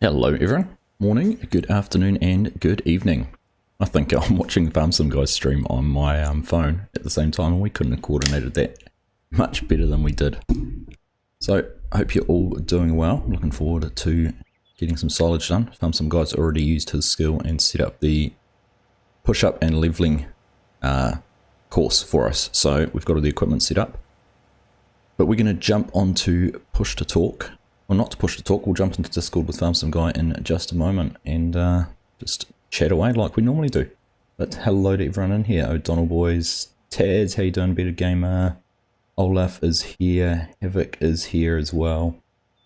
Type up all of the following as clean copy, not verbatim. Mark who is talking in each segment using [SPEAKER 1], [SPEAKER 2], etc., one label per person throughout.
[SPEAKER 1] Hello everyone, morning, good afternoon and good evening. I think I'm watching FarmSim Guy's stream on my phone at the same time and we couldn't have coordinated that much better than we did. So I hope you're all doing well, looking forward to getting some silage done. FarmSim Guy's already used his skill and set up the push-up and leveling course for us. So we've got all the equipment set up. But we're going to jump onto push to talk. Well, not to push to talk, we'll jump into Discord with FarmSim Guy in just a moment and just chat away like we normally do. But hello to everyone in here. O'Donnell boys, Taz, how you doing, Better Gamer? Olaf is here, Havoc is here as well.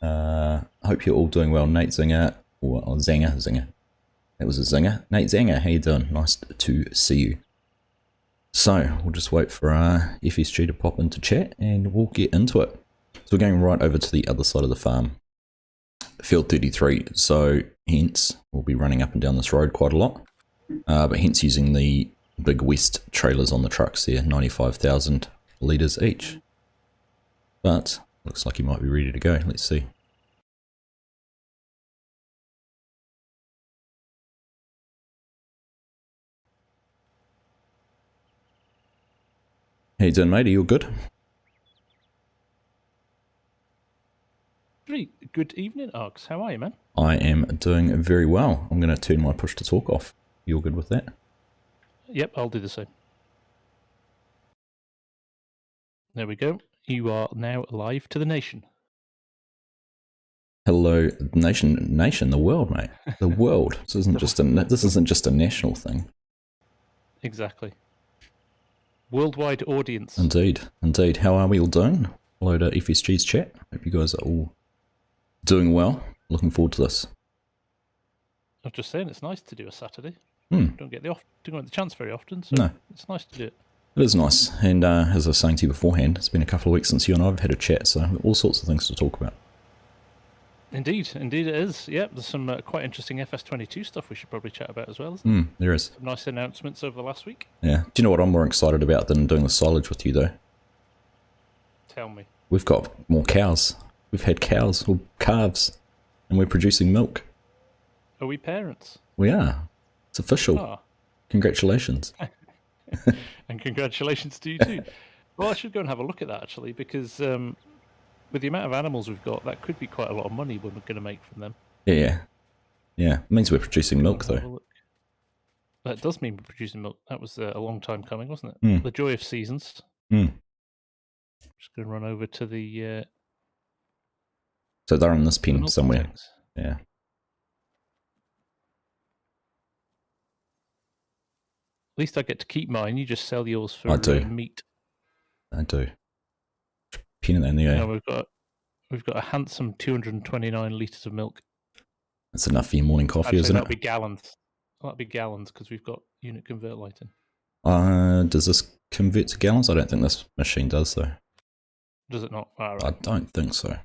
[SPEAKER 1] I hope you're all doing well. Nate Zinger, or Zinger. That was a zinger. Nate Zanger, how you doing? Nice to see you. So, we'll just wait for FSG to pop into chat and we'll get into it. So we're going right over to the other side of the farm, field 33, so hence we'll be running up and down this road quite a lot, but hence using the big West trailers on the trucks there, 95,000 litres each. But looks like he might be ready to go, let's see. How you doing, mate? Are you all good?
[SPEAKER 2] Good evening, Args. How are you, man?
[SPEAKER 1] I am doing very well. I'm going to turn my push to talk off. You all good with that?
[SPEAKER 2] Yep, I'll do the same. There we go. You are now live to the nation.
[SPEAKER 1] Hello, nation, the world, mate. The world. This isn't just a national thing.
[SPEAKER 2] Exactly. Worldwide audience.
[SPEAKER 1] Indeed, indeed. How are we all doing? Hello to FSG's chat. Hope you guys are all doing well. Looking forward to this.
[SPEAKER 2] I was just saying, it's nice to do a Saturday.
[SPEAKER 1] Hmm.
[SPEAKER 2] Don't get the chance very often, so
[SPEAKER 1] No.
[SPEAKER 2] It's nice to do it.
[SPEAKER 1] It is nice, and as I was saying to you beforehand, it's been a couple of weeks since you and I have had a chat, so all sorts of things to talk about.
[SPEAKER 2] Indeed it is. Yep, there's some quite interesting FS22 stuff we should probably chat about as well, isn't there?
[SPEAKER 1] There is.
[SPEAKER 2] Some nice announcements over the last week.
[SPEAKER 1] Yeah. Do you know what I'm more excited about than doing the silage with you, though?
[SPEAKER 2] Tell me.
[SPEAKER 1] We've got more cows. We've had cows, or calves, and we're producing milk.
[SPEAKER 2] Are we parents?
[SPEAKER 1] We are. It's official.
[SPEAKER 2] Ah.
[SPEAKER 1] Congratulations.
[SPEAKER 2] And congratulations to you too. Well, I should go and have a look at that actually, because with the amount of animals we've got, that could be quite a lot of money we're going to make from them.
[SPEAKER 1] Yeah. It means we're producing milk, though.
[SPEAKER 2] That does mean we're producing milk. That was a long time coming, wasn't it? The joy of seasons. Just going to run over to the...
[SPEAKER 1] So they're in this pen somewhere.
[SPEAKER 2] Tanks.
[SPEAKER 1] Yeah.
[SPEAKER 2] At least I get to keep mine. You just sell yours for meat.
[SPEAKER 1] I do. Pen it in the air.
[SPEAKER 2] No, we've got a handsome 229 litres of milk.
[SPEAKER 1] That's enough for your morning coffee, isn't it?
[SPEAKER 2] That'll be gallons. That'll be gallons because we've got unit convert lighting.
[SPEAKER 1] Does this convert to gallons? I don't think this machine does, though.
[SPEAKER 2] Does it not? Oh, right.
[SPEAKER 1] I don't think so.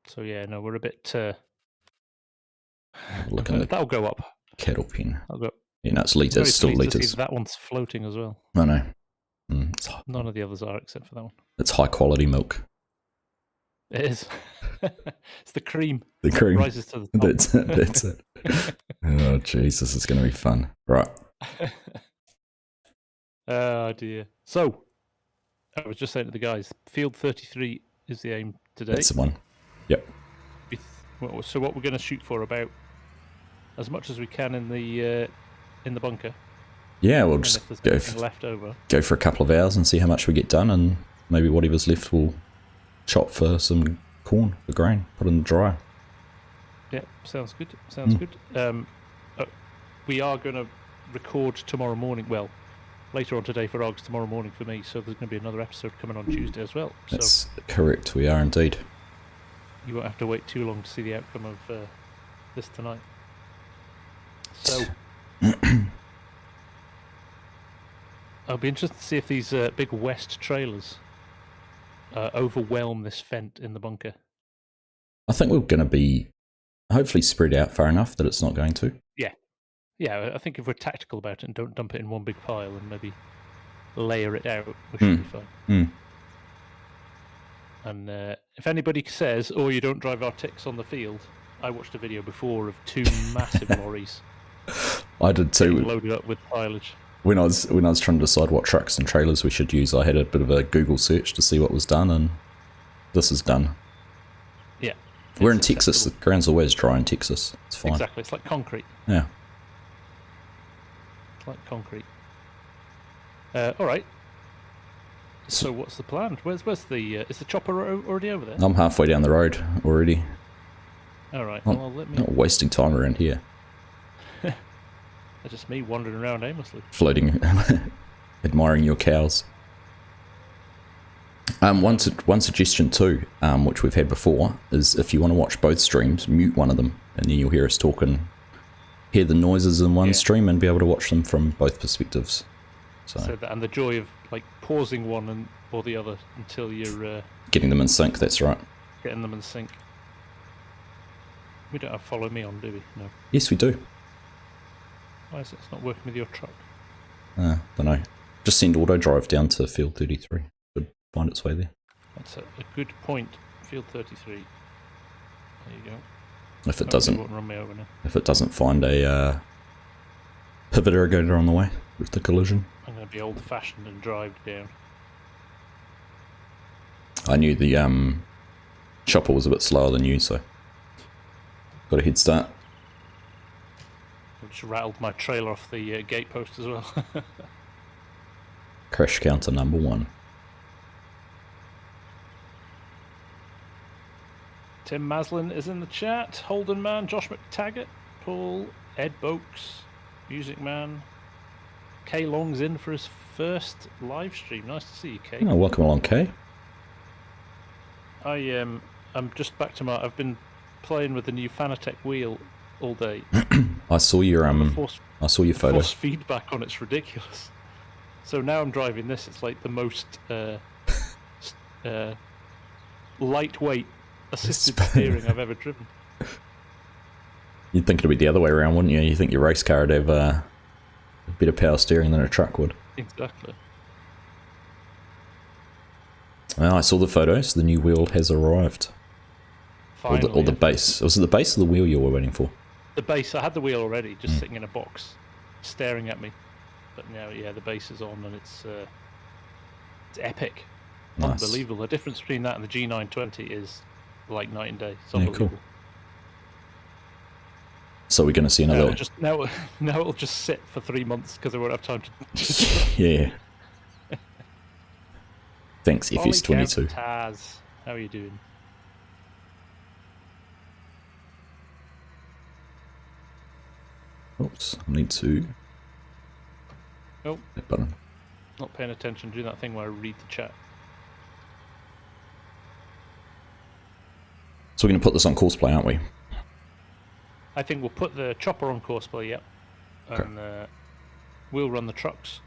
[SPEAKER 2] So yeah, no, we're a bit.
[SPEAKER 1] Looking at
[SPEAKER 2] that'll go up.
[SPEAKER 1] Kettle pen.
[SPEAKER 2] I'll go.
[SPEAKER 1] Yeah, no, it's litres. Still litres.
[SPEAKER 2] That one's floating as well.
[SPEAKER 1] I know.
[SPEAKER 2] None of the others are except for that one.
[SPEAKER 1] It's high quality milk.
[SPEAKER 2] It is. It's the cream.
[SPEAKER 1] The cream
[SPEAKER 2] rises to the top.
[SPEAKER 1] That's it. Oh, jeez, this is going to be fun. Right. Oh,
[SPEAKER 2] dear. So, I was just saying to the guys, Field 33 is the aim today.
[SPEAKER 1] That's the one. Yep.
[SPEAKER 2] So what we're going to shoot for about as much as we can in the bunker.
[SPEAKER 1] Yeah, we'll just go for a couple of hours and see how much we get done, and maybe whatever's left we'll chop for some corn, for grain, put in the dryer.
[SPEAKER 2] Yeah, sounds good. Sounds good. We are going to record tomorrow morning. Well, later on today for Oggs, tomorrow morning for me. So there's going to be another episode coming on Tuesday as well.
[SPEAKER 1] That's correct. We are indeed.
[SPEAKER 2] You won't have to wait too long to see the outcome of this tonight. So I'll be interested to see if these big West trailers overwhelm this Fent in the bunker.
[SPEAKER 1] I think we're going to be hopefully spread out far enough that it's not going to.
[SPEAKER 2] Yeah, I think if we're tactical about it and don't dump it in one big pile and maybe layer it out, we should be fine. And if anybody says, "Oh, you don't drive our ticks on the field," I watched a video before of 2 massive lorries
[SPEAKER 1] I did too.
[SPEAKER 2] getting loaded up with silage.
[SPEAKER 1] When I was trying to decide what trucks and trailers we should use, I had a bit of a Google search to see what was done, and this is done.
[SPEAKER 2] Yeah.
[SPEAKER 1] We're in
[SPEAKER 2] it's
[SPEAKER 1] Texas. The
[SPEAKER 2] acceptable.
[SPEAKER 1] ground's always dry in Texas. It's fine.
[SPEAKER 2] Exactly. It's like concrete.
[SPEAKER 1] Yeah.
[SPEAKER 2] It's like concrete. All right. So what's the plan? Where's the is the chopper already over there?
[SPEAKER 1] I'm halfway down the road already.
[SPEAKER 2] All right.
[SPEAKER 1] Not,
[SPEAKER 2] Well, let me.
[SPEAKER 1] not wasting time around here.
[SPEAKER 2] That's just me wandering around aimlessly.
[SPEAKER 1] Floating, admiring your cows. One suggestion too, which we've had before, is if you want to watch both streams, mute one of them, and then you'll hear us talking, hear the noises in one stream, and be able to watch them from both perspectives. So
[SPEAKER 2] that, and the joy of like pausing one or the other until you're
[SPEAKER 1] getting them in sync. That's right.
[SPEAKER 2] getting them in sync. We don't have follow me on, do we? No.
[SPEAKER 1] Yes, we do.
[SPEAKER 2] Why is it not working with your truck?
[SPEAKER 1] Don't know. Just send auto drive down to field 33. Should find its way there.
[SPEAKER 2] That's a good point. Field 33. There you go.
[SPEAKER 1] If it
[SPEAKER 2] Hopefully
[SPEAKER 1] doesn't,
[SPEAKER 2] won't run me over now.
[SPEAKER 1] if it doesn't find a pivot irrigator on the way with the collision.
[SPEAKER 2] I'm going to be old-fashioned and drive down.
[SPEAKER 1] I knew the chopper was a bit slower than you, so got a head start.
[SPEAKER 2] I just rattled my trailer off the gate post as well.
[SPEAKER 1] Crash counter number 1.
[SPEAKER 2] Tim Maslin is in the chat. Holden Man, Josh McTaggart, Paul, Ed Boakes, Music Man. Kay Long's in for his first live stream. Nice to see you, Kay.
[SPEAKER 1] Oh, welcome along, Kay.
[SPEAKER 2] I'm just back to I've been playing with the new Fanatec wheel all day.
[SPEAKER 1] I saw your I saw your photo.
[SPEAKER 2] Force feedback on it's ridiculous. So now I'm driving this. It's like the most lightweight assisted steering I've ever driven.
[SPEAKER 1] You'd think it'd be the other way around, wouldn't you? You think your race car would have a bit of power steering than a truck would.
[SPEAKER 2] Exactly.
[SPEAKER 1] Well, I saw the photos. The new wheel has arrived.
[SPEAKER 2] Finally,
[SPEAKER 1] Or the base. Was it the base or the wheel you were waiting for?
[SPEAKER 2] The base. I had the wheel already, just sitting in a box, staring at me. But now, yeah, the base is on, and it's epic.
[SPEAKER 1] Nice.
[SPEAKER 2] Unbelievable. The difference between that and the G920 is like night and day. It's
[SPEAKER 1] Yeah,
[SPEAKER 2] unbelievable.
[SPEAKER 1] cool. So we're going to see
[SPEAKER 2] Now
[SPEAKER 1] another...
[SPEAKER 2] now it'll just sit for 3 months because I won't have time to.
[SPEAKER 1] Yeah. Thanks, FS22.
[SPEAKER 2] Taz, how are you doing?
[SPEAKER 1] Oops, I need to...
[SPEAKER 2] Oh,
[SPEAKER 1] that button.
[SPEAKER 2] not paying attention. Doing that thing where I read the chat.
[SPEAKER 1] So we're going to put this on Courseplay, aren't we?
[SPEAKER 2] I think we'll put the chopper on courseplay, yeah,
[SPEAKER 1] Okay.
[SPEAKER 2] and we'll run the trucks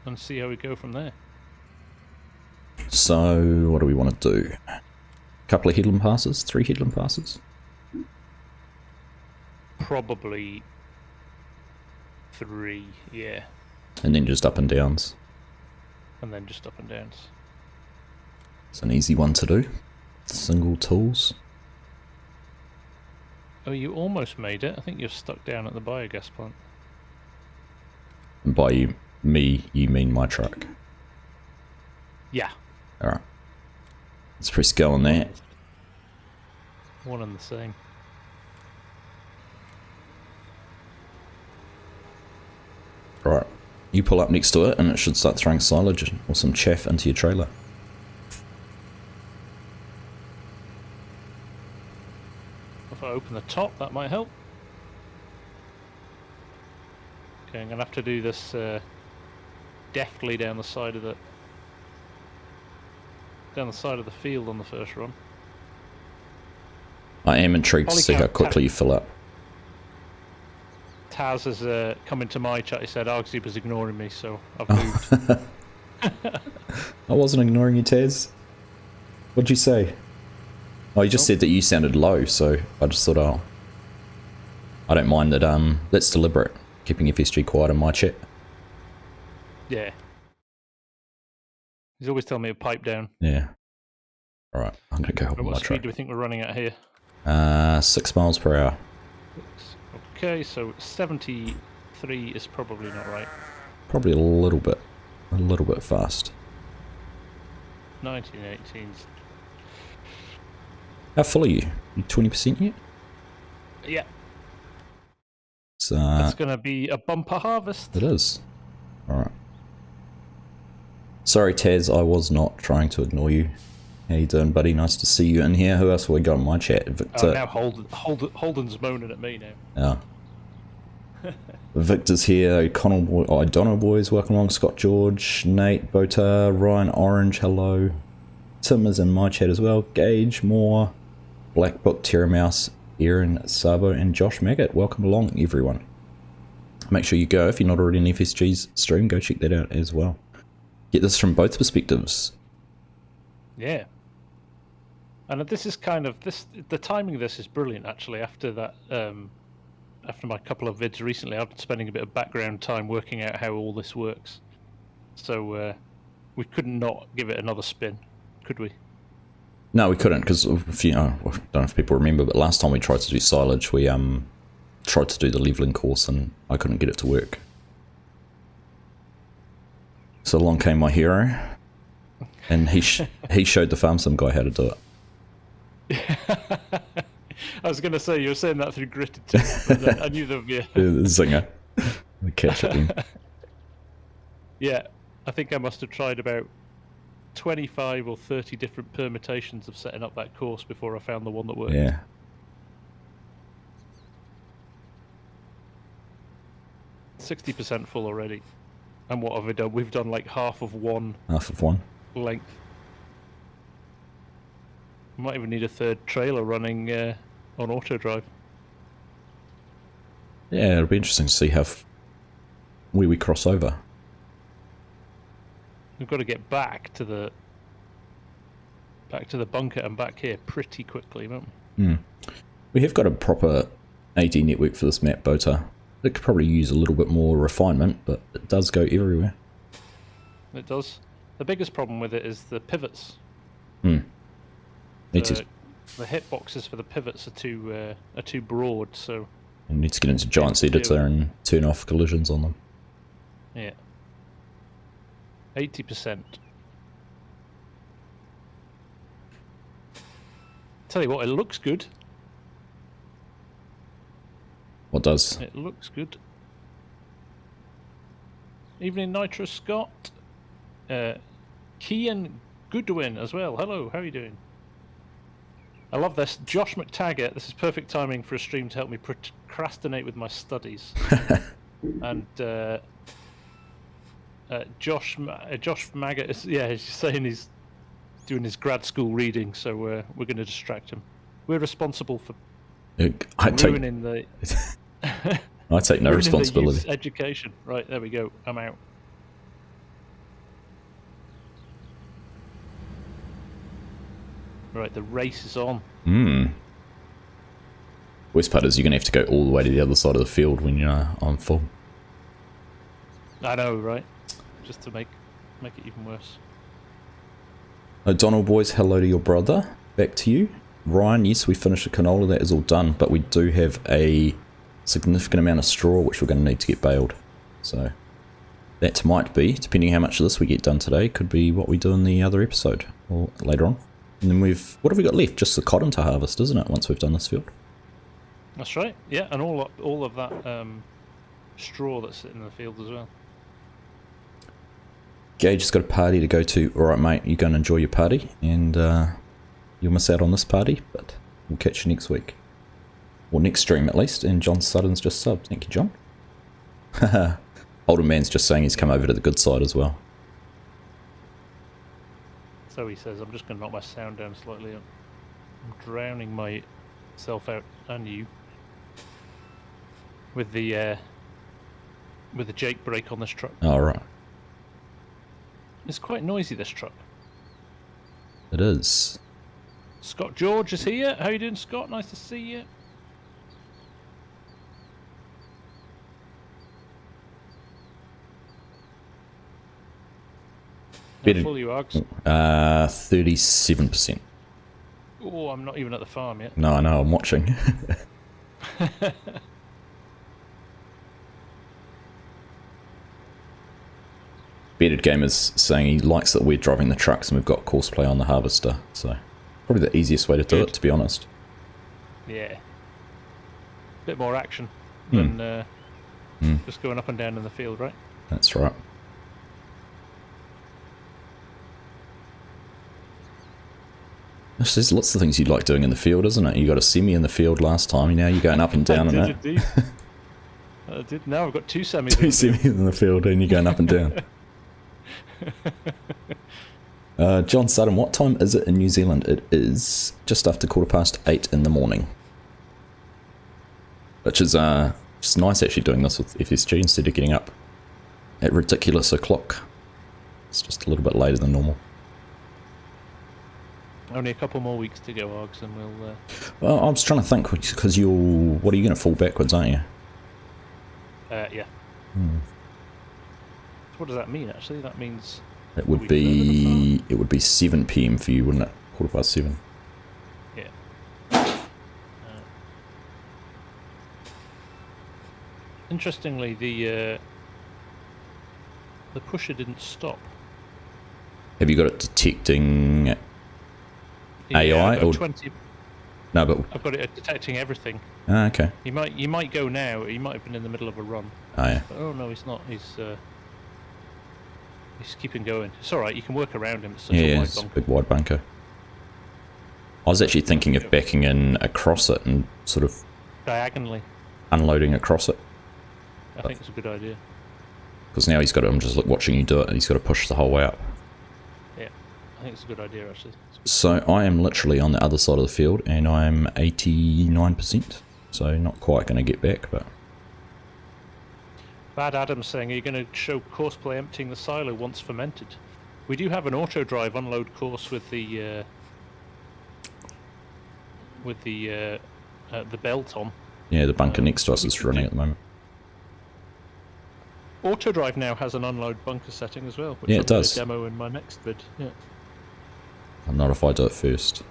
[SPEAKER 2] and see how we go from there.
[SPEAKER 1] So, what do we want to do? A couple of headland passes? 3 headland passes?
[SPEAKER 2] Probably 3, yeah,
[SPEAKER 1] And then just up and downs.
[SPEAKER 2] and then just up and downs.
[SPEAKER 1] It's an easy one to do. Single tools.
[SPEAKER 2] Oh, you almost made it. I think you're stuck down at the biogas plant.
[SPEAKER 1] And by me, you mean my truck.
[SPEAKER 2] Yeah,
[SPEAKER 1] Alright. Let's press go on that.
[SPEAKER 2] one and the same.
[SPEAKER 1] Right. You pull up next to it and it should start throwing silage or some chaff into your trailer.
[SPEAKER 2] If I open the top, that might help. Okay, I'm gonna have to do this deftly down the side of the field on the first run.
[SPEAKER 1] I am intrigued to see how quickly you fill up.
[SPEAKER 2] Taz has come into my chat. He said Argzuber's ignoring me, so I've moved.
[SPEAKER 1] I wasn't ignoring you, Taz. What'd you say? Oh, you just said that you sounded low, so I just thought, oh, I don't mind that. That's deliberate, keeping FSG quiet in my chat.
[SPEAKER 2] Yeah. He's always telling me to pipe down.
[SPEAKER 1] Yeah. All right, I'm gonna go help
[SPEAKER 2] What
[SPEAKER 1] my
[SPEAKER 2] speed
[SPEAKER 1] truck.
[SPEAKER 2] do we think we're running at here?
[SPEAKER 1] 6 miles per hour.
[SPEAKER 2] Okay, so 73 is probably not right.
[SPEAKER 1] Probably a little bit fast.
[SPEAKER 2] 1918's.
[SPEAKER 1] How full are you? You 20% yet?
[SPEAKER 2] Yeah,
[SPEAKER 1] So,
[SPEAKER 2] that's going to be a bumper harvest.
[SPEAKER 1] it is. Alright. Sorry, Taz, I was not trying to ignore you. How you doing, buddy? Nice to see you in here. Who else have we got in my chat? Victor.
[SPEAKER 2] Oh, now Holden's moaning at me now.
[SPEAKER 1] Yeah. Victor's here. O'Donnell boys, welcome along. Scott George, Nate, Bota, Ryan Orange, hello. Tim is in my chat as well. Gage, Moore, Black Book, Terra Mouse, Aaron, Sabo, and Josh Maggot. Welcome along, everyone. Make sure you go, if you're not already in FSG's stream, go check that out as well. Get this from both perspectives.
[SPEAKER 2] Yeah. And this is kind of the timing of this is brilliant actually. After that, after my couple of vids recently, I've been spending a bit of background time working out how all this works. So we couldn't not give it another spin, could we?
[SPEAKER 1] No, we couldn't, because I don't know if people remember, but last time we tried to do silage, we tried to do the leveling course and I couldn't get it to work. So along came my hero, and he showed the FarmSim Guy how to do it.
[SPEAKER 2] I was going to say, you were saying that through gritted teeth, but I knew there would be a...
[SPEAKER 1] The zinger. The catch at him.
[SPEAKER 2] Yeah, I think I must have tried about 25 or 30 different permutations of setting up that course before I found the one that worked.
[SPEAKER 1] Yeah.
[SPEAKER 2] %60 full already. And what have we done? We've done like half of one length. Might even need a third trailer running on auto drive.
[SPEAKER 1] Yeah, it'll be interesting to see how we cross over.
[SPEAKER 2] We've got to get back to the bunker and back here pretty quickly, haven't we?
[SPEAKER 1] We have got a proper AD network for this map, Bota. It could probably use a little bit more refinement, but it does go everywhere.
[SPEAKER 2] It does. The biggest problem with it is the pivots.
[SPEAKER 1] The
[SPEAKER 2] hitboxes for the pivots are too broad, so
[SPEAKER 1] you need to get into Giant's Editor and turn off collisions on them.
[SPEAKER 2] Yeah. 80%. Tell you what, it looks good.
[SPEAKER 1] What does?
[SPEAKER 2] It looks good. Evening Nitro Scott. Kian Goodwin as well. Hello, how are you doing? I love this. Josh McTaggart. This is perfect timing for a stream to help me procrastinate with my studies. And Josh Maggot is he's saying he's doing his grad school reading, so we're going to distract him. We're responsible for ruining the.
[SPEAKER 1] I take no responsibility.
[SPEAKER 2] Education. Right, there we go. I'm out. Right, the race is on.
[SPEAKER 1] Worst part is you're going to have to go all the way to the other side of the field when you're on full.
[SPEAKER 2] I know, right? Just to make it even worse.
[SPEAKER 1] O'Donnell boys, hello to your brother. Back to you. Ryan, yes, we finished the canola. That is all done, but we do have a significant amount of straw which we're going to need to get baled. So that might be, depending how much of this we get done today, could be what we do in the other episode or later on. And then what have we got left? Just the cotton to harvest, isn't it, once we've done this field?
[SPEAKER 2] That's right, yeah, and all of that straw that's sitting in the field as well.
[SPEAKER 1] Gage has got a party to go to. Alright mate, you go and enjoy your party, and you'll miss out on this party, but we'll catch you next week. Or next stream at least, and John Sutton's just subbed. Thank you, John. Haha. Older man's just saying he's come over to the good side as well.
[SPEAKER 2] So he says, I'm just going to knock my sound down slightly. I'm drowning myself out, and you, with the Jake brake on this truck.
[SPEAKER 1] Alright.
[SPEAKER 2] It's quite noisy, this truck.
[SPEAKER 1] It is.
[SPEAKER 2] Scott George is here. How you doing, Scott? Nice to see you. How full you, Uggs?
[SPEAKER 1] 37%.
[SPEAKER 2] Oh, I'm not even at the farm yet.
[SPEAKER 1] No, I know, I'm watching. Bearded Gamer's saying he likes that we're driving the trucks and we've got courseplay on the harvester, so probably the easiest way to do it, to be honest.
[SPEAKER 2] Yeah. Bit more action than just going up and down in the field, right?
[SPEAKER 1] That's right. There's lots of things you'd like doing in the field, isn't it? You got a semi in the field last time, now you're going up and down in it.
[SPEAKER 2] Indeed. I did. Now I've got 2 semis.
[SPEAKER 1] 2 semis in the field and you're going up and down. John Sutton, what time is it in New Zealand? It is just after 8:15 in the morning. Which is just nice actually doing this with FSG instead of getting up at ridiculous o'clock. It's just a little bit later than normal.
[SPEAKER 2] Only a couple more weeks to go, Args, and we'll...
[SPEAKER 1] Well, I was trying to think, because you're... What are you going to fall backwards, aren't you?
[SPEAKER 2] Yeah. So what does that mean, actually? That means...
[SPEAKER 1] It would be 7 PM for you, wouldn't it? 7:15.
[SPEAKER 2] Yeah. Interestingly, the pusher didn't stop.
[SPEAKER 1] Have you got it detecting AI or
[SPEAKER 2] 20?
[SPEAKER 1] No, but
[SPEAKER 2] I've got it detecting everything.
[SPEAKER 1] Ah, okay.
[SPEAKER 2] He might go now. He might have been in the middle of a run.
[SPEAKER 1] Oh yeah.
[SPEAKER 2] But, oh no, he's not. He's keeping going. It's all right. You can work around him. It's such a wide
[SPEAKER 1] it's a
[SPEAKER 2] bunker.
[SPEAKER 1] big wide bunker. I was actually thinking of backing in across it and sort of
[SPEAKER 2] Diagonally.
[SPEAKER 1] unloading across it.
[SPEAKER 2] I think it's a good idea.
[SPEAKER 1] Because now he's got to, I'm just watching you do it, and he's got to push the whole way up.
[SPEAKER 2] Yeah, I think it's a good idea, actually.
[SPEAKER 1] So I am literally on the other side of the field, and I'm 89%. So not quite going to get back, but...
[SPEAKER 2] Bad Adam's saying, are you going to show courseplay emptying the silo once fermented? We do have an auto drive unload course with the belt on.
[SPEAKER 1] Yeah, the bunker next to us is running at the moment.
[SPEAKER 2] Auto drive now has an unload bunker setting as well, which
[SPEAKER 1] Yeah,
[SPEAKER 2] I'm
[SPEAKER 1] it does.
[SPEAKER 2] going to demo in my next vid. Yeah.
[SPEAKER 1] And not if I do it first.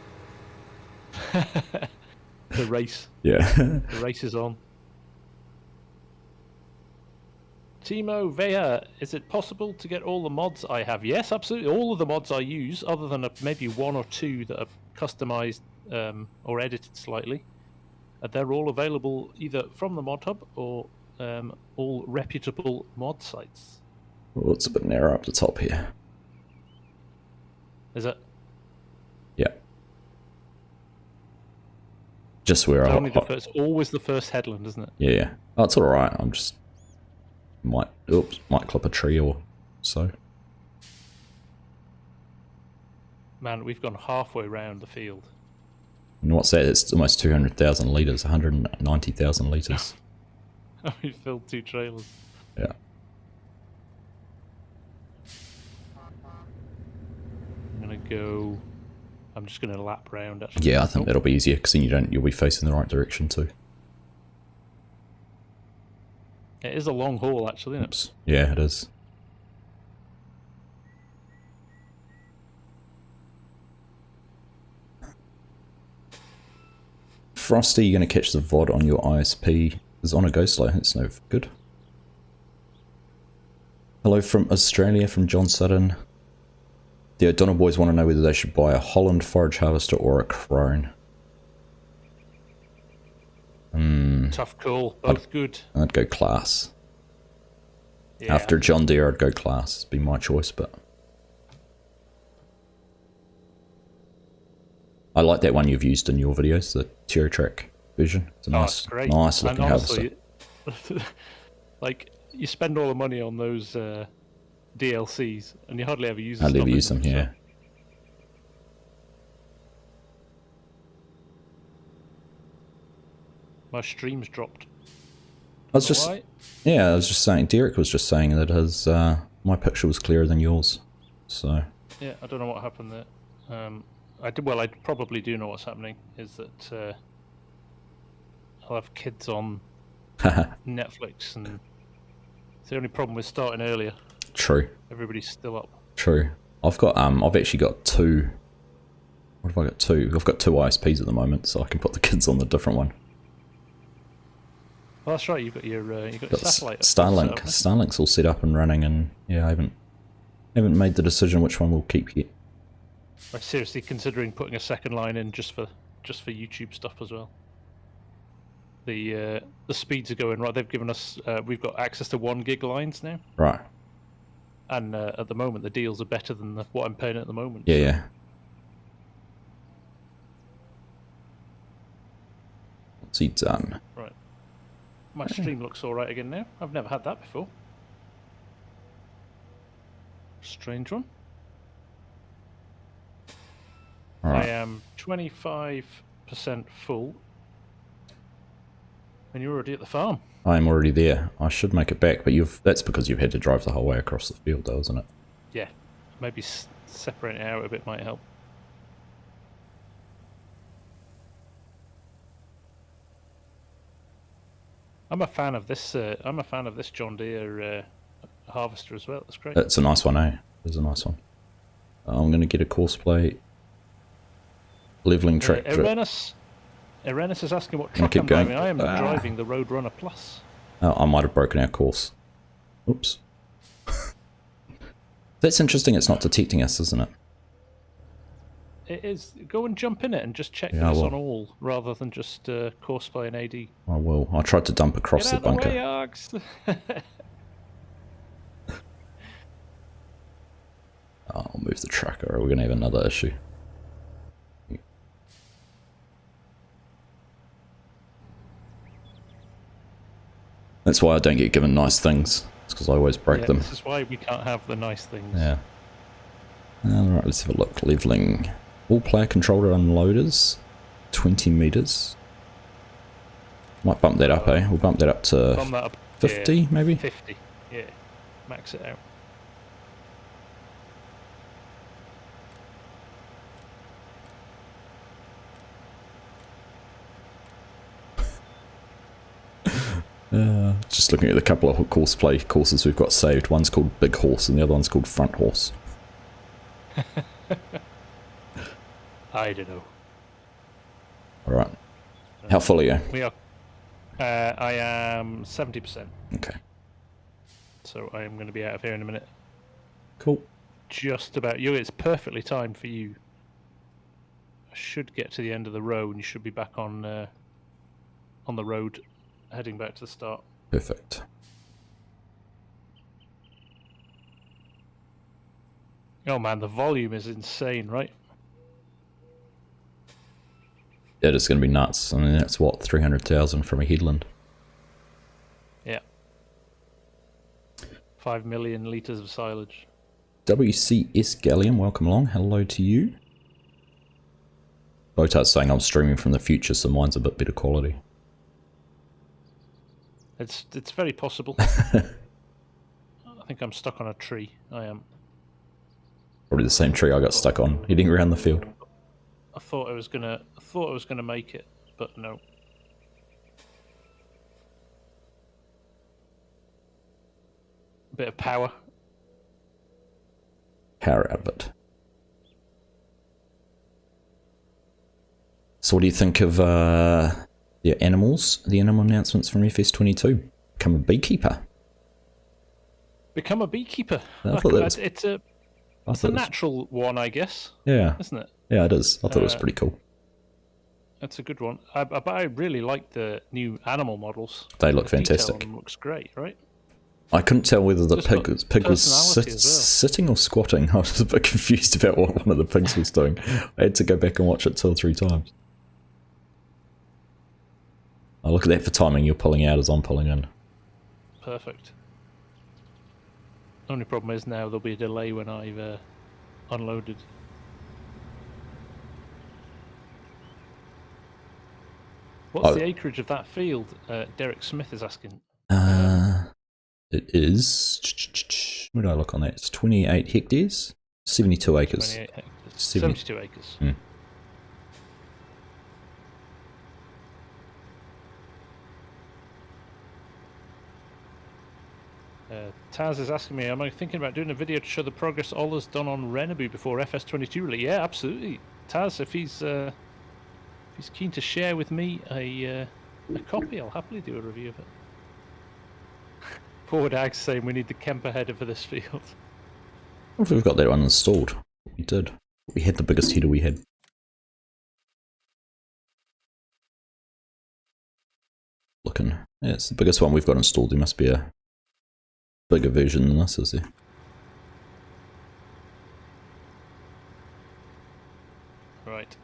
[SPEAKER 2] The race.
[SPEAKER 1] Yeah.
[SPEAKER 2] The race is on. Timo Vea, is it possible to get all the mods I have? Yes, absolutely. All of the mods I use, other than maybe 1 or 2 that are customized or edited slightly, they're all available either from the mod hub or all reputable mod sites.
[SPEAKER 1] Well, it's a bit narrow up the top here.
[SPEAKER 2] Is it?
[SPEAKER 1] Yeah. Just where
[SPEAKER 2] It's always the first headland, isn't it?
[SPEAKER 1] Yeah. Oh, it's alright. I'm just... Might clip a tree or so.
[SPEAKER 2] Man, we've gone halfway round the field.
[SPEAKER 1] And what's that? It's almost 200,000 litres, 190,000 litres.
[SPEAKER 2] We filled 2 trailers.
[SPEAKER 1] Yeah.
[SPEAKER 2] I'm just gonna lap round actually.
[SPEAKER 1] Yeah, I think that'll be easier because then you'll be facing the right direction too.
[SPEAKER 2] It is a long haul actually, isn't it?
[SPEAKER 1] Oops. Yeah, it is. Frosty, you're going to catch the VOD on your ISP. Is on a go slow. That's no good. Hello from Australia, from John Sutton. The O'Donnell boys want to know whether they should buy a Holland forage harvester or a Crone.
[SPEAKER 2] Tough call. Both good.
[SPEAKER 1] I'd go Class.
[SPEAKER 2] Yeah.
[SPEAKER 1] After John Deere, I'd go Class. It'd be my choice, but... I like that one you've used in your videos, the TerraTrack version. It's a nice,
[SPEAKER 2] great.
[SPEAKER 1] nice looking
[SPEAKER 2] honestly,
[SPEAKER 1] harvester.
[SPEAKER 2] like, you spend all the money on those DLCs, and you hardly ever use them.
[SPEAKER 1] Hardly ever use them, yeah.
[SPEAKER 2] My stream's dropped.
[SPEAKER 1] I was just, yeah, I was just saying, Derek was just saying that his, my picture was clearer than yours, so.
[SPEAKER 2] Yeah, I don't know what happened there. I probably do know what's happening, is that I'll have kids on Netflix, and it's the only problem with starting earlier.
[SPEAKER 1] True.
[SPEAKER 2] Everybody's still up.
[SPEAKER 1] True. I've actually got 2 What have I got? 2. I've got 2 ISPs at the moment, so I can put the kids on the different one.
[SPEAKER 2] Well, that's right. You've got your satellite.
[SPEAKER 1] Starlink. Starlink's all set up and running, and yeah, I haven't made the decision which one we'll keep yet.
[SPEAKER 2] I'm seriously considering putting a second line in just for YouTube stuff as well. The speeds are going right. They've given us we've got access to 1 gig lines now.
[SPEAKER 1] Right.
[SPEAKER 2] And at the moment, the deals are better than what I'm paying at the moment.
[SPEAKER 1] Yeah,
[SPEAKER 2] so.
[SPEAKER 1] yeah. What's he done?
[SPEAKER 2] Right. My stream looks all right again now. I've never had that before. Strange one.
[SPEAKER 1] Right.
[SPEAKER 2] I am 25% full. And you're already at the farm.
[SPEAKER 1] I am already there. I should make it back, but that's because you've had to drive the whole way across the field though, isn't it?
[SPEAKER 2] Yeah. Maybe separating it out a bit might help. I'm a fan of this John Deere harvester as well. It's great.
[SPEAKER 1] It's a nice one, eh? It's a nice one. I'm going to get a course plate. Leveling tractor.
[SPEAKER 2] Erenus is asking what truck I'm driving. I am driving the Roadrunner Plus.
[SPEAKER 1] Oh, I might have broken our course. Oops. That's interesting. It's not detecting us, isn't it?
[SPEAKER 2] It is. Go and jump in it and just check that it's on all, rather than just course play and AD.
[SPEAKER 1] I will. I tried to dump across the bunker.
[SPEAKER 2] Get out of the way, Args.
[SPEAKER 1] I'll move the tracker, or we're going to have another issue. That's why I don't get given nice things. It's because I always break them.
[SPEAKER 2] This is why we can't have the nice things.
[SPEAKER 1] Yeah. Alright, let's have a look. Leveling. All player controlled unloaders. 20 meters. Might bump that up, eh? We'll bump that up to 50, maybe?
[SPEAKER 2] 50, yeah. Max it out.
[SPEAKER 1] Just looking at the couple of courses we've got saved. One's called Big Horse and the other one's called Front Horse.
[SPEAKER 2] I don't know.
[SPEAKER 1] Alright. How full are you?
[SPEAKER 2] We are. I am 70%.
[SPEAKER 1] Okay.
[SPEAKER 2] So I am going to be out of here in a minute.
[SPEAKER 1] Cool.
[SPEAKER 2] Just about you. It's perfectly timed for you. I should get to the end of the row and you should be back on the road, heading back to the start.
[SPEAKER 1] Perfect.
[SPEAKER 2] Oh man, the volume is insane, right?
[SPEAKER 1] That is going to be nuts. I mean, that's what, 300,000 from a headland.
[SPEAKER 2] Yeah. 5 million litres of silage.
[SPEAKER 1] WCS Gallium, welcome along. Hello to you. Botar's saying I'm streaming from the future, so mine's a bit better quality.
[SPEAKER 2] It's very possible. I think I'm stuck on a tree. I am.
[SPEAKER 1] Probably the same tree I got stuck on, heading around the field.
[SPEAKER 2] I thought I was gonna make it, but no. A bit of power.
[SPEAKER 1] Power out of it. So what do you think of the animals, the animal announcements from FS22? Become a beekeeper.
[SPEAKER 2] Become a beekeeper. It's a natural one, I guess.
[SPEAKER 1] Yeah.
[SPEAKER 2] Isn't it?
[SPEAKER 1] Yeah, it is. I thought it was pretty cool.
[SPEAKER 2] That's a good one. But I really like the new animal models.
[SPEAKER 1] They look fantastic.
[SPEAKER 2] The detail on them looks great, right?
[SPEAKER 1] I couldn't tell whether the pig was sitting or squatting. I was a bit confused about what one of the pigs was doing. I had to go back and watch it 2 or 3 times. Oh, look at that for timing. You're pulling out as I'm pulling in.
[SPEAKER 2] Perfect. Only problem is now there'll be a delay when I've unloaded. What's the acreage of that field? Derek Smith is asking.
[SPEAKER 1] It is... Where did I look on that? It's 28 hectares. 72 acres.
[SPEAKER 2] 28 hectares. 72 acres. Taz is asking me, am I thinking about doing a video to show the progress Ola's done on Renabu before FS22 release? Yeah, absolutely. Taz, if he's keen to share with me a copy, I'll happily do a review of it. Forward Ag saying we need the Kemper header for this field.
[SPEAKER 1] What if we've got that one installed? We did. We had the biggest header we had. Looking. Yeah, it's the biggest one we've got installed. There must be a bigger version than this, is there?
[SPEAKER 2] Right.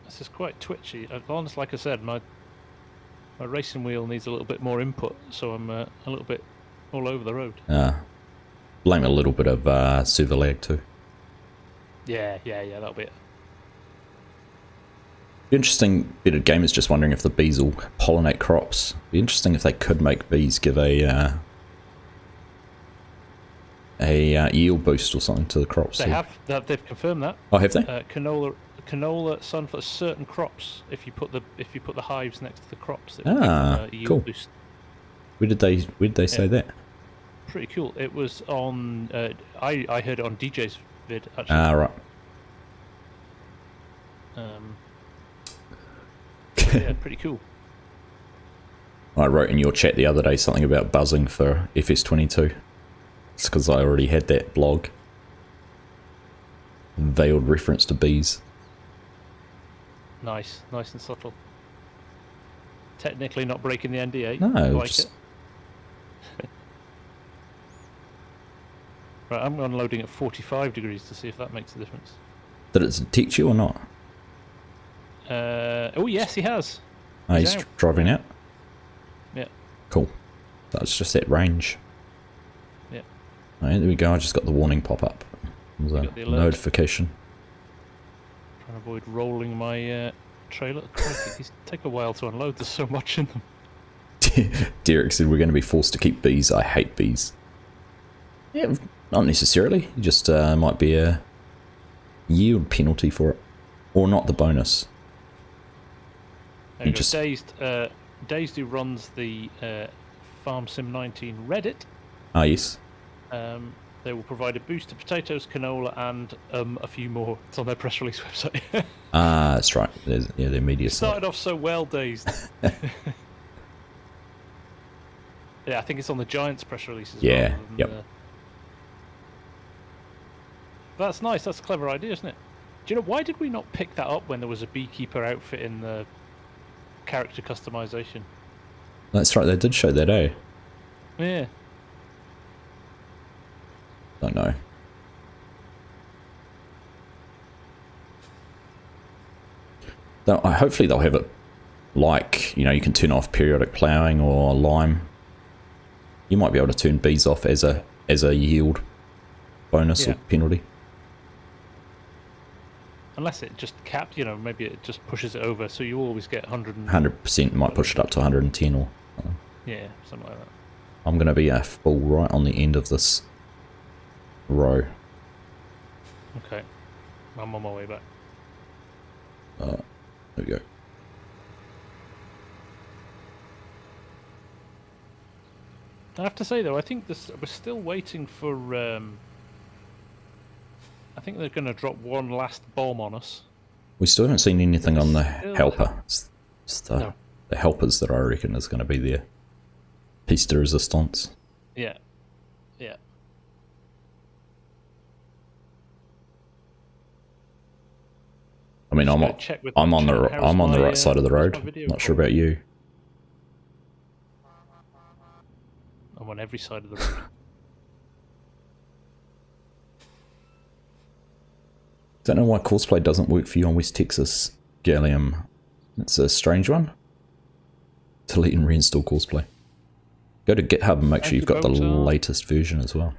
[SPEAKER 2] This is quite twitchy. Honestly, like I said, my racing wheel needs a little bit more input, so I'm a little bit all over the road.
[SPEAKER 1] Blame a little bit of server lag too.
[SPEAKER 2] Yeah, that'll be it.
[SPEAKER 1] Be interesting, bit of gamers just wondering if the bees will pollinate crops. Be interesting if they could make bees give a yield boost or something to the crops.
[SPEAKER 2] They have. They've confirmed that.
[SPEAKER 1] Oh, have they?
[SPEAKER 2] Canola, sunflower, certain crops. If you put the hives next to the crops, it
[SPEAKER 1] Ah,
[SPEAKER 2] yield
[SPEAKER 1] cool.
[SPEAKER 2] boost.
[SPEAKER 1] Where did they say that?
[SPEAKER 2] Pretty cool. It was on. I heard it on DJ's vid actually.
[SPEAKER 1] Ah, right.
[SPEAKER 2] Yeah, pretty cool.
[SPEAKER 1] I wrote in your chat the other day something about buzzing for FS22. It's because I already had that blog. Veiled reference to bees.
[SPEAKER 2] Nice and subtle. Technically not breaking the NDA.
[SPEAKER 1] No,
[SPEAKER 2] like
[SPEAKER 1] just...
[SPEAKER 2] it. Right, I'm unloading at 45 degrees to see if that makes a difference.
[SPEAKER 1] Did it detect you or not?
[SPEAKER 2] Oh yes, he has.
[SPEAKER 1] Oh, he's
[SPEAKER 2] out.
[SPEAKER 1] driving out?
[SPEAKER 2] Yeah.
[SPEAKER 1] Cool. That's just that range.
[SPEAKER 2] Yeah.
[SPEAKER 1] Alright, there we go. I just got the warning pop up. There's a notification.
[SPEAKER 2] Trying to avoid rolling my trailer. These take a while to unload. There's so much in them.
[SPEAKER 1] Derek said we're going to be forced to keep bees. I hate bees. Yeah, not necessarily. It just might be a yield penalty for it. Or not the bonus.
[SPEAKER 2] There you go. Dazed, who runs the FarmSim 19 Reddit.
[SPEAKER 1] Ah, yes.
[SPEAKER 2] They will provide a boost to potatoes, canola, and a few more. It's on their press release website.
[SPEAKER 1] Ah, that's right. There's, yeah, their media
[SPEAKER 2] Started
[SPEAKER 1] site.
[SPEAKER 2] off so well, Dazed. Yeah, I think it's on the Giants press release as well.
[SPEAKER 1] Yeah,
[SPEAKER 2] And,
[SPEAKER 1] yep.
[SPEAKER 2] That's nice. That's a clever idea, isn't it? Do you know, why did we not pick that up when there was a beekeeper outfit in the character customization?
[SPEAKER 1] That's right, they did show that, eh?
[SPEAKER 2] Yeah.
[SPEAKER 1] Don't know. Hopefully they'll have it like, you know, you can turn off periodic ploughing or lime. You might be able to turn bees off as a yield bonus or penalty.
[SPEAKER 2] Unless it just capped, you know, maybe it just pushes it over, so you always get
[SPEAKER 1] 100% might push it up to 110 or something.
[SPEAKER 2] Yeah, something like that.
[SPEAKER 1] I'm going to be a full right on the end of this row.
[SPEAKER 2] Okay. I'm on my way back.
[SPEAKER 1] There we go.
[SPEAKER 2] I have to say, though, I think we're still waiting for... I think they're going to drop one last bomb on us.
[SPEAKER 1] We still haven't seen anything on the helper. It's the helpers that I reckon is going to be their piece de resistance.
[SPEAKER 2] Yeah. Yeah.
[SPEAKER 1] I mean, I'm on the right side of the road. Not sure about you.
[SPEAKER 2] I'm on every side of the road.
[SPEAKER 1] Don't know why Courseplay doesn't work for you on West Texas, Gallium. It's a strange one. Delete and reinstall Courseplay. Go to GitHub and make sure you've got the latest version as well.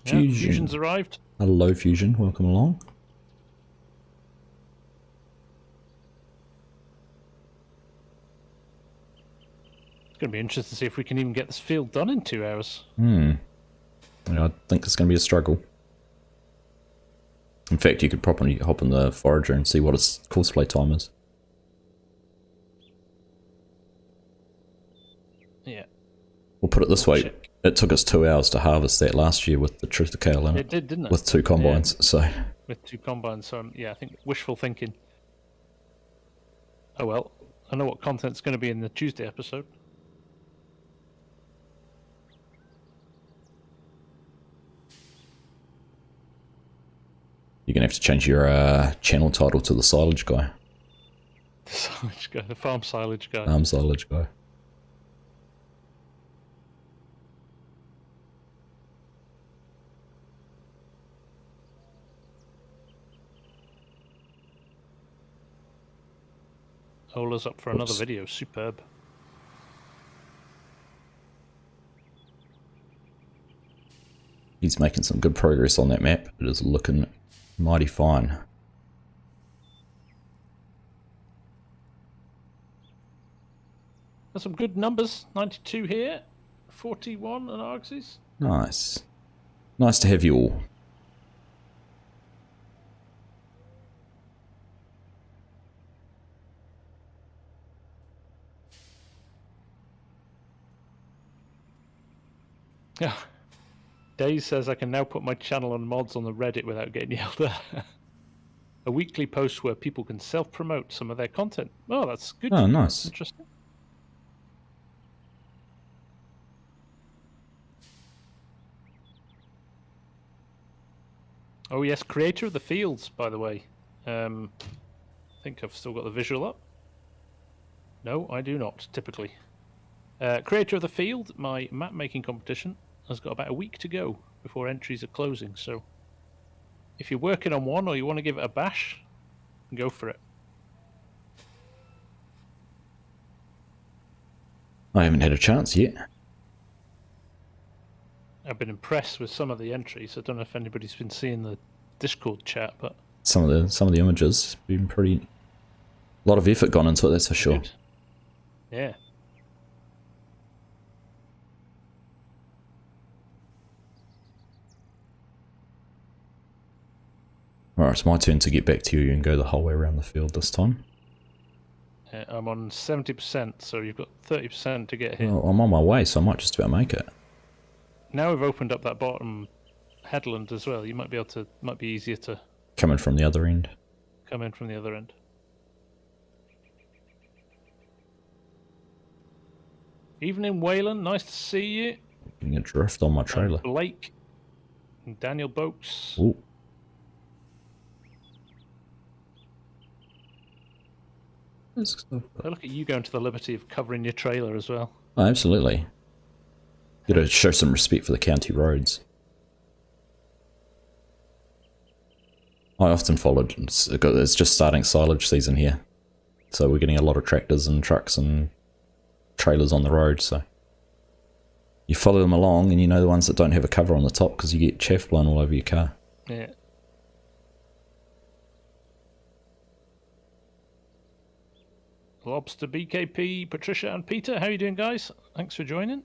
[SPEAKER 2] Yeah, Fusion's arrived.
[SPEAKER 1] Hello, Fusion. Welcome along.
[SPEAKER 2] It's going to be interesting to see if we can even get this field done in 2 hours.
[SPEAKER 1] Yeah, I think it's going to be a struggle. In fact, you could probably hop in the forager and see what its course play time is.
[SPEAKER 2] Yeah.
[SPEAKER 1] We'll put it this way.
[SPEAKER 2] Check.
[SPEAKER 1] It took us 2 hours to harvest that last year with the truth to kale in it.
[SPEAKER 2] It did, didn't it?
[SPEAKER 1] With 2 combines,
[SPEAKER 2] Yeah.
[SPEAKER 1] so...
[SPEAKER 2] With 2 combines, so yeah, I think wishful thinking. Oh well, I know what content's going to be in the Tuesday episode.
[SPEAKER 1] You're going to have to change your channel title to the Silage Guy.
[SPEAKER 2] The silage guy, the farm silage guy.
[SPEAKER 1] Silage Guy.
[SPEAKER 2] Ola's up for another video, superb.
[SPEAKER 1] He's making some good progress on that map. It is looking mighty fine.
[SPEAKER 2] There's some good numbers. 92 here, 41 on Argosys.
[SPEAKER 1] Nice. Nice to have you all.
[SPEAKER 2] Yeah. Days says I can now put my channel on mods on the Reddit without getting yelled at. A weekly post where people can self-promote some of their content. Oh, that's good.
[SPEAKER 1] Oh, nice.
[SPEAKER 2] Interesting. Oh yes, creator of the fields, by the way. I think I've still got the visual up. No, I do not, typically. Creator of the field, my map making competition, has got about a week to go before entries are closing, so if you're working on one or you want to give it a bash, go for it.
[SPEAKER 1] I haven't had a chance yet.
[SPEAKER 2] I've been impressed with some of the entries. I don't know if anybody's been seeing the Discord chat, but
[SPEAKER 1] Some of the images been pretty... A lot of effort gone into it, that's for sure.
[SPEAKER 2] good. Yeah.
[SPEAKER 1] Alright, it's my turn to get back to you and go the whole way around the field this time.
[SPEAKER 2] I'm on 70%, so you've got 30% to get here.
[SPEAKER 1] Well, I'm on my way, so I might just about make it.
[SPEAKER 2] Now we've opened up that bottom headland as well. You might be able to. Might be easier to
[SPEAKER 1] Coming from the other end.
[SPEAKER 2] come in from the other end. Evening, Wayland. Nice to see you.
[SPEAKER 1] Getting a drift on my trailer.
[SPEAKER 2] Blake and Daniel Boakes.
[SPEAKER 1] Ooh.
[SPEAKER 2] Oh, look at you going to the liberty of covering your trailer as well.
[SPEAKER 1] Oh, absolutely. Got to show some respect for the county roads. I often followed, it's just starting silage season here. So we're getting a lot of tractors and trucks and trailers on the road, so you follow them along and you know the ones that don't have a cover on the top because you get chaff blown all over your car.
[SPEAKER 2] Yeah. Lobster, BKP, Patricia and Peter, how you doing, guys? Thanks for joining.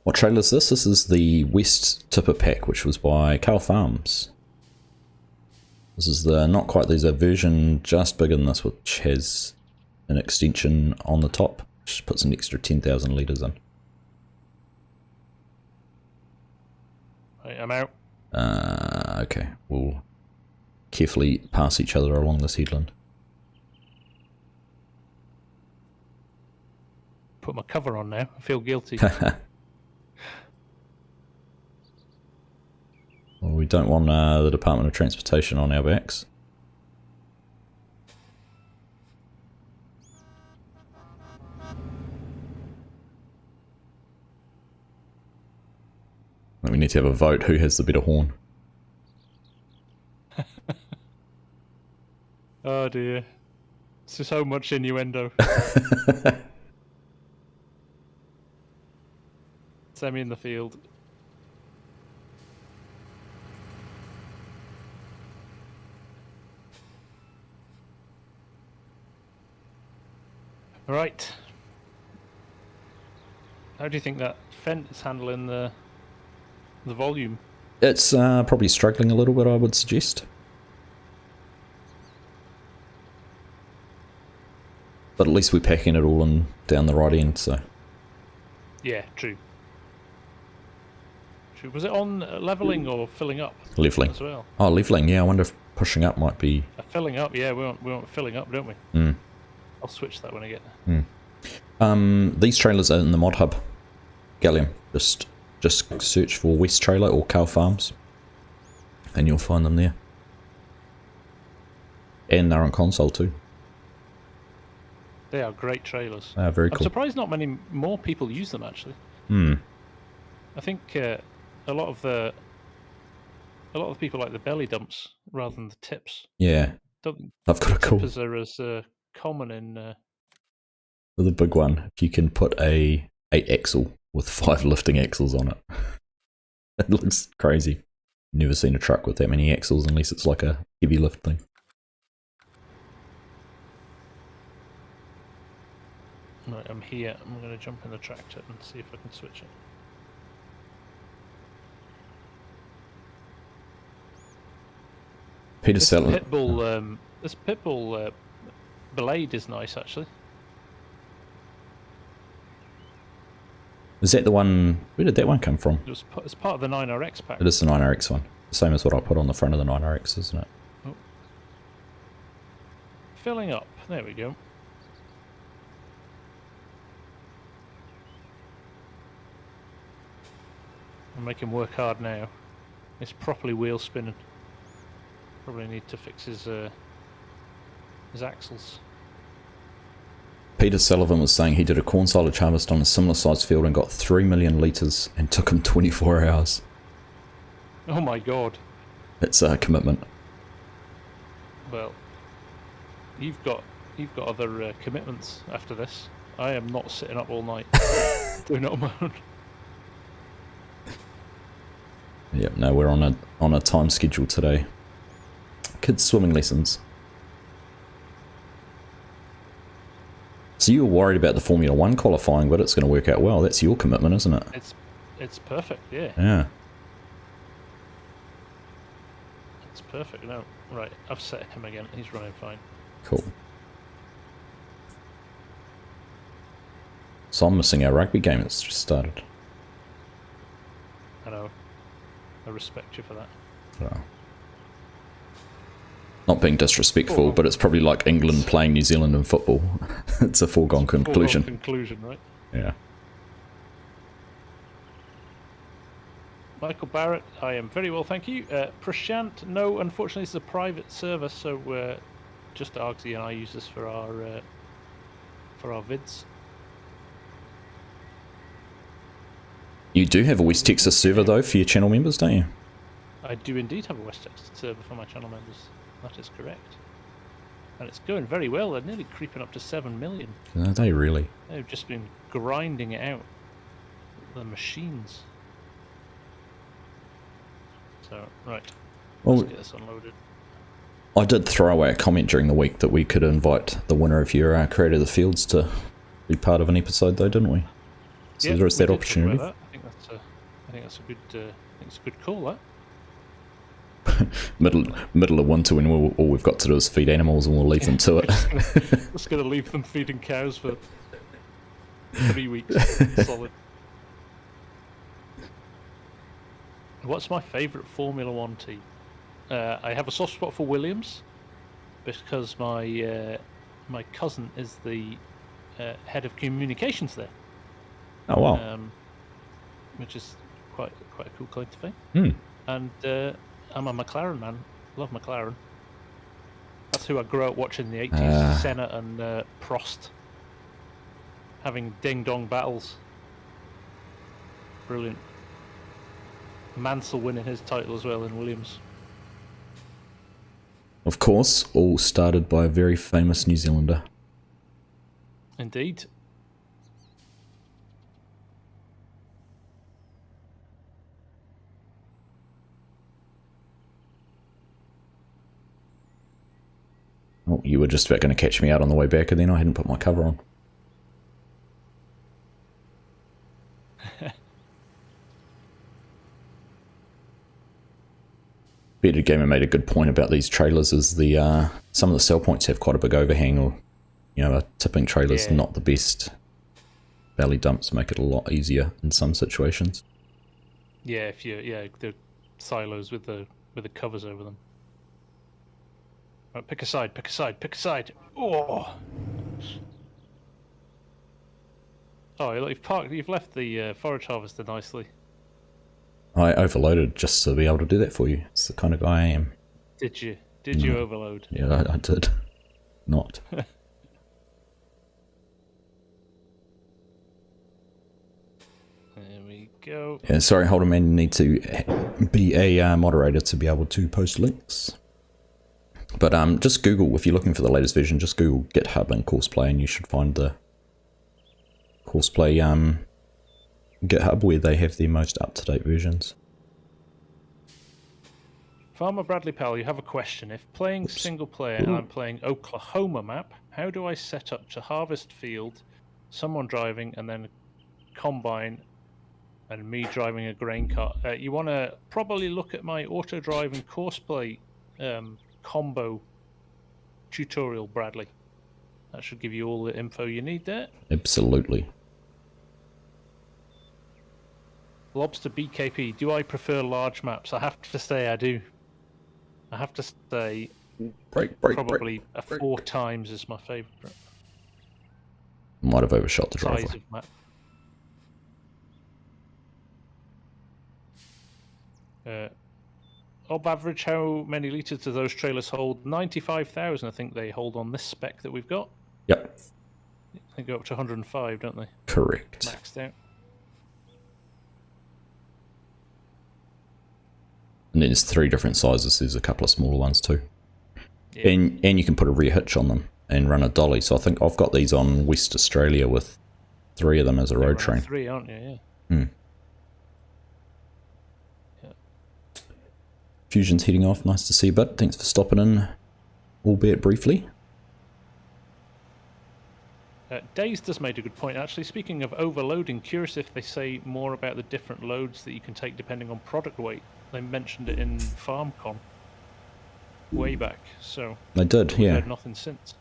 [SPEAKER 1] What trailer is this? This is the West Tipper Pack, which was by Carl Farms. This is the not quite, there's a version just bigger than this, which has an extension on the top, which puts an extra 10,000 litres in.
[SPEAKER 2] Right, I'm out.
[SPEAKER 1] Okay, we'll carefully pass each other along this headland.
[SPEAKER 2] Put my cover on now. I feel guilty.
[SPEAKER 1] Well, we don't want the Department of Transportation on our backs. We need to have a vote. Who has the better horn?
[SPEAKER 2] Oh dear. It's so much innuendo. Semi in the field. Right. How do you think that Fent is handling the volume?
[SPEAKER 1] It's probably struggling a little bit, I would suggest. But at least we're packing it all in down the right end, so...
[SPEAKER 2] Yeah, true. True. Was it on levelling or filling up?
[SPEAKER 1] Levelling.
[SPEAKER 2] As well?
[SPEAKER 1] Oh, levelling, yeah, I wonder if pushing up might be...
[SPEAKER 2] Filling up, yeah, we want filling up, don't we?
[SPEAKER 1] Mm.
[SPEAKER 2] I'll switch that when I get there.
[SPEAKER 1] These trailers are in the mod hub. Gallium. Just search for West Trailer or Cow Farms, and you'll find them there. And they're on console too.
[SPEAKER 2] They are great trailers.
[SPEAKER 1] They are very
[SPEAKER 2] I'm
[SPEAKER 1] cool.
[SPEAKER 2] surprised not many more people use them actually. I think a lot of the people like the belly dumps rather than the tips.
[SPEAKER 1] Yeah. I've got a cool...
[SPEAKER 2] Tippers are as common in...
[SPEAKER 1] the big one, if you can put a 8 axle with 5 lifting axles on it. It looks crazy. Never seen a truck with that many axles unless it's like a heavy lift thing.
[SPEAKER 2] Right, I'm here. I'm going to jump in the tractor and see if I can switch it.
[SPEAKER 1] Peter Sellon.
[SPEAKER 2] This Pitbull blade is nice actually.
[SPEAKER 1] Is that the one... Where did that one come from?
[SPEAKER 2] It's part of the 9RX pack.
[SPEAKER 1] It is the 9RX one. The same as what I put on the front of the 9RX, isn't it?
[SPEAKER 2] Oh. Filling up. There we go. I'll make him work hard now. It's properly wheel spinning. Probably need to fix his axles.
[SPEAKER 1] Peter Sullivan was saying he did a corn silage harvest on a similar sized field and got 3 million litres and took him 24 hours.
[SPEAKER 2] Oh my god.
[SPEAKER 1] It's a commitment.
[SPEAKER 2] Well, you've got other commitments after this. I am not sitting up all night doing it on my own.
[SPEAKER 1] Yep, no, we're on a time schedule today. Kids swimming lessons. So you were worried about the Formula 1 qualifying, but it's going to work out well. That's your commitment, isn't it?
[SPEAKER 2] It's perfect, yeah.
[SPEAKER 1] Yeah.
[SPEAKER 2] It's perfect. No, right. I've set him again. He's running fine.
[SPEAKER 1] Cool. So I'm missing our rugby game that's just started.
[SPEAKER 2] I know. I respect you for that.
[SPEAKER 1] Oh. Not being disrespectful, but it's probably like England playing New Zealand in football. It's a foregone conclusion.
[SPEAKER 2] Foregone conclusion, right?
[SPEAKER 1] Yeah.
[SPEAKER 2] Michael Barrett, I am very well, thank you. Prashant, no, unfortunately, it's a private server, so just Argsy and I use this for our vids.
[SPEAKER 1] You do have a West Texas server though for your channel members, don't you?
[SPEAKER 2] I do indeed have a West Texas server for my channel members. That is correct. And it's going very well. They're nearly creeping up to 7 million.
[SPEAKER 1] Are they really?
[SPEAKER 2] They've just been grinding it out. The machines. So, right.
[SPEAKER 1] Well,
[SPEAKER 2] Let's get this unloaded.
[SPEAKER 1] I did throw away a comment during the week that we could invite the winner of your Creator of the Fields to be part of an episode though, didn't we? So
[SPEAKER 2] yeah,
[SPEAKER 1] there is that
[SPEAKER 2] we did talk
[SPEAKER 1] opportunity.
[SPEAKER 2] about that. I think that's a good call, that.
[SPEAKER 1] middle of winter when all we've got to do is feed animals and we'll leave them to it.
[SPEAKER 2] Just gonna leave them feeding cows for 3 weeks. Solid. What's my favourite Formula 1 team? I have a soft spot for Williams because my cousin is the head of communications there.
[SPEAKER 1] Oh wow!
[SPEAKER 2] Which is quite a cool claim to fame.
[SPEAKER 1] Mm.
[SPEAKER 2] And I'm a McLaren man. Love McLaren. That's who I grew up watching in the 80s. Senna and Prost having ding-dong battles. Brilliant. Mansell winning his title as well in Williams.
[SPEAKER 1] Of course, all started by a very famous New Zealander.
[SPEAKER 2] Indeed.
[SPEAKER 1] Oh, you were just about going to catch me out on the way back, and then I hadn't put my cover on. Bearded Gamer made a good point about these trailers. Is the some of the sell points have quite a big overhang, or a tipping trailer's not the best. Belly dumps make it a lot easier in some situations.
[SPEAKER 2] Yeah, if the silos with the covers over them. Right, pick a side. Oh, look, you've left the forage harvester nicely.
[SPEAKER 1] I overloaded just to be able to do that for you. It's the kind of guy I am.
[SPEAKER 2] Did you? Did you overload?
[SPEAKER 1] Yeah, I did. Not.
[SPEAKER 2] There we go.
[SPEAKER 1] Yeah, sorry, Holder Man, you need to be a moderator to be able to post links. But just Google, if you're looking for the latest version, just Google GitHub and Courseplay, and you should find the Courseplay GitHub where they have their most up-to-date versions.
[SPEAKER 2] Farmer Bradley Powell, you have a question. If playing single player and I'm playing Oklahoma map, how do I set up to harvest field, someone driving, and then combine, and me driving a grain cart? You want to probably look at my auto drive and Courseplay combo tutorial, Bradley. That should give you all the info you need there.
[SPEAKER 1] Absolutely.
[SPEAKER 2] Lobster BKP, do I prefer large maps? I have to say I do. I have to say probably 4 times is my favourite.
[SPEAKER 1] Might have overshot the driveway.
[SPEAKER 2] Size of map. Of average, how many litres do those trailers hold? 95,000, I think they hold on this spec that we've got.
[SPEAKER 1] Yep.
[SPEAKER 2] They go up to 105, don't they?
[SPEAKER 1] Correct.
[SPEAKER 2] Maxed out.
[SPEAKER 1] And then there's 3 different sizes. There's a couple of smaller ones too.
[SPEAKER 2] Yeah.
[SPEAKER 1] And you can put a rear hitch on them and run a dolly. So I think I've got these on West Australia with 3 of them as a road train.
[SPEAKER 2] 3, aren't you?
[SPEAKER 1] Yeah. Fusion's heading off. Nice to see you, bud. Thanks for stopping in, albeit briefly.
[SPEAKER 2] Dazed has made a good point, actually. Speaking of overloading, curious if they say more about the different loads that you can take depending on product weight. They mentioned it in FarmCon way back, so
[SPEAKER 1] they did,
[SPEAKER 2] we've
[SPEAKER 1] yeah.
[SPEAKER 2] heard nothing since.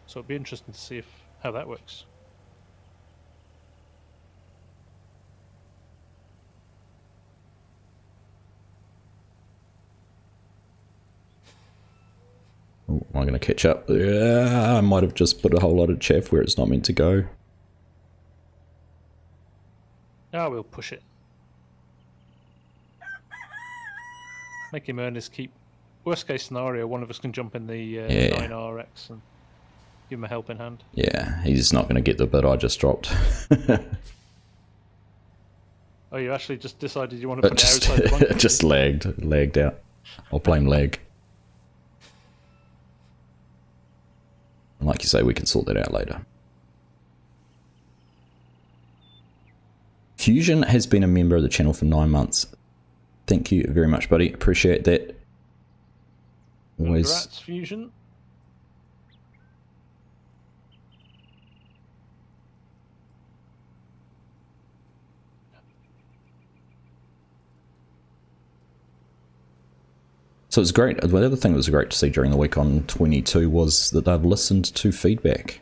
[SPEAKER 2] So it'd be interesting to see how that works.
[SPEAKER 1] Oh, am I going to catch up? Yeah, I might have just put a whole lot of chaff where it's not meant to go.
[SPEAKER 2] Ah, we'll push it. Make him earn his keep. Worst case scenario, one of us can jump in the 9RX and give him a helping hand.
[SPEAKER 1] Yeah, he's not going to get the bit I just dropped.
[SPEAKER 2] Oh, you actually just decided you want to put it outside the bunker?
[SPEAKER 1] It just lagged out. I'll blame lag. And like you say, we can sort that out later. Fusion has been a member of the channel for 9 months. Thank you very much, buddy. Appreciate that. Always.
[SPEAKER 2] Congrats, Fusion.
[SPEAKER 1] So it's great. The other thing that was great to see during the week on 22 was that they've listened to feedback.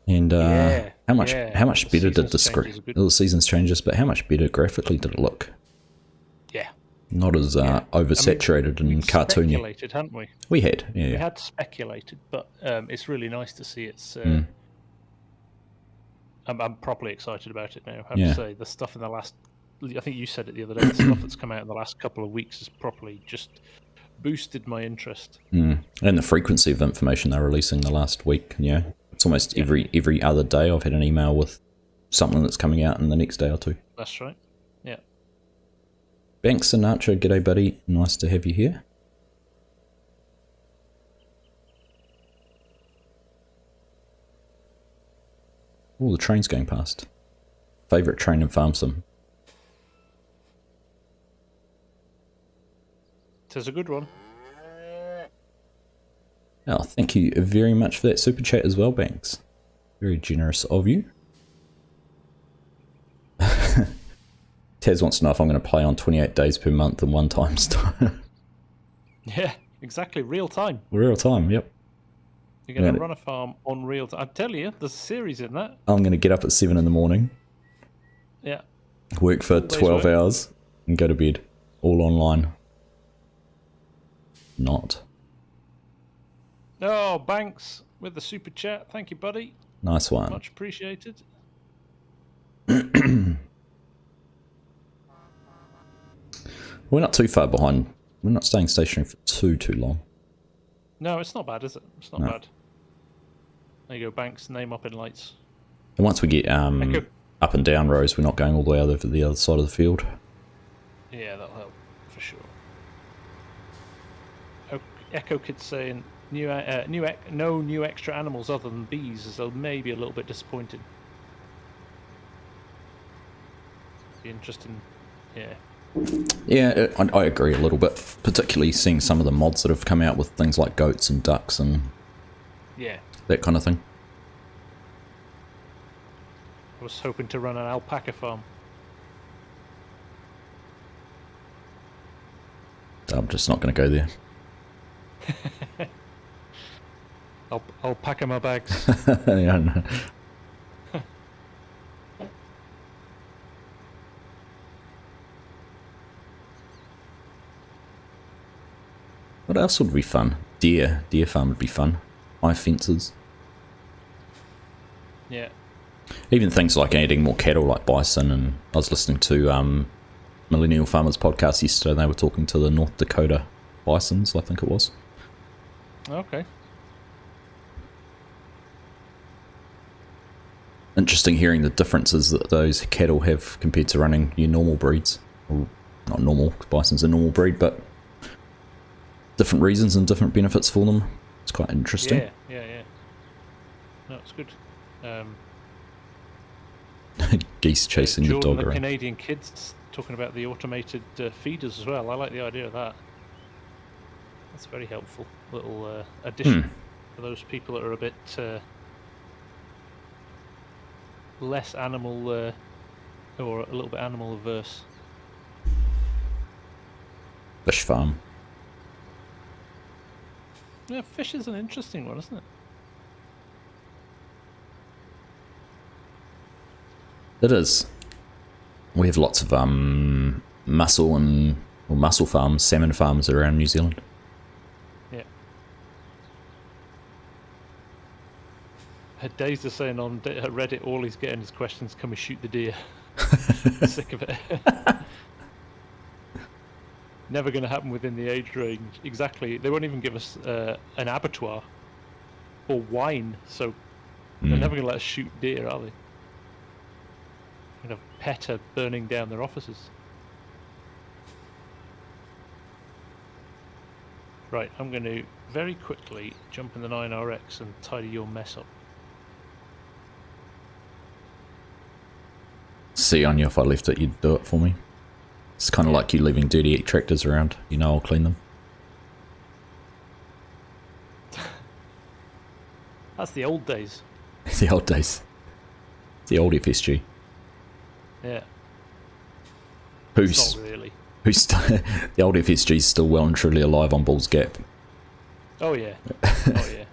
[SPEAKER 1] And how much better did the script? The season's changes, but how much better graphically did it look?
[SPEAKER 2] Yeah.
[SPEAKER 1] Not as oversaturated and cartoony.
[SPEAKER 2] Speculated, hadn't we?
[SPEAKER 1] We had, yeah.
[SPEAKER 2] We had speculated, but it's really nice to see it's. I'm properly excited about it now. I have to say, the stuff in the last. I think you said it the other day. The stuff that's come out in the last couple of weeks has properly just boosted my interest. And
[SPEAKER 1] the frequency of information they're releasing the last week. Yeah, it's almost every other day I've had an email with something that's coming out in the next day or two.
[SPEAKER 2] That's right. Yeah.
[SPEAKER 1] Banks Sinatra, g'day buddy. Nice to have you here. Oh, the train's going past. Favourite train in FarmSim.
[SPEAKER 2] Tis a good one.
[SPEAKER 1] Oh, thank you very much for that super chat as well, Banks. Very generous of you. Taz wants to know if I'm going to play on 28 days per month in one time's time.
[SPEAKER 2] Yeah, exactly. Real time.
[SPEAKER 1] Real time, yep.
[SPEAKER 2] You're going to run a farm on real time. I tell you, there's a series in that.
[SPEAKER 1] I'm going to get up at 7 in the morning.
[SPEAKER 2] Yeah.
[SPEAKER 1] Work for 12 hours and go to bed. All online. Not.
[SPEAKER 2] Oh, Banks with the super chat. Thank you, buddy.
[SPEAKER 1] Nice one.
[SPEAKER 2] Much appreciated.
[SPEAKER 1] We're not too far behind. We're not staying stationary for too long.
[SPEAKER 2] No, it's not bad, is it? It's not bad. There you go, Banks. Name up in lights.
[SPEAKER 1] And once we get up and down rows, we're not going all the way over to the other side of the field.
[SPEAKER 2] Yeah, that'll help for sure. Echo Kid's saying no new extra animals other than bees, is maybe a little bit disappointing. Be interesting, yeah.
[SPEAKER 1] Yeah, I agree a little bit, particularly seeing some of the mods that have come out with things like goats and ducks and that kind of thing.
[SPEAKER 2] I was hoping to run an alpaca farm.
[SPEAKER 1] I'm just not going to go there.
[SPEAKER 2] I'll pack in my bags.
[SPEAKER 1] Yeah, no. What else would be fun? Deer farm would be fun. High fences.
[SPEAKER 2] Yeah.
[SPEAKER 1] Even things like adding more cattle like bison, and I was listening to Millennial Farmers podcast yesterday, and they were talking to the North Dakota bisons, I think it was.
[SPEAKER 2] Okay.
[SPEAKER 1] Interesting hearing the differences that those cattle have compared to running your normal breeds. Or not normal, bison's a normal breed, but different reasons and different benefits for them. It's quite interesting.
[SPEAKER 2] Yeah. No, it's good.
[SPEAKER 1] Geese chasing the
[SPEAKER 2] Jordan,
[SPEAKER 1] dog
[SPEAKER 2] the
[SPEAKER 1] around.
[SPEAKER 2] Canadian kids talking about the automated feeders as well. I like the idea of that. That's a very helpful little addition for those people that are a bit less animal or a little bit animal averse.
[SPEAKER 1] Fish farm.
[SPEAKER 2] Yeah, fish is an interesting one, isn't it?
[SPEAKER 1] It is. We have lots of mussel farms, salmon farms around New Zealand.
[SPEAKER 2] Yeah. Days are saying on Reddit, all he's getting is questions, can we shoot the deer? Sick of it. Never going to happen within the age range. Exactly. They won't even give us an abattoir or wine, so they're never going to let us shoot deer, are they? Of PETA burning down their offices. Right, I'm going to very quickly jump in the 9RX and tidy your mess up.
[SPEAKER 1] See on you, if I left it, you'd do it for me. It's kind of like you leaving dirty tractors around. You know I'll clean them.
[SPEAKER 2] That's the old days.
[SPEAKER 1] The old days. The old FSG.
[SPEAKER 2] Yeah.
[SPEAKER 1] Who's
[SPEAKER 2] not really.
[SPEAKER 1] The old FSG is still well and truly alive on Bull's Gap.
[SPEAKER 2] Oh yeah. Oh yeah.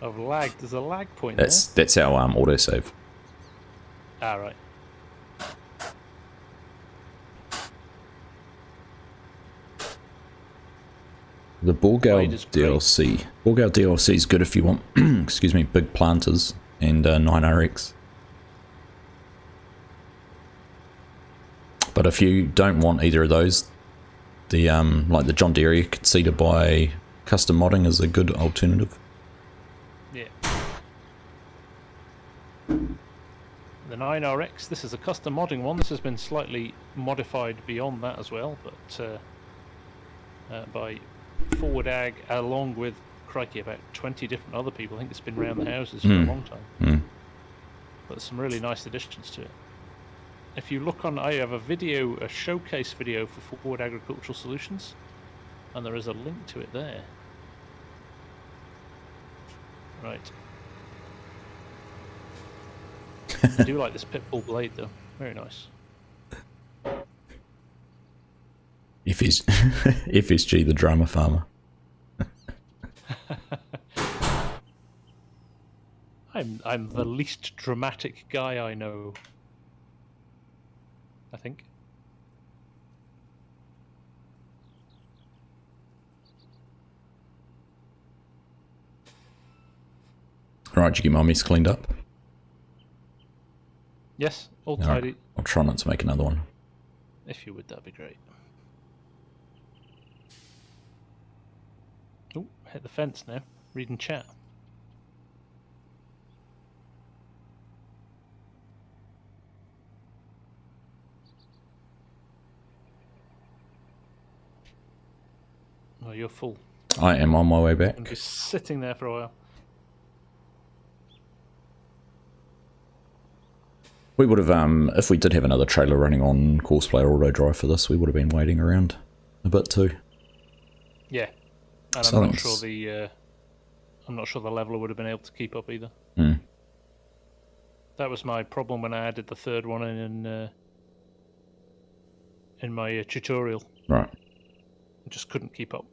[SPEAKER 2] I've lagged. There's a lag point
[SPEAKER 1] That's our autosave.
[SPEAKER 2] there. Right.
[SPEAKER 1] The Borgal
[SPEAKER 2] Raid is great.
[SPEAKER 1] DLC. Borgal DLC is good if you want, excuse me, big planters and 9RX. But if you don't want either of those, the like the John Deere conceded by custom modding is a good alternative.
[SPEAKER 2] Yeah. The 9RX, this is a custom modding one. This has been slightly modified beyond that as well, but by Forward Ag, along with, crikey, about 20 different other people. I think it's been around the houses for a long time. But some really nice additions to it. If you look on, I have a showcase video for Forward Agricultural Solutions, and there is a link to it there. Right. I do like this pitbull blade though. Very nice.
[SPEAKER 1] FSG, the drama farmer.
[SPEAKER 2] I'm the least dramatic guy I know. I think.
[SPEAKER 1] Right, did you get my mess cleaned up?
[SPEAKER 2] Yes, all
[SPEAKER 1] All right,
[SPEAKER 2] tidy.
[SPEAKER 1] I'll try not to make another one.
[SPEAKER 2] If you would, that'd be great. Oh, hit the fence now. Reading chat. Oh, you're full.
[SPEAKER 1] I am on my way back.
[SPEAKER 2] I'm just sitting there for a while.
[SPEAKER 1] We would have, if we did have another trailer running on Courseplay or Auto Drive for this, we would have been waiting around a bit too.
[SPEAKER 2] Yeah, and
[SPEAKER 1] So
[SPEAKER 2] I'm not sure the leveler would have been able to keep up either.
[SPEAKER 1] Mm.
[SPEAKER 2] That was my problem when I added the third one in my tutorial.
[SPEAKER 1] Right.
[SPEAKER 2] I just couldn't keep up.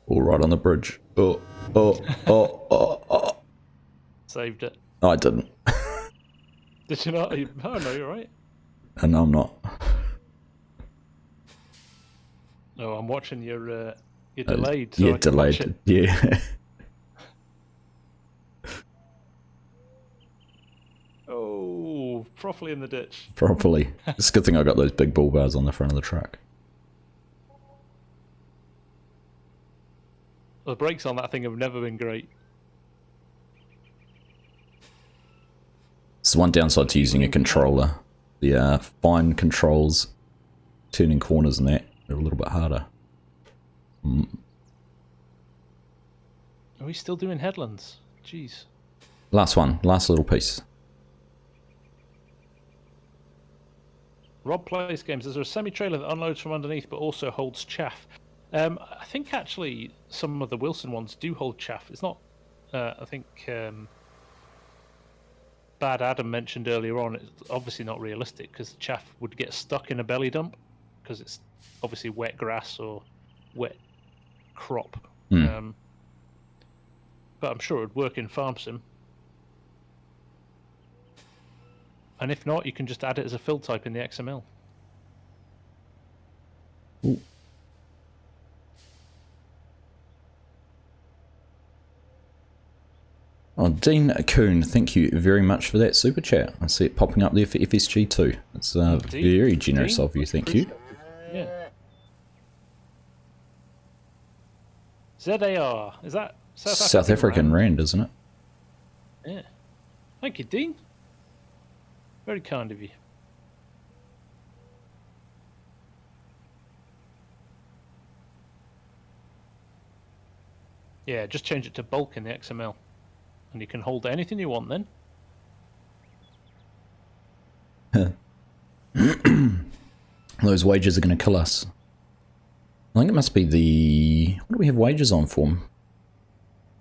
[SPEAKER 1] All right on the bridge. Oh.
[SPEAKER 2] Saved it.
[SPEAKER 1] I didn't.
[SPEAKER 2] Did you not? Oh no, you're right.
[SPEAKER 1] And I'm not.
[SPEAKER 2] No, I'm watching your delayed. So
[SPEAKER 1] yeah,
[SPEAKER 2] I can watch
[SPEAKER 1] delayed.
[SPEAKER 2] it.
[SPEAKER 1] Yeah.
[SPEAKER 2] Oh, properly in the ditch.
[SPEAKER 1] Properly. It's a good thing I got those big bull bars on the front of the truck.
[SPEAKER 2] The brakes on that thing have never been great.
[SPEAKER 1] It's the one downside to using a controller. The fine controls, turning corners and that, are a little bit harder.
[SPEAKER 2] Are we still doing headlands? Jeez.
[SPEAKER 1] Last one, last little piece.
[SPEAKER 2] Rob plays games. Is there a semi-trailer that unloads from underneath but also holds chaff? I think actually some of the Wilson ones do hold chaff. It's not. I think Bad Adam mentioned earlier on. It's obviously not realistic because the chaff would get stuck in a belly dump because it's obviously wet grass or wet crop.
[SPEAKER 1] Hmm.
[SPEAKER 2] But I'm sure it would work in FarmSim. And if not, you can just add it as a fill type in the XML.
[SPEAKER 1] Ooh. Oh, Dean Coon, thank you very much for that super chat. I see it popping up there for FSG too. It's very generous
[SPEAKER 2] Dean?
[SPEAKER 1] of you, thank you.
[SPEAKER 2] Yeah. ZAR, is that
[SPEAKER 1] South African rand, isn't it?
[SPEAKER 2] Yeah. Thank you, Dean. Very kind of you. Yeah, just change it to bulk in the XML. And you can hold anything you want then.
[SPEAKER 1] Those wages are going to kill us. I think it must be the... What do we have wages on for?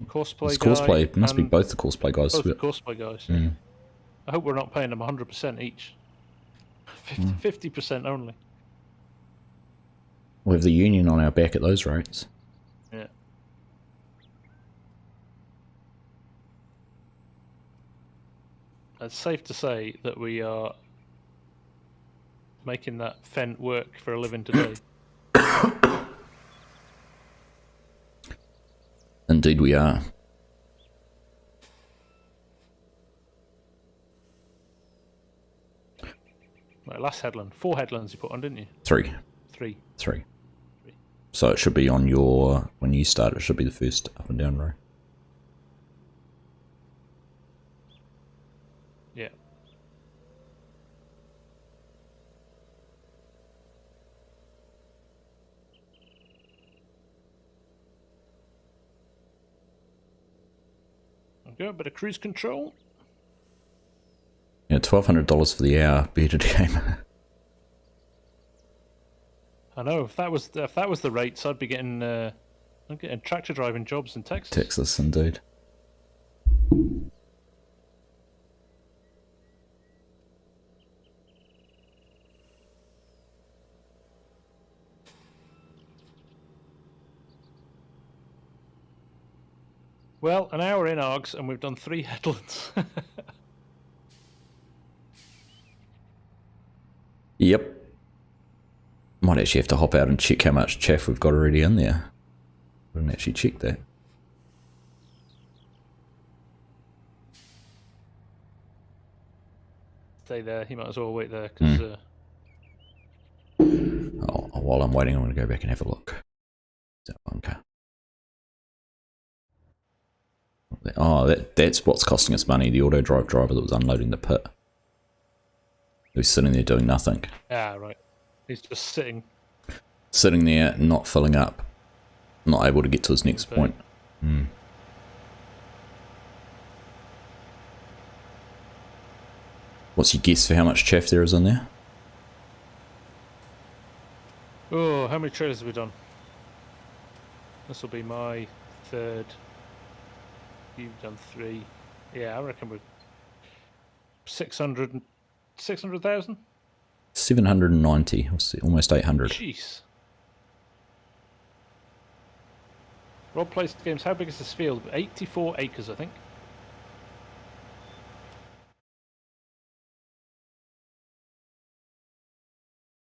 [SPEAKER 2] Courseplay
[SPEAKER 1] It's
[SPEAKER 2] guy.
[SPEAKER 1] Courseplay. It must be both the Courseplay guys.
[SPEAKER 2] Both the Courseplay guys. Yeah.
[SPEAKER 1] Mm.
[SPEAKER 2] I hope we're not paying them 100% each. 50% only.
[SPEAKER 1] We have the union on our back at those rates.
[SPEAKER 2] Yeah. It's safe to say that we are making that Fent work for a living today.
[SPEAKER 1] Indeed we are.
[SPEAKER 2] Right, last headland. 4 headlands you put on, didn't you?
[SPEAKER 1] 3.
[SPEAKER 2] 3.
[SPEAKER 1] 3. So it should be on your... When you start, it should be the first up and down row.
[SPEAKER 2] Yeah. Okay, a bit of cruise control.
[SPEAKER 1] Yeah, $1,200 for the hour bearded game.
[SPEAKER 2] I know if that was the rates, I'd be getting tractor driving jobs in Texas.
[SPEAKER 1] Texas, indeed.
[SPEAKER 2] Well, an hour in Args, and we've done 3 headlands.
[SPEAKER 1] Yep. Might actually have to hop out and check how much chaff we've got already in there. I didn't actually check that.
[SPEAKER 2] Stay there. You might as well wait there, because...
[SPEAKER 1] Oh, while I'm waiting, I'm going to go back and have a look. Is that one car? Oh, that's what's costing us money. The auto drive driver that was unloading the pit. He was sitting there doing nothing.
[SPEAKER 2] Ah, right. He's just sitting.
[SPEAKER 1] Sitting there, not filling up. Not able to get to his next point. What's your guess for how much chaff there is in there?
[SPEAKER 2] Oh, how many trailers have we done? This will be my 3rd. You've done 3. Yeah, I reckon we're 600,000?
[SPEAKER 1] 790, almost 800.
[SPEAKER 2] Jeez. Rob plays games. How big is this field? 84 acres, I think.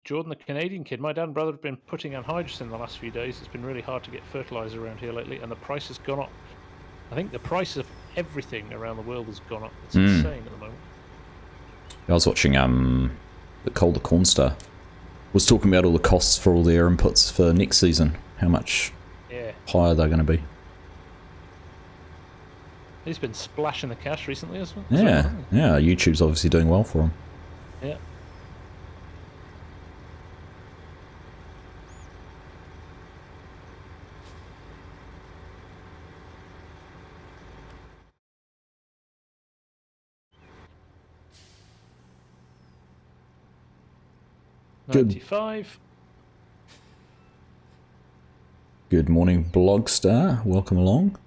[SPEAKER 2] Jordan, the Canadian kid. My dad and brother have been putting anhydrous in the last few days. It's been really hard to get fertilizer around here lately, and the price has gone up. I think the price of everything around the world has gone up. It's insane at the moment.
[SPEAKER 1] I was watching the Corn Star was talking about all the costs for all their inputs for next season. How much higher they're going to be.
[SPEAKER 2] He's been splashing the cash recently as well.
[SPEAKER 1] Yeah, yeah. YouTube's obviously doing well for him.
[SPEAKER 2] Yeah.
[SPEAKER 1] Good.
[SPEAKER 2] 95.
[SPEAKER 1] Good morning, Blogstar. Welcome along.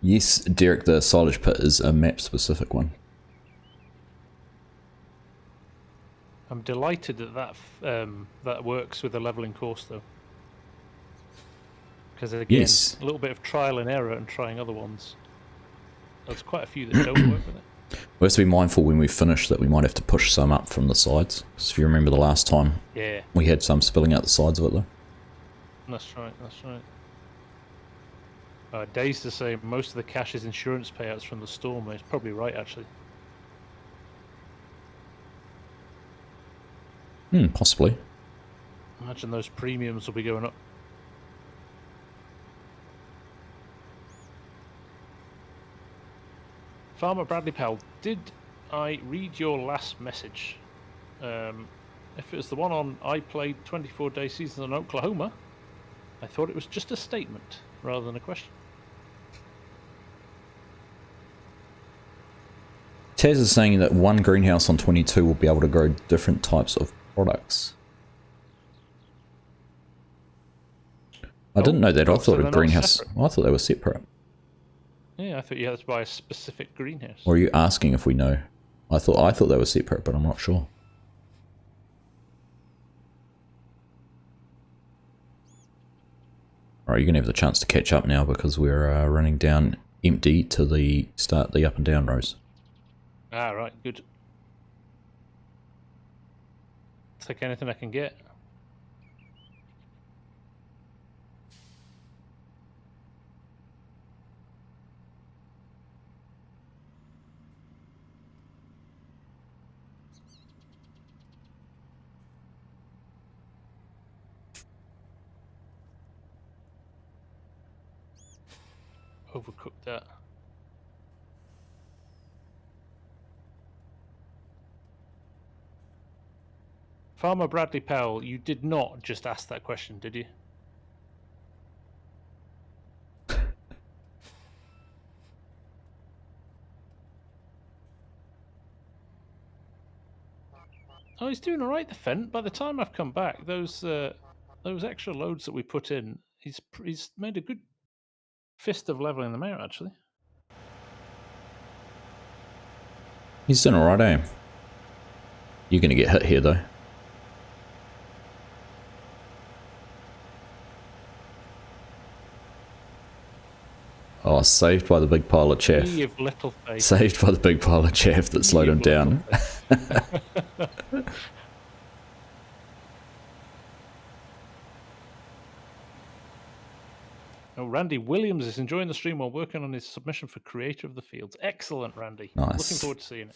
[SPEAKER 1] Yes, Derek, the silage pit is a map-specific one.
[SPEAKER 2] I'm delighted that that works with the leveling course, though. Because again, a little bit of trial and error and trying other ones. There's quite a few that don't work with it.
[SPEAKER 1] We have to be mindful when we finish that we might have to push some up from the sides. Because if you remember the last time, we had some spilling out the sides of it, though.
[SPEAKER 2] That's right, that's right. Days to say most of the cash is insurance payouts from the storm. It's probably right, actually.
[SPEAKER 1] Possibly.
[SPEAKER 2] Imagine those premiums will be going up. Farmer Bradley Powell, did I read your last message? If it was the one on I played 24-day seasons in Oklahoma, I thought it was just a statement rather than a question.
[SPEAKER 1] Taz is saying that one greenhouse on 22 will be able to grow different types of products. I didn't know that. I thought a greenhouse... I thought they were separate.
[SPEAKER 2] Yeah, I thought you had to buy a specific greenhouse.
[SPEAKER 1] Or are you asking if we know? I thought they were separate, but I'm not sure. Alright, you're going to have the chance to catch up now because we're running down empty to start the up and down rows.
[SPEAKER 2] Ah, right, good. Take anything I can get. Overcooked that. Farmer Bradley Powell, you did not just ask that question, did you? Oh, he's doing all right, the Fent. By the time I've come back, those extra loads that we put in, he's made a good fist of leveling them out, actually.
[SPEAKER 1] He's doing alright, eh? You're going to get hit here, though. Oh, saved by the big pile of chaff.
[SPEAKER 2] Ye of little faith.
[SPEAKER 1] Saved by the big pile of chaff that slowed
[SPEAKER 2] Ye
[SPEAKER 1] him
[SPEAKER 2] of little
[SPEAKER 1] down.
[SPEAKER 2] faith. Oh, Randy Williams is enjoying the stream while working on his submission for Creator of the Fields. Excellent, Randy.
[SPEAKER 1] Nice.
[SPEAKER 2] Looking forward to seeing it.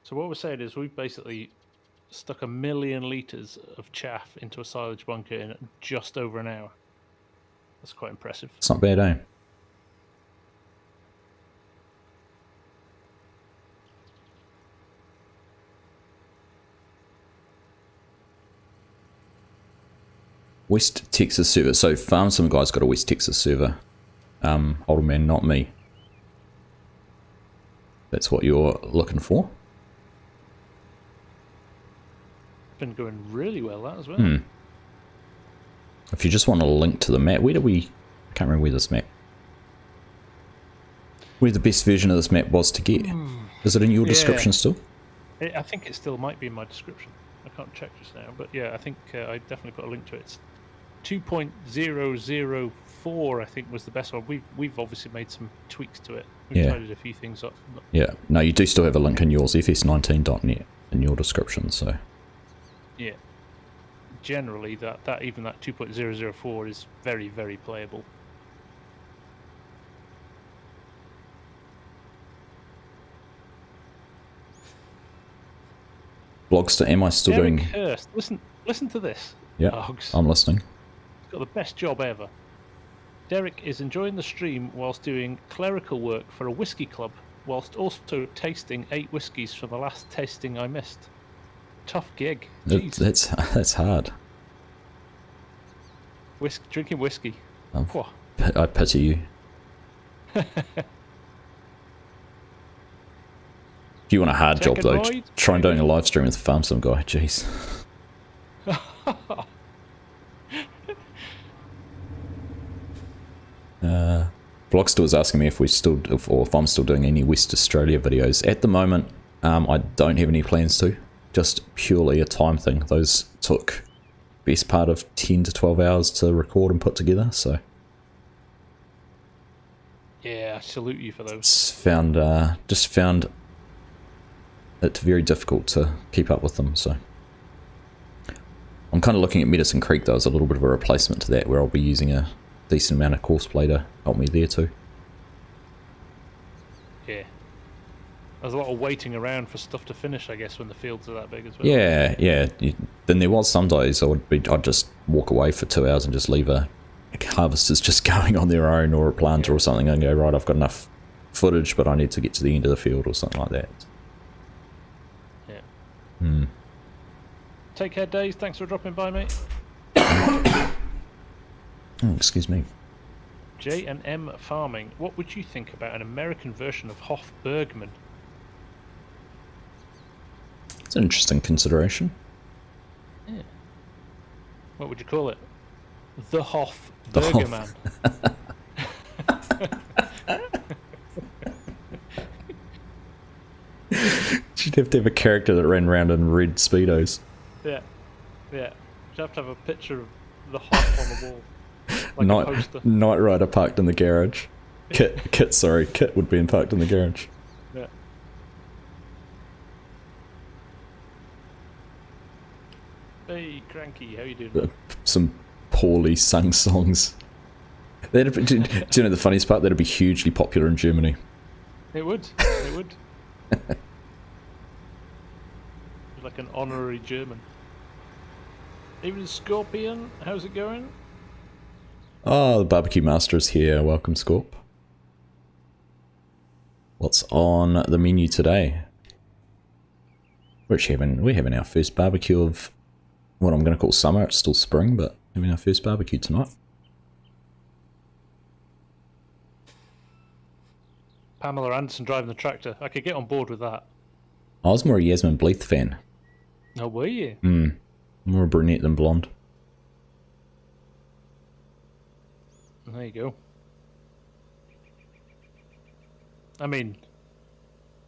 [SPEAKER 2] So what we're saying is we've basically stuck 1 million litres of chaff into a silage bunker in just over an hour. That's quite impressive.
[SPEAKER 1] It's not bad, eh? West Texas server. So FarmSim Guy's got a West Texas server. Older man, not me. That's what you're looking for.
[SPEAKER 2] Been going really well, that as well.
[SPEAKER 1] If you just want a link to the map, where do we... I can't remember where this map... Where the best version of this map was to get. Is it in your description still?
[SPEAKER 2] I think it still might be in my description. I can't check just now, but yeah, I think I definitely put a link to it. It's 2.004, I think, was the best one. We've obviously made some tweaks to it. We've tidied a few things up.
[SPEAKER 1] Yeah. No, you do still have a link in yours, fs19.net, in your description, so...
[SPEAKER 2] Yeah. Generally, even that 2.004 is very, very playable.
[SPEAKER 1] Blogster, am I still
[SPEAKER 2] Eric
[SPEAKER 1] doing...
[SPEAKER 2] Hurst, listen to this.
[SPEAKER 1] Yeah,
[SPEAKER 2] Hogs.
[SPEAKER 1] I'm listening.
[SPEAKER 2] He's got the best job ever. Derek is enjoying the stream whilst doing clerical work for a whiskey club, whilst also tasting 8 whiskies from the last tasting I missed. Tough gig. Jeez.
[SPEAKER 1] That's hard.
[SPEAKER 2] Drinking whiskey.
[SPEAKER 1] I pity you. If you want a hard job though, try doing a live stream with FarmSim Guy. Jeez. Blockster was asking me if I'm still doing any West Australia videos. At the moment, I don't have any plans to. Just purely a time thing. Those took best part of 10 to 12 hours to record and put together. So
[SPEAKER 2] yeah, I salute you for those.
[SPEAKER 1] Just found it very difficult to keep up with them. So I'm kind of looking at Medicine Creek though as a little bit of a replacement to that, where I'll be using a decent amount of courseplay to help me there too. Yeah.
[SPEAKER 2] There's a lot of waiting around for stuff to finish, I guess, when the fields are that big as well.
[SPEAKER 1] Yeah. Then there was some days I'd just walk away for 2 hours and just leave a harvesters just going on their own, or a planter or something, and go, right, I've got enough footage, but I need to get to the end of the field or something like that.
[SPEAKER 2] Yeah. Take care, Days. Thanks for dropping by, mate.
[SPEAKER 1] Oh, excuse me.
[SPEAKER 2] J&M Farming. What would you think about an American version of Hoff Bergman?
[SPEAKER 1] It's an interesting consideration.
[SPEAKER 2] Yeah. What would you call it? The Hoff Bergerman.
[SPEAKER 1] You'd have to have a character that ran around in red Speedos.
[SPEAKER 2] Yeah. You'd have to have a picture of the Hoff on the wall. Like a poster.
[SPEAKER 1] Knight Rider parked in the garage. Kit would be parked in the garage.
[SPEAKER 2] Yeah. Hey, Cranky, how you doing?
[SPEAKER 1] Some poorly sung songs. Do you know the funniest part? That'd be hugely popular in Germany.
[SPEAKER 2] It would. Like an honorary German. Even Scorpion, how's it going?
[SPEAKER 1] Oh, the barbecue master is here. Welcome, Scorp. What's on the menu today? We're having our first barbecue of what I'm going to call summer. It's still spring, but having our first barbecue tonight.
[SPEAKER 2] Pamela Anderson driving the tractor. I could get on board with that.
[SPEAKER 1] I was more a Yasmin Bleeth fan.
[SPEAKER 2] Oh, were you?
[SPEAKER 1] More brunette than blonde.
[SPEAKER 2] There you go. I mean,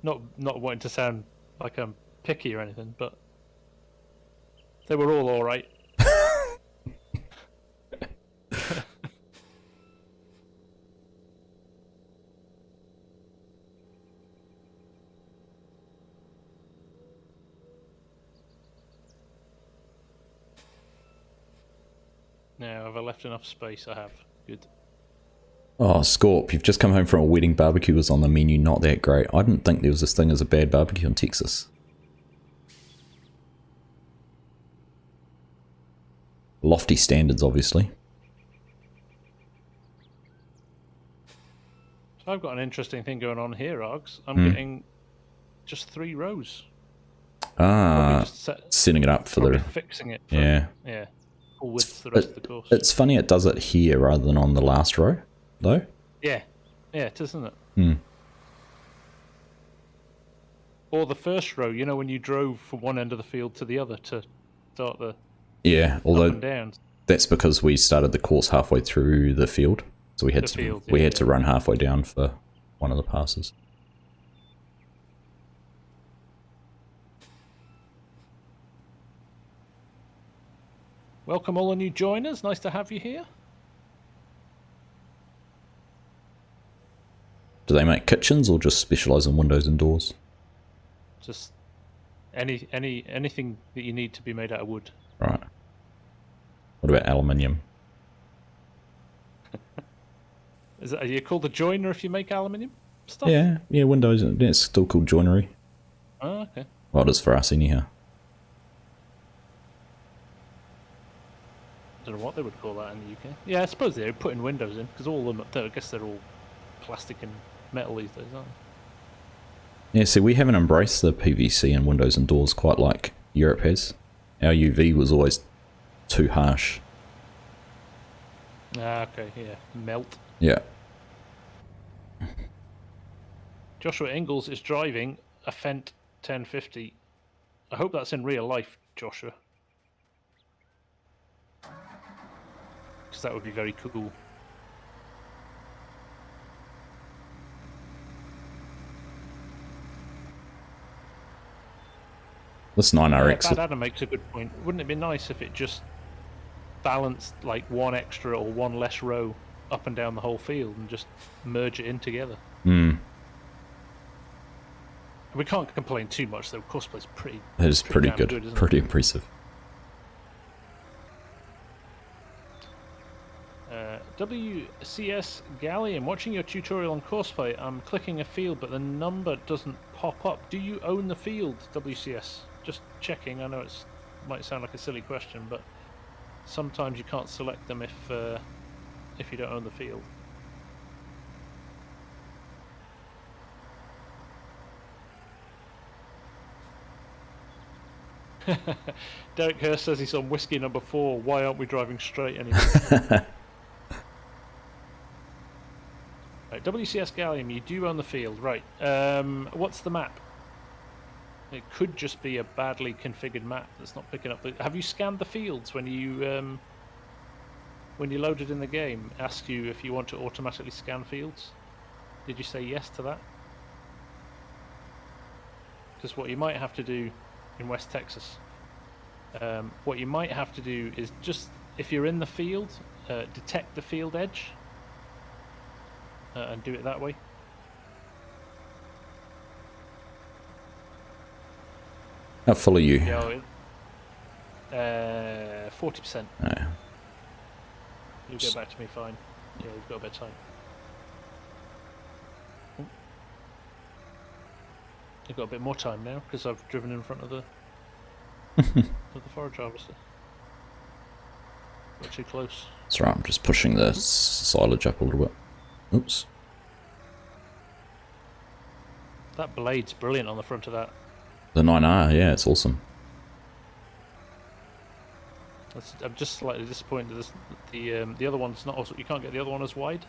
[SPEAKER 2] not wanting to sound like I'm picky or anything, but They were all right. Now, have I left enough space? I have. Good.
[SPEAKER 1] Oh, Scorp, you've just come home from a wedding. Barbecue was on the menu, not that great. I didn't think there was this thing as a bad barbecue in Texas. Lofty standards, obviously.
[SPEAKER 2] So I've got an interesting thing going on here, Args. I'm getting just 3 rows. Just
[SPEAKER 1] setting it up for the...
[SPEAKER 2] fixing it for,
[SPEAKER 1] yeah.
[SPEAKER 2] Full width the rest of the course.
[SPEAKER 1] It's funny it does it here rather than on the last row, though.
[SPEAKER 2] Yeah, it is, isn't it?
[SPEAKER 1] Hmm.
[SPEAKER 2] Or the first row, you know, when you drove from one end of the field to the other to start the
[SPEAKER 1] although
[SPEAKER 2] up and down.
[SPEAKER 1] That's because we started the course halfway through the field, so we had to run halfway down for one of the passes.
[SPEAKER 2] Welcome all the new joiners. Nice to have you here.
[SPEAKER 1] Do they make kitchens or just specialise in windows and doors?
[SPEAKER 2] Just anything that you need to be made out of wood.
[SPEAKER 1] Right. What about aluminium?
[SPEAKER 2] Are you called a joiner if you make aluminium stuff?
[SPEAKER 1] Yeah, windows. It's still called joinery.
[SPEAKER 2] Oh, okay.
[SPEAKER 1] Well, it is for us anyhow.
[SPEAKER 2] I don't know what they would call that in the UK. Yeah, I suppose they're putting windows in because all of them. I guess they're all plastic and metal these days, aren't they?
[SPEAKER 1] Yeah, see, we haven't embraced the PVC in windows and doors quite like Europe has. Our UV was always too harsh.
[SPEAKER 2] Ah, okay, yeah. Melt.
[SPEAKER 1] Yeah.
[SPEAKER 2] Joshua Ingalls is driving a Fendt 1050. I hope that's in real life, Joshua. Because that would be very cool.
[SPEAKER 1] This 9RX...
[SPEAKER 2] Bad Adam makes a good point. Wouldn't it be nice if it just balanced like one extra or one less row up and down the whole field and just merge it in together?
[SPEAKER 1] Hmm.
[SPEAKER 2] We can't complain too much though. Cosplay's pretty.
[SPEAKER 1] It is pretty good.
[SPEAKER 2] Isn't
[SPEAKER 1] Pretty
[SPEAKER 2] it?
[SPEAKER 1] impressive.
[SPEAKER 2] WCS Gallium, watching your tutorial on Courseplay, I'm clicking a field but the number doesn't pop up. Do you own the field, WCS? Just checking. I know it might sound like a silly question, but sometimes you can't select them if you don't own the field. Derek Hurst says he's on whiskey number 4. Why aren't we driving straight anymore? Right, WCS Gallium, you do own the field, right? What's the map? It could just be a badly configured map that's not picking up. Have you scanned the fields when you loaded in the game? Ask you if you want to automatically scan fields. Did you say yes to that? Because what you might have to do in West Texas, what you might have to do is just, if you're in the field, detect the field edge and do it that way.
[SPEAKER 1] How full are you?
[SPEAKER 2] 40%.
[SPEAKER 1] Oh.
[SPEAKER 2] You'll get back to me fine. Yeah, we've got a bit of time. You've got a bit more time now because I've driven in front of the forage harvester. Got too close.
[SPEAKER 1] That's right, I'm just pushing the silage up a little bit. Oops.
[SPEAKER 2] That blade's brilliant on the front of that.
[SPEAKER 1] The 9R, yeah, it's awesome.
[SPEAKER 2] I'm just slightly disappointed that the other one's not. Also, you can't get the other one as wide.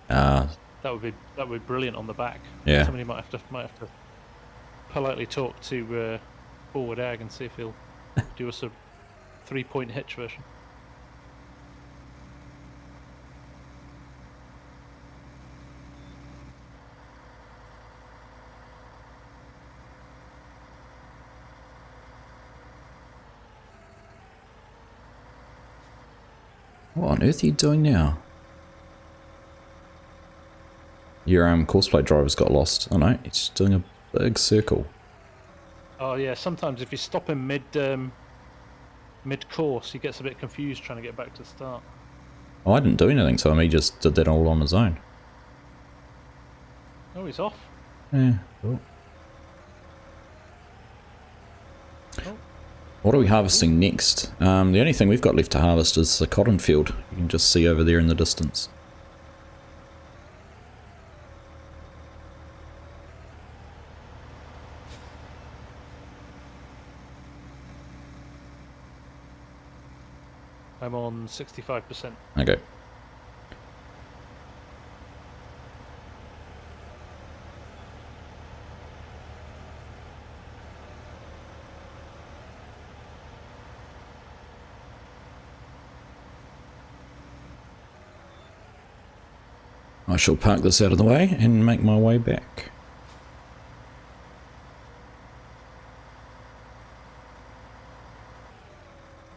[SPEAKER 1] Ah.
[SPEAKER 2] That would be brilliant on the back.
[SPEAKER 1] Yeah.
[SPEAKER 2] Somebody might have to politely talk to Forward Ag and see if he'll do us a 3-point hitch version.
[SPEAKER 1] What on earth are you doing now? Your courseplay driver's got lost. Oh no, it's doing a big circle.
[SPEAKER 2] Oh yeah, sometimes if you stop him mid-course, he gets a bit confused trying to get back to the start.
[SPEAKER 1] Oh, I didn't do anything to him, he just did that all on his own.
[SPEAKER 2] Oh, he's off.
[SPEAKER 1] Yeah, cool.
[SPEAKER 2] Oh.
[SPEAKER 1] What are we harvesting next? The only thing we've got left to harvest is the cotton field. You can just see over there in the distance.
[SPEAKER 2] I'm on 65%.
[SPEAKER 1] Okay. I shall park this out of the way and make my way back.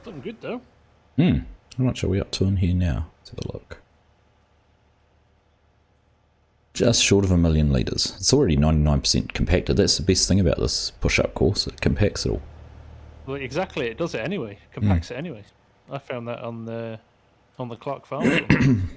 [SPEAKER 2] Looking good though.
[SPEAKER 1] How much are we up to in here now? Let's have a look. Just short of 1 million litres. It's already 99% compacted. That's the best thing about this push-up course. It compacts it all.
[SPEAKER 2] Well, exactly. It does it anyway. Compacts it anyway. I found that on the Clark Farm.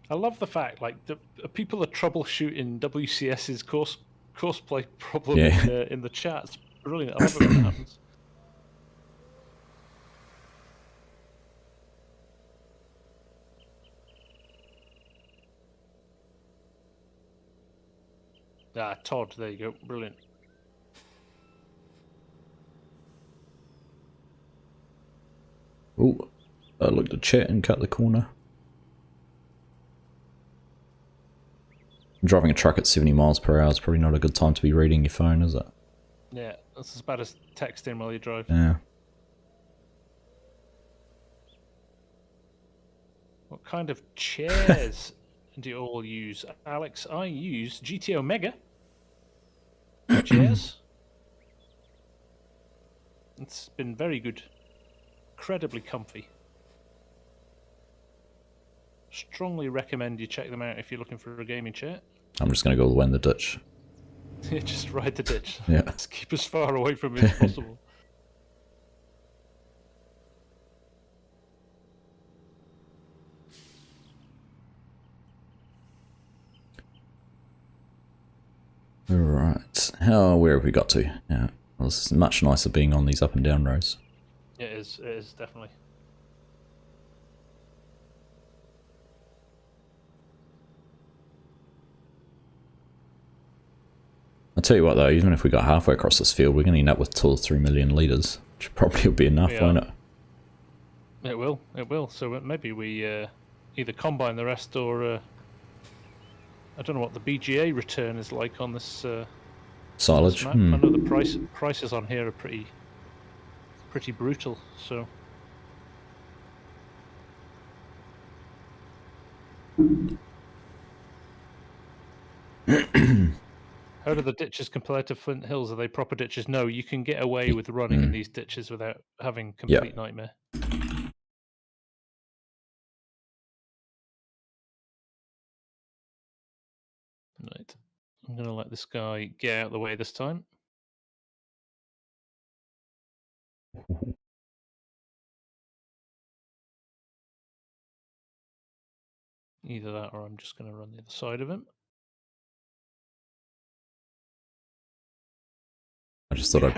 [SPEAKER 2] I love the fact, like, the people are troubleshooting WCS's courseplay problem in the chat. It's brilliant. I love it when that happens. Ah, Todd, there you go. Brilliant.
[SPEAKER 1] Oh, I looked at chat and cut the corner. Driving a truck at 70 miles per hour is probably not a good time to be reading your phone, is it?
[SPEAKER 2] Yeah, that's as bad as texting while you drive.
[SPEAKER 1] Yeah.
[SPEAKER 2] What kind of chairs do you all use? Alex, I use GT Omega chairs. It's been very good. Incredibly comfy. Strongly recommend you check them out if you're looking for a gaming chair.
[SPEAKER 1] I'm just going to go all the way in the ditch.
[SPEAKER 2] Just ride the ditch.
[SPEAKER 1] Yeah.
[SPEAKER 2] Let's keep as far away from it as possible.
[SPEAKER 1] Alright. Where have we got to? Yeah. Well, it's much nicer being on these up and down roads.
[SPEAKER 2] It is definitely.
[SPEAKER 1] I'll tell you what though, even if we got halfway across this field, we're going to end up with 2 or 3 million litres, which probably will be enough, won't it?
[SPEAKER 2] It will. So maybe we either combine the rest or I don't know what the BGA return is like on this
[SPEAKER 1] Silage.
[SPEAKER 2] this map. I know the prices on here are pretty brutal. So. How do the ditches compare to Flint Hills? Are they proper ditches? No, you can get away with running in these ditches without having complete nightmare. Right. I'm going to let this guy get out of the way this time. Either that or I'm just going to run the other side of him.
[SPEAKER 1] I just thought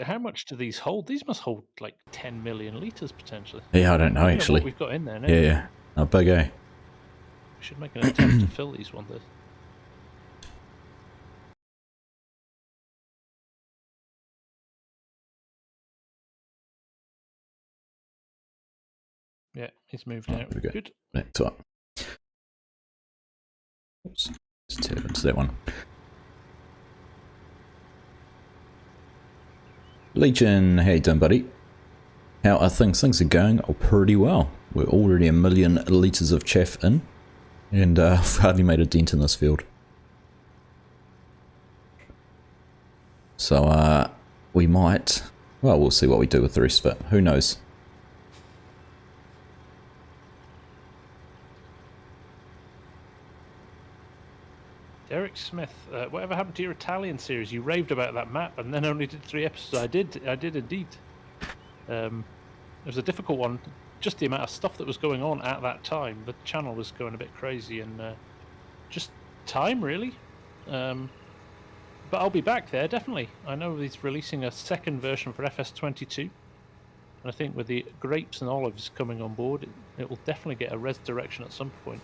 [SPEAKER 2] How much do these hold? These must hold like 10 million litres potentially.
[SPEAKER 1] Yeah, I don't know actually.
[SPEAKER 2] What we've got in there now.
[SPEAKER 1] Yeah. How big, eh?
[SPEAKER 2] We should make an attempt to fill these one day. Yeah, he's moved out.
[SPEAKER 1] There we go.
[SPEAKER 2] Good.
[SPEAKER 1] Back to up. Oops. Let's tap into that one. Legion, how you doing, buddy? How are things? Things are going pretty well. We're already 1 million litres of chaff in. And I've hardly made a dent in this field. So we might... Well, we'll see what we do with the rest of it. Who knows?
[SPEAKER 2] Derek Smith, whatever happened to your Italian series? You raved about that map and then only did 3 episodes. I did indeed. It was a difficult one. Just the amount of stuff that was going on at that time. The channel was going a bit crazy and just time, really. But I'll be back there, definitely. I know he's releasing a second version for FS22. And I think with the grapes and olives coming on board, it will definitely get a resurrection at some point.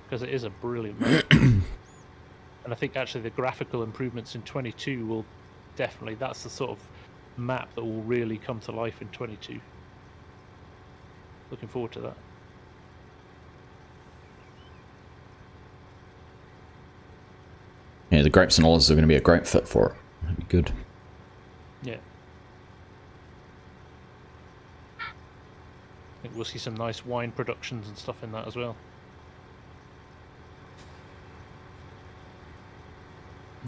[SPEAKER 2] Because it is a brilliant map. And I think actually the graphical improvements in 22 will definitely, that's the sort of map that will really come to life in 22. Looking forward to that.
[SPEAKER 1] Yeah, the grapes and olives are going to be a great fit for it. That'd be good.
[SPEAKER 2] Yeah. I think we'll see some nice wine productions and stuff in that as well.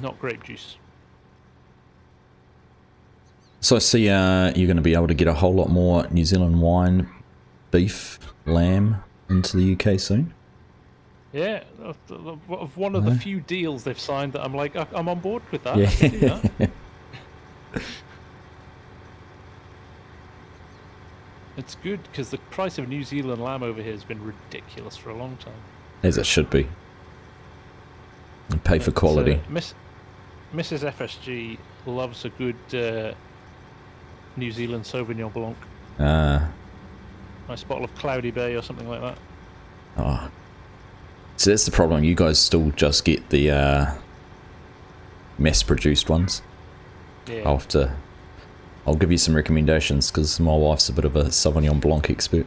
[SPEAKER 2] Not grape juice.
[SPEAKER 1] So I see you're going to be able to get a whole lot more New Zealand wine, beef, lamb into the UK soon.
[SPEAKER 2] Yeah, of one of the few deals they've signed that I'm like, I'm on board with that.
[SPEAKER 1] Yeah.
[SPEAKER 2] I can do that. It's good because the price of New Zealand lamb over here has been ridiculous for a long time.
[SPEAKER 1] As it should be. And pay for quality.
[SPEAKER 2] Mrs. FSG loves a good New Zealand Sauvignon Blanc. Nice bottle of Cloudy Bay or something like that.
[SPEAKER 1] Oh. So that's the problem. You guys still just get the mass-produced ones.
[SPEAKER 2] Yeah.
[SPEAKER 1] I'll give you some recommendations because my wife's a bit of a Sauvignon Blanc expert.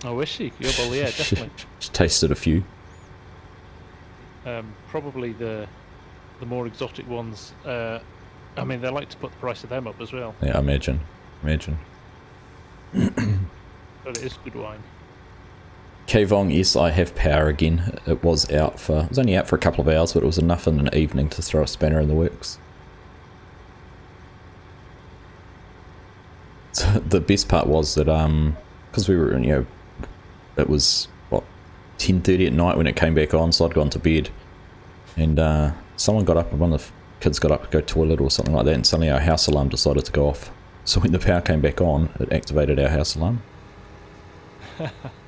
[SPEAKER 2] Oh, is she? Yeah, well, yeah, definitely.
[SPEAKER 1] She's tasted a few.
[SPEAKER 2] Probably the more exotic ones. I mean, they like to put the price of them up as well.
[SPEAKER 1] Yeah, imagine.
[SPEAKER 2] But it is good wine.
[SPEAKER 1] Kavong, yes, I have power again. It was only out for a couple of hours, but it was enough in an evening to throw a spanner in the works. So the best part was that, because we were, it was, 10:30 at night when it came back on, so I'd gone to bed. And someone got up, one of the kids got up to go to the toilet or something like that, and suddenly our house alarm decided to go off. So when the power came back on, it activated our house alarm.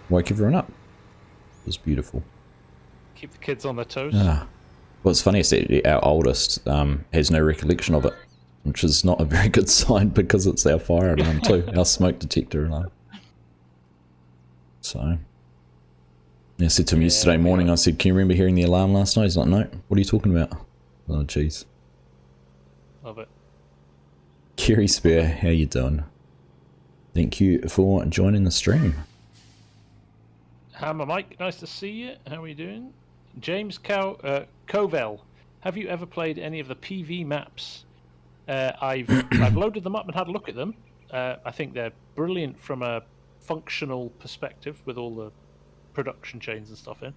[SPEAKER 1] Woke everyone up. It was beautiful.
[SPEAKER 2] Keep the kids on their toes.
[SPEAKER 1] What's funny is that our oldest has no recollection of it, which is not a very good sign because it's our fire alarm too, our smoke detector alarm. So, I said to him yesterday morning, I said, can you remember hearing the alarm last night? He's like, no, what are you talking about? Oh, jeez.
[SPEAKER 2] Love it.
[SPEAKER 1] Kerry Spear, how you doing? Thank you for joining the stream.
[SPEAKER 2] Hammer Mike, nice to see you. How are you doing? James Covell, have you ever played any of the PV maps? I've loaded them up and had a look at them. I think they're brilliant from a functional perspective with all the production chains and stuff in.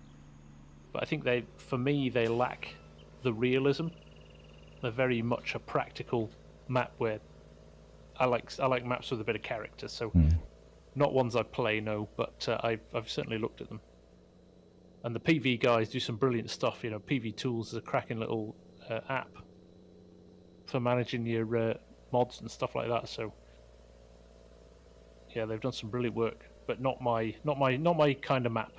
[SPEAKER 2] But I think for me, they lack the realism. They're very much a practical map where I like maps with a bit of character. So. Not ones I play, no, but I've certainly looked at them. And the PV guys do some brilliant stuff. PV Tools is a cracking little app for managing your mods and stuff like that. So yeah, they've done some brilliant work, but not my kind of map.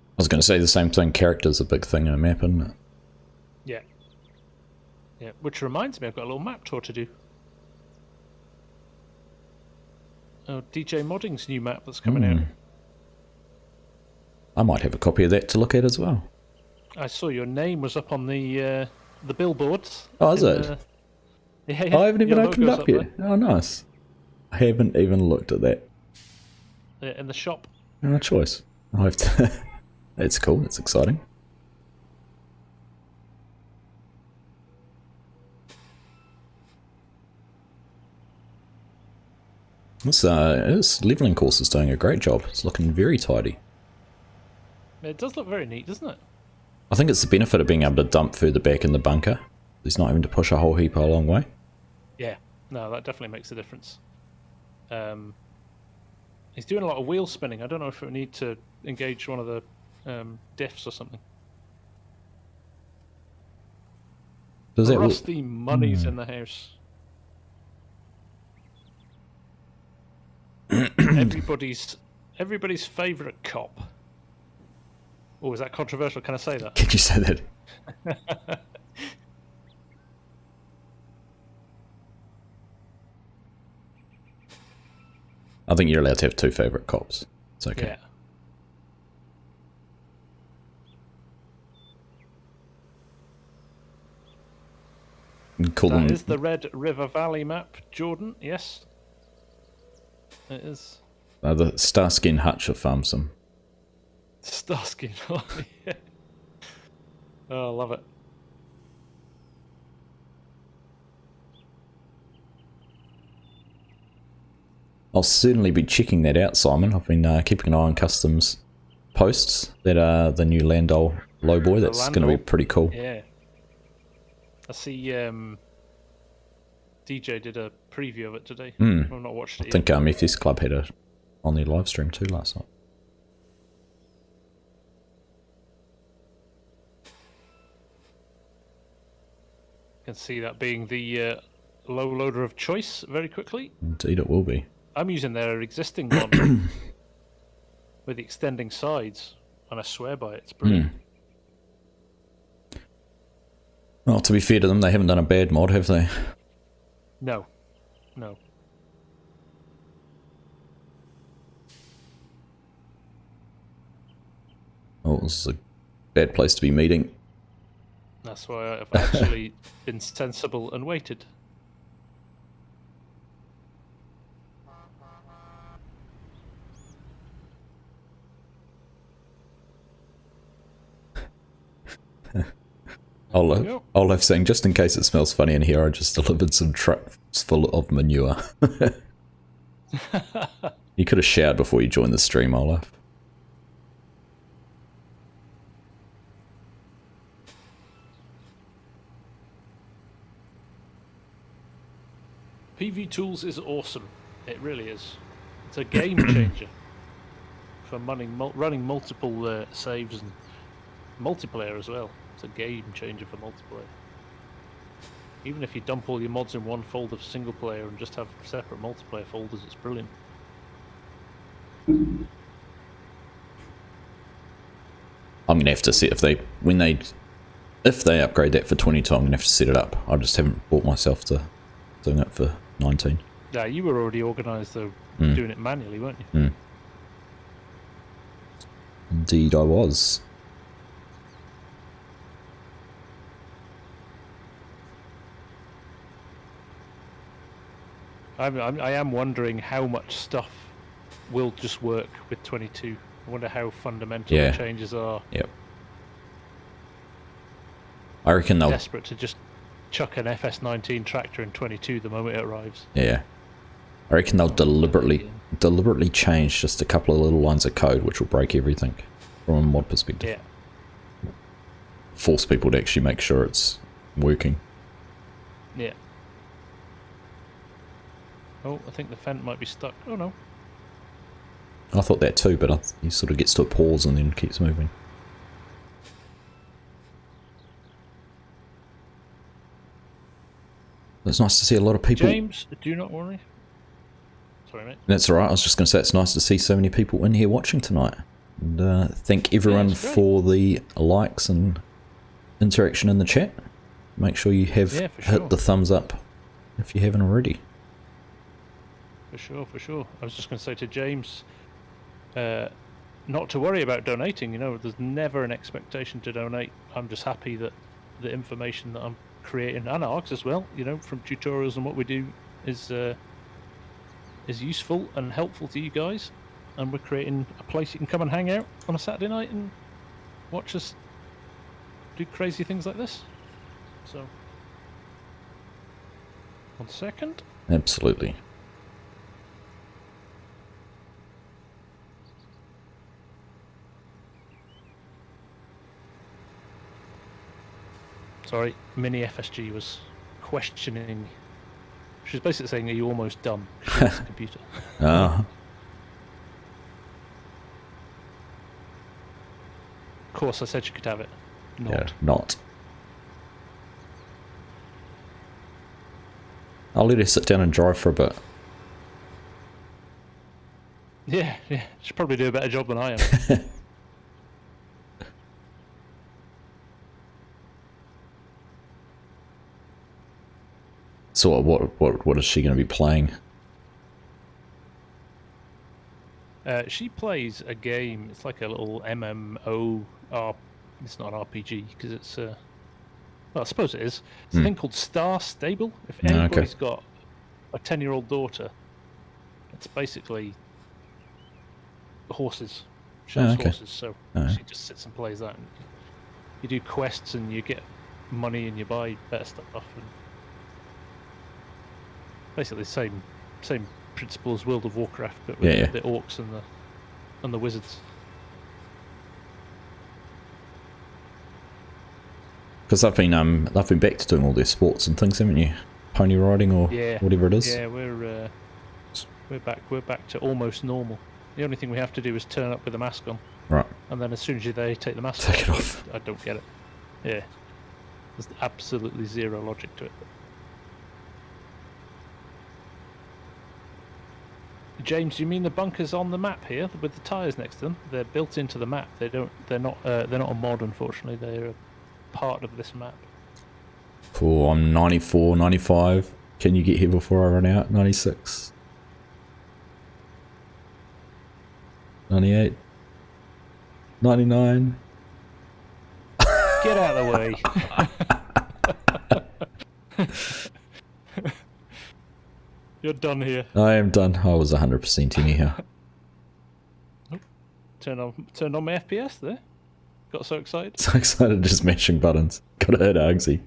[SPEAKER 1] I was going to say the same thing. Character's a big thing in a map, isn't it?
[SPEAKER 2] Yeah. Yeah, which reminds me, I've got a little map tour to do. Oh, DJ Modding's new map that's coming out.
[SPEAKER 1] I might have a copy of that to look at as well.
[SPEAKER 2] I saw your name was up on the billboards.
[SPEAKER 1] Oh, is it?
[SPEAKER 2] Yeah,
[SPEAKER 1] I haven't even opened up yet.
[SPEAKER 2] There.
[SPEAKER 1] Oh, nice. I haven't even looked at that.
[SPEAKER 2] In the shop.
[SPEAKER 1] No choice. I have to. It's cool. It's exciting. This leveling course is doing a great job. It's looking very tidy.
[SPEAKER 2] It does look very neat, doesn't it?
[SPEAKER 1] I think it's the benefit of being able to dump further back in the bunker. He's not having to push a whole heap a long way.
[SPEAKER 2] Yeah, no, that definitely makes a difference. He's doing a lot of wheel spinning. I don't know if we need to engage one of the diffs or something.
[SPEAKER 1] Does that
[SPEAKER 2] Rusty money's in the house. Everybody's favourite cop. Oh, is that controversial? Can I say that?
[SPEAKER 1] Can you say that? I think you're allowed to have two favourite cops. It's okay.
[SPEAKER 2] Yeah. That is the Red River Valley map, Jordan. Yes, it is.
[SPEAKER 1] The Starskin Hutch of FarmSim.
[SPEAKER 2] Starskin. Oh, yeah. Oh, I love it.
[SPEAKER 1] I'll certainly be checking that out, Simon. I've been keeping an eye on customs posts that are the new Landau lowboy. That's going to be pretty cool.
[SPEAKER 2] Yeah. I see DJ did a preview of it today. I've not watched it
[SPEAKER 1] yet. I think FS Club had it on their live stream too last night.
[SPEAKER 2] Can see that being the low loader of choice very quickly.
[SPEAKER 1] Indeed it will be.
[SPEAKER 2] I'm using their existing one with the extending sides, and I swear by it, it's brilliant.
[SPEAKER 1] Well, to be fair to them, they haven't done a bad mod, have they?
[SPEAKER 2] No. No.
[SPEAKER 1] Oh, this is a bad place to be meeting.
[SPEAKER 2] That's why I've actually been sensible and waited.
[SPEAKER 1] Olaf saying, just in case it smells funny in here, I just delivered some trucks full of manure. You could have showered before you joined the stream, Olaf.
[SPEAKER 2] PV Tools is awesome. It really is. It's a game changer for running multiple saves and multiplayer as well. It's a game changer for multiplayer. Even if you dump all your mods in one folder for single player and just have separate multiplayer folders, it's brilliant.
[SPEAKER 1] I'm gonna have to see if they upgrade that for 22. I'm gonna have to set it up. I just haven't brought myself to doing it for 19.
[SPEAKER 2] Yeah, you were already organised though, doing it manually, weren't you?
[SPEAKER 1] Indeed, I was.
[SPEAKER 2] I am wondering how much stuff will just work with 22. I wonder how fundamental the changes are.
[SPEAKER 1] Yep. I reckon they'll...
[SPEAKER 2] Desperate to just chuck an FS19 tractor in 22 the moment it arrives.
[SPEAKER 1] Yeah. I reckon they'll deliberately change just a couple of little lines of code which will break everything from a mod perspective.
[SPEAKER 2] Yeah.
[SPEAKER 1] Force people to actually make sure it's working.
[SPEAKER 2] Yeah. Oh, I think the Fent might be stuck. Oh no.
[SPEAKER 1] I thought that too, but he sort of gets to a pause and then keeps moving. It's nice to see a lot of people.
[SPEAKER 2] James, do not worry. Sorry, mate.
[SPEAKER 1] That's alright, I was just going to say it's nice to see so many people in here watching tonight. And thank everyone for the likes and interaction in the chat. Make sure you have hit the thumbs up if you haven't already.
[SPEAKER 2] For sure, for sure. I was just going to say to James, not to worry about donating. You know, there's never an expectation to donate. I'm just happy that the information that I'm creating, and Args as well, you know, from tutorials and what we do is useful and helpful to you guys. And we're creating a place you can come and hang out on a Saturday night and watch us do crazy things like this. So, 1 second.
[SPEAKER 1] Absolutely.
[SPEAKER 2] Sorry, Mini FSG was questioning. She was basically saying, "Are you almost done?" She wants the computer.
[SPEAKER 1] Ah,
[SPEAKER 2] Of course, I said she could have it. Not.
[SPEAKER 1] yeah, not. I'll let her sit down and drive for a bit.
[SPEAKER 2] Yeah. She'll probably do a better job than I am.
[SPEAKER 1] So what is she going to be playing?
[SPEAKER 2] She plays a game. It's like a little MMO. It's not an RPG because it's. Well, I suppose it is. It's a thing called Star Stable. If
[SPEAKER 1] okay.
[SPEAKER 2] anybody's got a 10-year-old daughter, it's basically horses. She loves horses, so she just sits and plays that. And you do quests and you get money and you buy better stuff. And basically the same principle as World of Warcraft, but with the orcs and the wizards.
[SPEAKER 1] Because they've been back to doing all their sports and things, haven't you? Pony riding or whatever it is.
[SPEAKER 2] Yeah, we're back to almost normal. The only thing we have to do is turn up with a mask on.
[SPEAKER 1] Right.
[SPEAKER 2] And then as soon as they take the mask
[SPEAKER 1] Take it off.
[SPEAKER 2] I don't get it. Yeah. There's absolutely zero logic to it. James, you mean the bunkers on the map here with the tyres next to them? They're built into the map. They're not a mod, unfortunately. They're a part of this map.
[SPEAKER 1] Oh, I'm 94, 95. Can you get here before I run out? 96. 98. 99.
[SPEAKER 2] Get out of the way. You're done here.
[SPEAKER 1] I am done. I was 100% anyhow.
[SPEAKER 2] Turned on my FPS there. Got so excited.
[SPEAKER 1] So excited just mashing buttons. Gotta hit Argsy.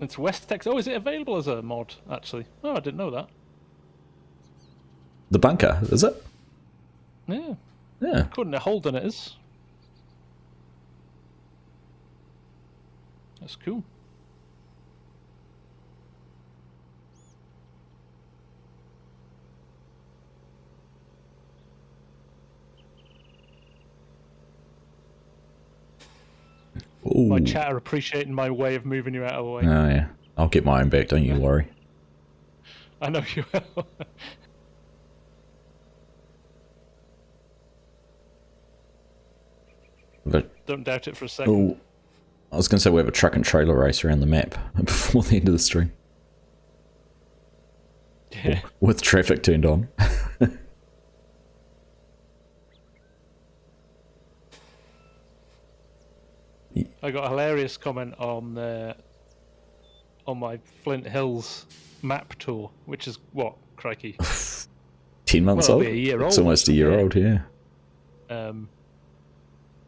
[SPEAKER 2] It's Westex. Oh, is it available as a mod, actually? Oh, I didn't know that.
[SPEAKER 1] The bunker, is it?
[SPEAKER 2] Yeah.
[SPEAKER 1] Yeah.
[SPEAKER 2] According to Holden, it is. That's cool.
[SPEAKER 1] Ooh.
[SPEAKER 2] My chat are appreciating my way of moving you out of the way.
[SPEAKER 1] Oh yeah. I'll get my own back, don't you worry.
[SPEAKER 2] I know you will.
[SPEAKER 1] But,
[SPEAKER 2] don't doubt it for a second.
[SPEAKER 1] oh, I was going to say we have a truck and trailer race around the map before the end of the stream.
[SPEAKER 2] Yeah.
[SPEAKER 1] With traffic turned on.
[SPEAKER 2] I got a hilarious comment on my Flint Hills map tour, which is what, crikey,
[SPEAKER 1] 10 months
[SPEAKER 2] well,
[SPEAKER 1] old?
[SPEAKER 2] It'll be a year old.
[SPEAKER 1] It's almost a year old, yeah.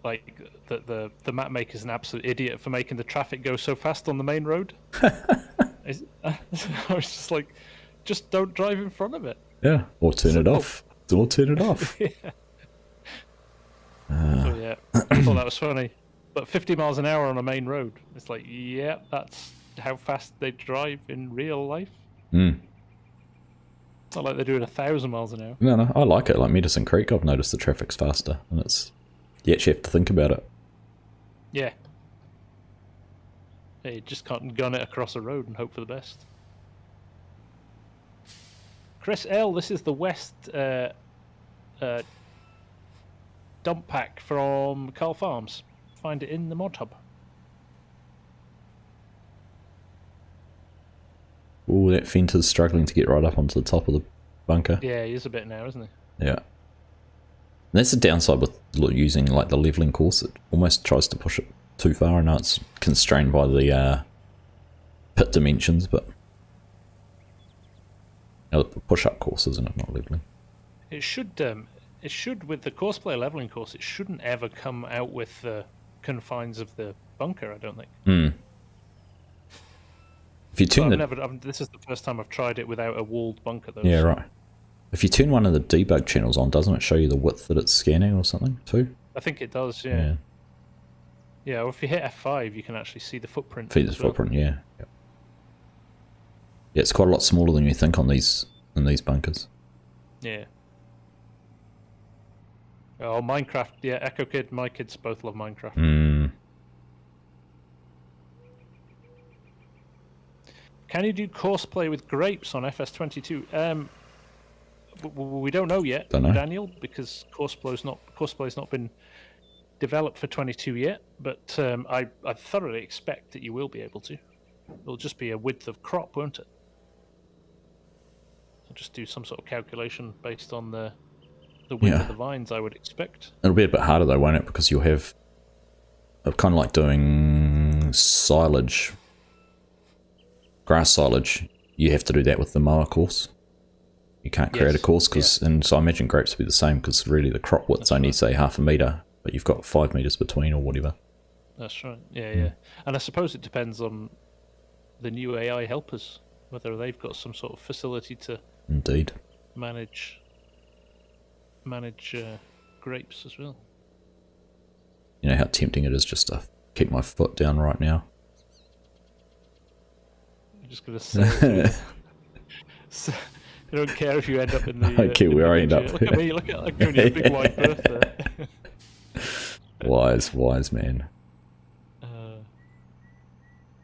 [SPEAKER 2] Like the map maker's an absolute idiot for making the traffic go so fast on the main road. I was just like, just don't drive in front of it.
[SPEAKER 1] Yeah, or turn it off. Or turn it off.
[SPEAKER 2] Yeah. So yeah, I thought that was funny. But 50 miles an hour on a main road, it's like, yeah, that's how fast they drive in real life.
[SPEAKER 1] Mm.
[SPEAKER 2] It's not like they're doing 1,000 miles an hour.
[SPEAKER 1] No, I like it. Like Medicine Creek, I've noticed the traffic's faster, and you actually have to think about it.
[SPEAKER 2] Yeah. You just can't gun it across a road and hope for the best. Chris L, this is the West dump pack from Carl Farms. Find it in the mod hub.
[SPEAKER 1] Oh, that Fenter's struggling to get right up onto the top of the bunker.
[SPEAKER 2] Yeah, he is a bit now, isn't he?
[SPEAKER 1] Yeah. And that's the downside with using like the leveling course. It almost tries to push it too far, and now it's constrained by the pit dimensions, but the push-up course, isn't it? Not leveling.
[SPEAKER 2] It should with the course player leveling course. It shouldn't ever come out with the confines of the bunker. I don't think.
[SPEAKER 1] Hmm. If you tune
[SPEAKER 2] this is the first time I've tried it without a walled bunker, though.
[SPEAKER 1] Yeah, right. If you turn one of the debug channels on, doesn't it show you the width that it's scanning or something too?
[SPEAKER 2] I think it does, yeah. Yeah, or if you hit F5, you can actually see the footprint.
[SPEAKER 1] See the footprint, yeah. Yep. Yeah, it's quite a lot smaller than you think on these bunkers.
[SPEAKER 2] Yeah. Oh, Minecraft. Yeah, Echo Kid, my kids both love Minecraft. Can you do courseplay with grapes on FS22? We don't know yet, Daniel, because courseplay's not been developed for 22 yet. But I thoroughly expect that you will be able to. It'll just be a width of crop, won't it? I'll just do some sort of calculation based on the width of the vines, I would expect.
[SPEAKER 1] It'll be a bit harder though, won't it? Because you'll have kind of like doing silage, grass silage. You have to do that with the mower course. You can't create a course because, and so I imagine grapes will be the same because really the crop width's only say 0.5 metre, but you've got 5 metres between or whatever.
[SPEAKER 2] That's right. Yeah. And I suppose it depends on the new AI helpers, whether they've got some sort of facility to manage grapes as well.
[SPEAKER 1] You know how tempting it is just to keep my foot down right now.
[SPEAKER 2] I'm just going to say, I don't care if you end up in the.
[SPEAKER 1] I don't care where I end up.
[SPEAKER 2] Look at me! Look at I'm giving you a big wide berth there.
[SPEAKER 1] Wise man.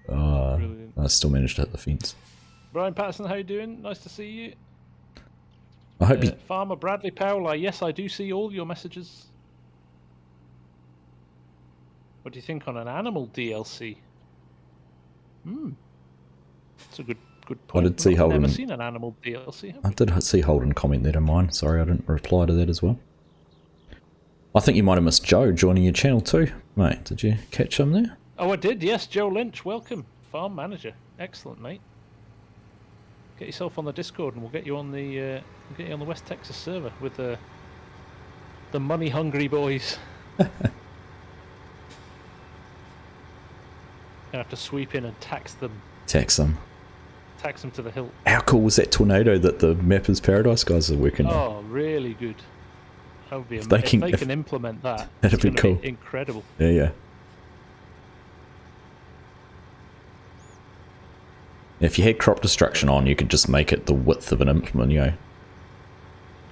[SPEAKER 1] I still managed to hit the fence.
[SPEAKER 2] Brian Patterson, how you doing? Nice to see you.
[SPEAKER 1] I hope you...
[SPEAKER 2] Farmer Bradley Powell, yes, I do see all your messages. What do you think on an animal DLC? That's a good point.
[SPEAKER 1] I did see Holden.
[SPEAKER 2] I've never seen an animal DLC.
[SPEAKER 1] I did see Holden comment that in mine. Sorry, I didn't reply to that as well. I think you might have missed Joe joining your channel too, mate. Did you catch him there?
[SPEAKER 2] Oh, I did. Yes, Joe Lynch. Welcome, farm manager. Excellent, mate. Get yourself on the Discord, and we'll get you on the West Texas server with the money-hungry boys. Gonna have to sweep in and tax them.
[SPEAKER 1] Tax them
[SPEAKER 2] To the hilt.
[SPEAKER 1] How cool was that tornado that the Mappers Paradise guys are working on?
[SPEAKER 2] Oh, really good. That would be amazing. If they can implement that,
[SPEAKER 1] that'd be cool.
[SPEAKER 2] Be incredible.
[SPEAKER 1] Yeah. If you had crop destruction on, you could just make it the width of an implement, you know.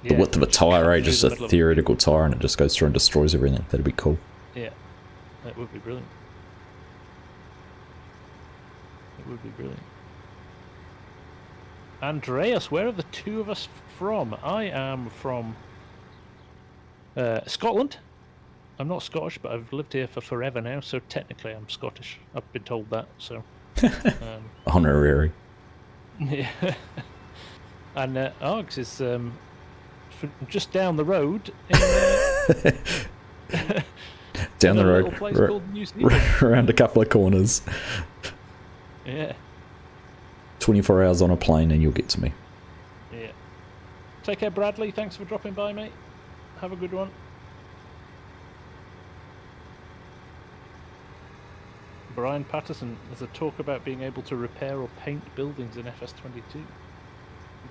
[SPEAKER 1] The width of a tyre, just a theoretical tyre, and it just goes through and destroys everything. That'd be cool.
[SPEAKER 2] Yeah, that would be brilliant. Andreas, where are the two of us from? I am from Scotland. I'm not Scottish, but I've lived here for forever now, so technically I'm Scottish. I've been told that, so...
[SPEAKER 1] Honorary.
[SPEAKER 2] Yeah. And Args is just down the road.
[SPEAKER 1] Down the road,
[SPEAKER 2] place called New Zealand.
[SPEAKER 1] Around a couple of corners.
[SPEAKER 2] Yeah.
[SPEAKER 1] 24 hours on a plane and you'll get to me.
[SPEAKER 2] Yeah. Take care, Bradley. Thanks for dropping by, mate. Have a good one. Brian Patterson, there's a talk about being able to repair or paint buildings in FS22. It'd be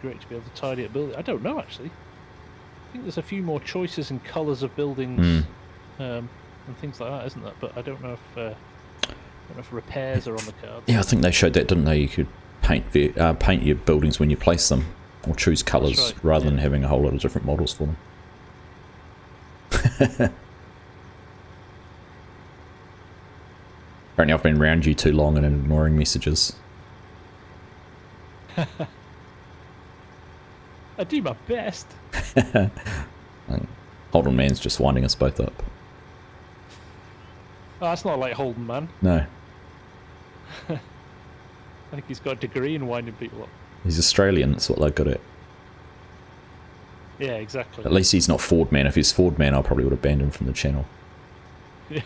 [SPEAKER 2] great to be able to tidy up buildings. I don't know, actually. I think there's a few more choices in colours of buildings and things like that, isn't there? But I don't know if repairs are on the cards.
[SPEAKER 1] Yeah, I think they showed that, didn't they? You could paint your buildings when you place them, or choose colours rather than having a whole lot of different models for them. Apparently I've been around you too long and ignoring messages.
[SPEAKER 2] I do my best.
[SPEAKER 1] Holden Man's just winding us both up.
[SPEAKER 2] Oh, that's not like Holden Man.
[SPEAKER 1] No.
[SPEAKER 2] I think he's got a degree in winding people up.
[SPEAKER 1] He's Australian, that's what they're good at.
[SPEAKER 2] Yeah, exactly.
[SPEAKER 1] At least he's not Ford Man. If he's Ford Man, I probably would have banned him from the channel.
[SPEAKER 2] Yeah.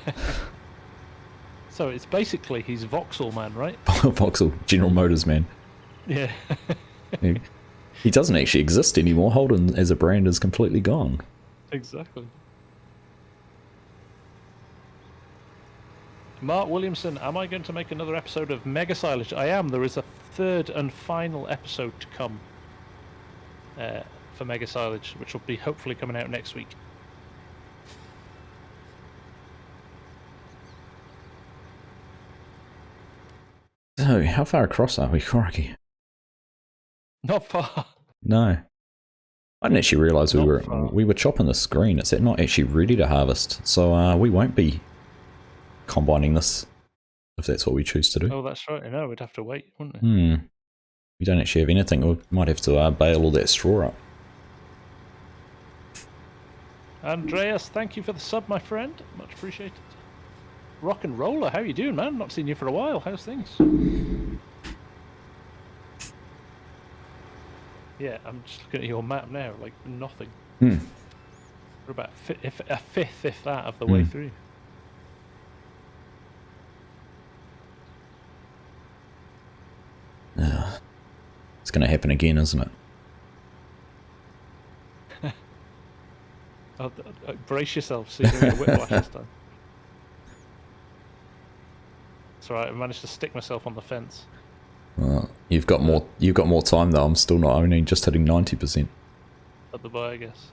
[SPEAKER 2] So it's basically he's Vauxhall Man, right?
[SPEAKER 1] Vauxhall, General Motors Man.
[SPEAKER 2] Yeah.
[SPEAKER 1] He doesn't actually exist anymore. Holden as a brand is completely gone.
[SPEAKER 2] Exactly. Mark Williamson, am I going to make another episode of Mega Silage? I am. There is a third and final episode to come for for Mega Silage, which will be hopefully coming out next week.
[SPEAKER 1] So, how far across are we, Crikey?
[SPEAKER 2] Not far.
[SPEAKER 1] No. I didn't actually realise
[SPEAKER 2] Not
[SPEAKER 1] we
[SPEAKER 2] far.
[SPEAKER 1] were chopping the screen. It's not actually ready to harvest, so we won't be combining this if that's what we choose to do.
[SPEAKER 2] Oh, that's right. No, we'd have to wait, wouldn't we?
[SPEAKER 1] We don't actually have anything. We might have to bale all that straw up.
[SPEAKER 2] Andreas, thank you for the sub, my friend. Much appreciated. Rock and Roller, how you doing, man? Not seen you for a while. How's things? Yeah, I'm just looking at your map now, like nothing. We're about a fifth, if that, of the way through.
[SPEAKER 1] It's going to happen again, isn't it?
[SPEAKER 2] Brace yourself, so you're going to whiplash this time. It's alright, I managed to stick myself on the fence.
[SPEAKER 1] Well, you've got more time though. I'm still not. Only just hitting 90%.
[SPEAKER 2] At the buy, I guess.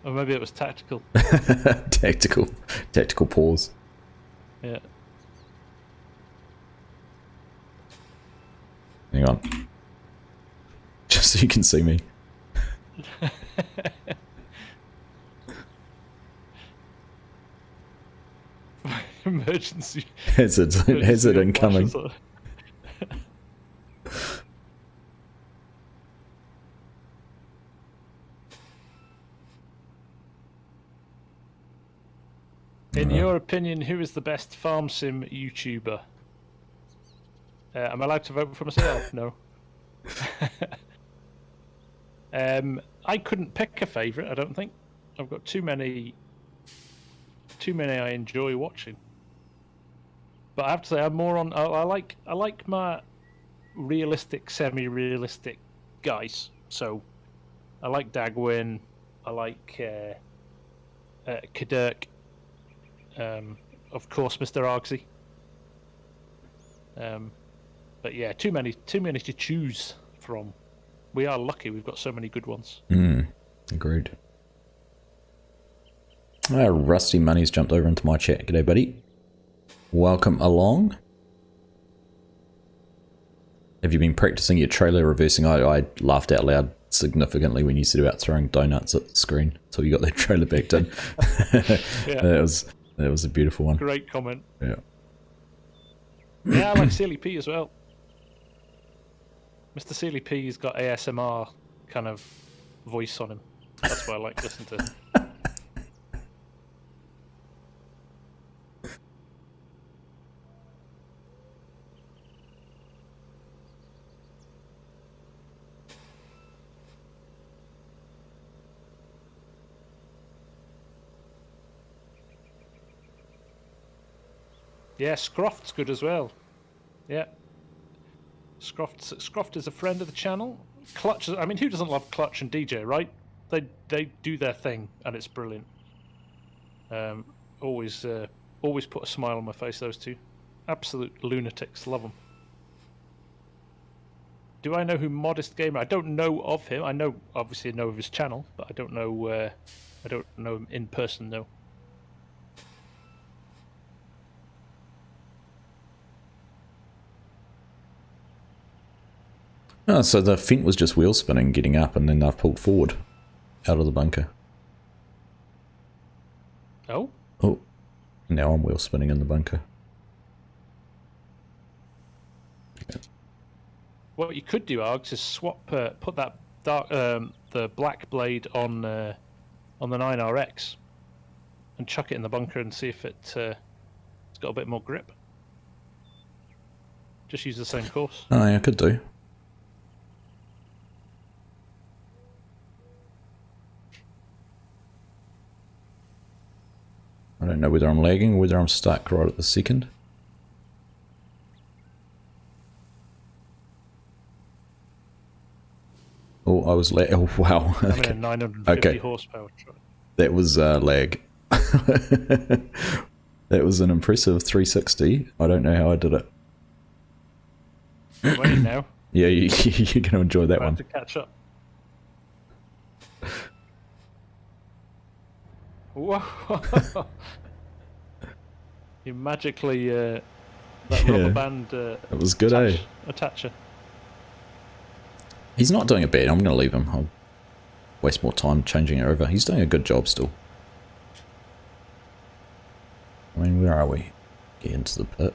[SPEAKER 2] Or maybe it was tactical.
[SPEAKER 1] Tactical pause.
[SPEAKER 2] Yeah.
[SPEAKER 1] Hang on. Just so you can see me.
[SPEAKER 2] Emergency.
[SPEAKER 1] Hazard incoming.
[SPEAKER 2] In your opinion, who is the best farm sim YouTuber? Am I allowed to vote for myself? No. I couldn't pick a favourite, I don't think. I've got too many I enjoy watching. But I have to say, I'm more on. I like my realistic, semi-realistic guys. So I like Dagwin. I like Kadurk. Of course, Mr. Argsy. But yeah, too many to choose from. We are lucky; we've got so many good ones.
[SPEAKER 1] Agreed. Rusty Money's jumped over into my chat. G'day, buddy. Welcome along. Have you been practicing your trailer reversing? I laughed out loud significantly when you said about throwing donuts at the screen until you got that trailer backed in.
[SPEAKER 2] Yeah.
[SPEAKER 1] That was a beautiful one.
[SPEAKER 2] Great comment.
[SPEAKER 1] Yeah.
[SPEAKER 2] Yeah, I like Silly P as well. Mr. Silly P's got ASMR kind of voice on him. That's what I like listening to. Yeah, Scroft's good as well. Yeah. Scroft is a friend of the channel. Clutch, I mean, who doesn't love Clutch and DJ, right? They do their thing, and it's brilliant. Always put a smile on my face, those two. Absolute lunatics, love them. Do I know who Modest Gamer? I don't know of him. I obviously know of his channel, but I don't know him in person, though.
[SPEAKER 1] Oh, so the Fent was just wheel spinning, getting up, and then they've pulled forward out of the bunker.
[SPEAKER 2] Oh?
[SPEAKER 1] Oh, now I'm wheel spinning in the bunker.
[SPEAKER 2] What you could do, Args, is swap, put that dark, the black blade on the 9RX, and chuck it in the bunker and see if it's got a bit more grip. Just use the same course.
[SPEAKER 1] Oh, yeah, I could do. I don't know whether I'm lagging or whether I'm stuck right at the second. Oh, I was lag. Oh, wow.
[SPEAKER 2] I'm in a 950 horsepower truck.
[SPEAKER 1] That was lag. That was an impressive 360. I don't know how I did it.
[SPEAKER 2] Wait now.
[SPEAKER 1] Yeah, you're going to enjoy that
[SPEAKER 2] I have
[SPEAKER 1] one.
[SPEAKER 2] to catch up. Whoa! You magically that rubber band.
[SPEAKER 1] It was good,
[SPEAKER 2] attacher.
[SPEAKER 1] He's not doing it bad. I'm going to leave him. I'll waste more time changing it over. He's doing a good job still. I mean, where are we? Get into the pit.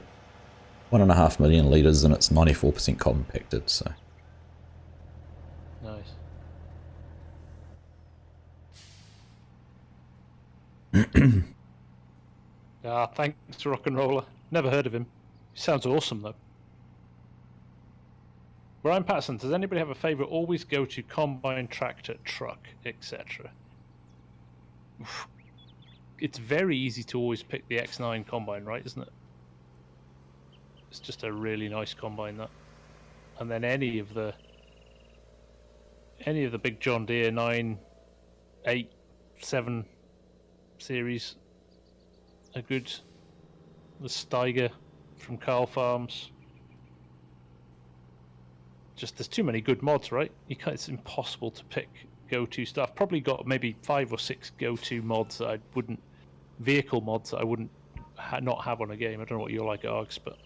[SPEAKER 1] 1.5 million litres and it's 94% compacted, so.
[SPEAKER 2] Nice. Thanks, Rock and Roller. Never heard of him. He sounds awesome, though. Brian Patterson, does anybody have a favourite always go to combine, tractor, truck, etc.? It's very easy to always pick the X9 combine, right? Isn't it? It's just a really nice combine, that. And then any of the big John Deere 9, 8, 7 series are good. The Steiger from Carl Farms. Just there's too many good mods, right? It's impossible to pick go-to stuff. Probably got maybe 5 or 6 go-to mods that I wouldn't, vehicle mods that I wouldn't not have on a game. I don't know what you're like, Args, but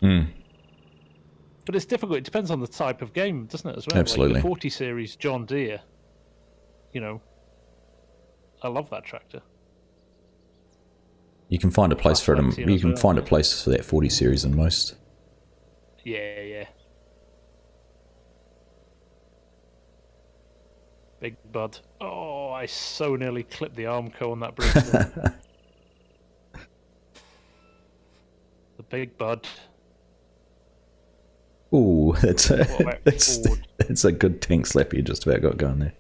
[SPEAKER 2] but it's difficult. It depends on the type of game, doesn't it? As well,
[SPEAKER 1] absolutely.
[SPEAKER 2] Like the 40 series John Deere. You know, I love that tractor.
[SPEAKER 1] You can find a place for them. You can find a place for that 40 series in most.
[SPEAKER 2] Yeah. Big Bud. Oh, I so nearly clipped the Armco on that bridge. The Big Bud.
[SPEAKER 1] Ooh, that's a good tank slap you just about got going there.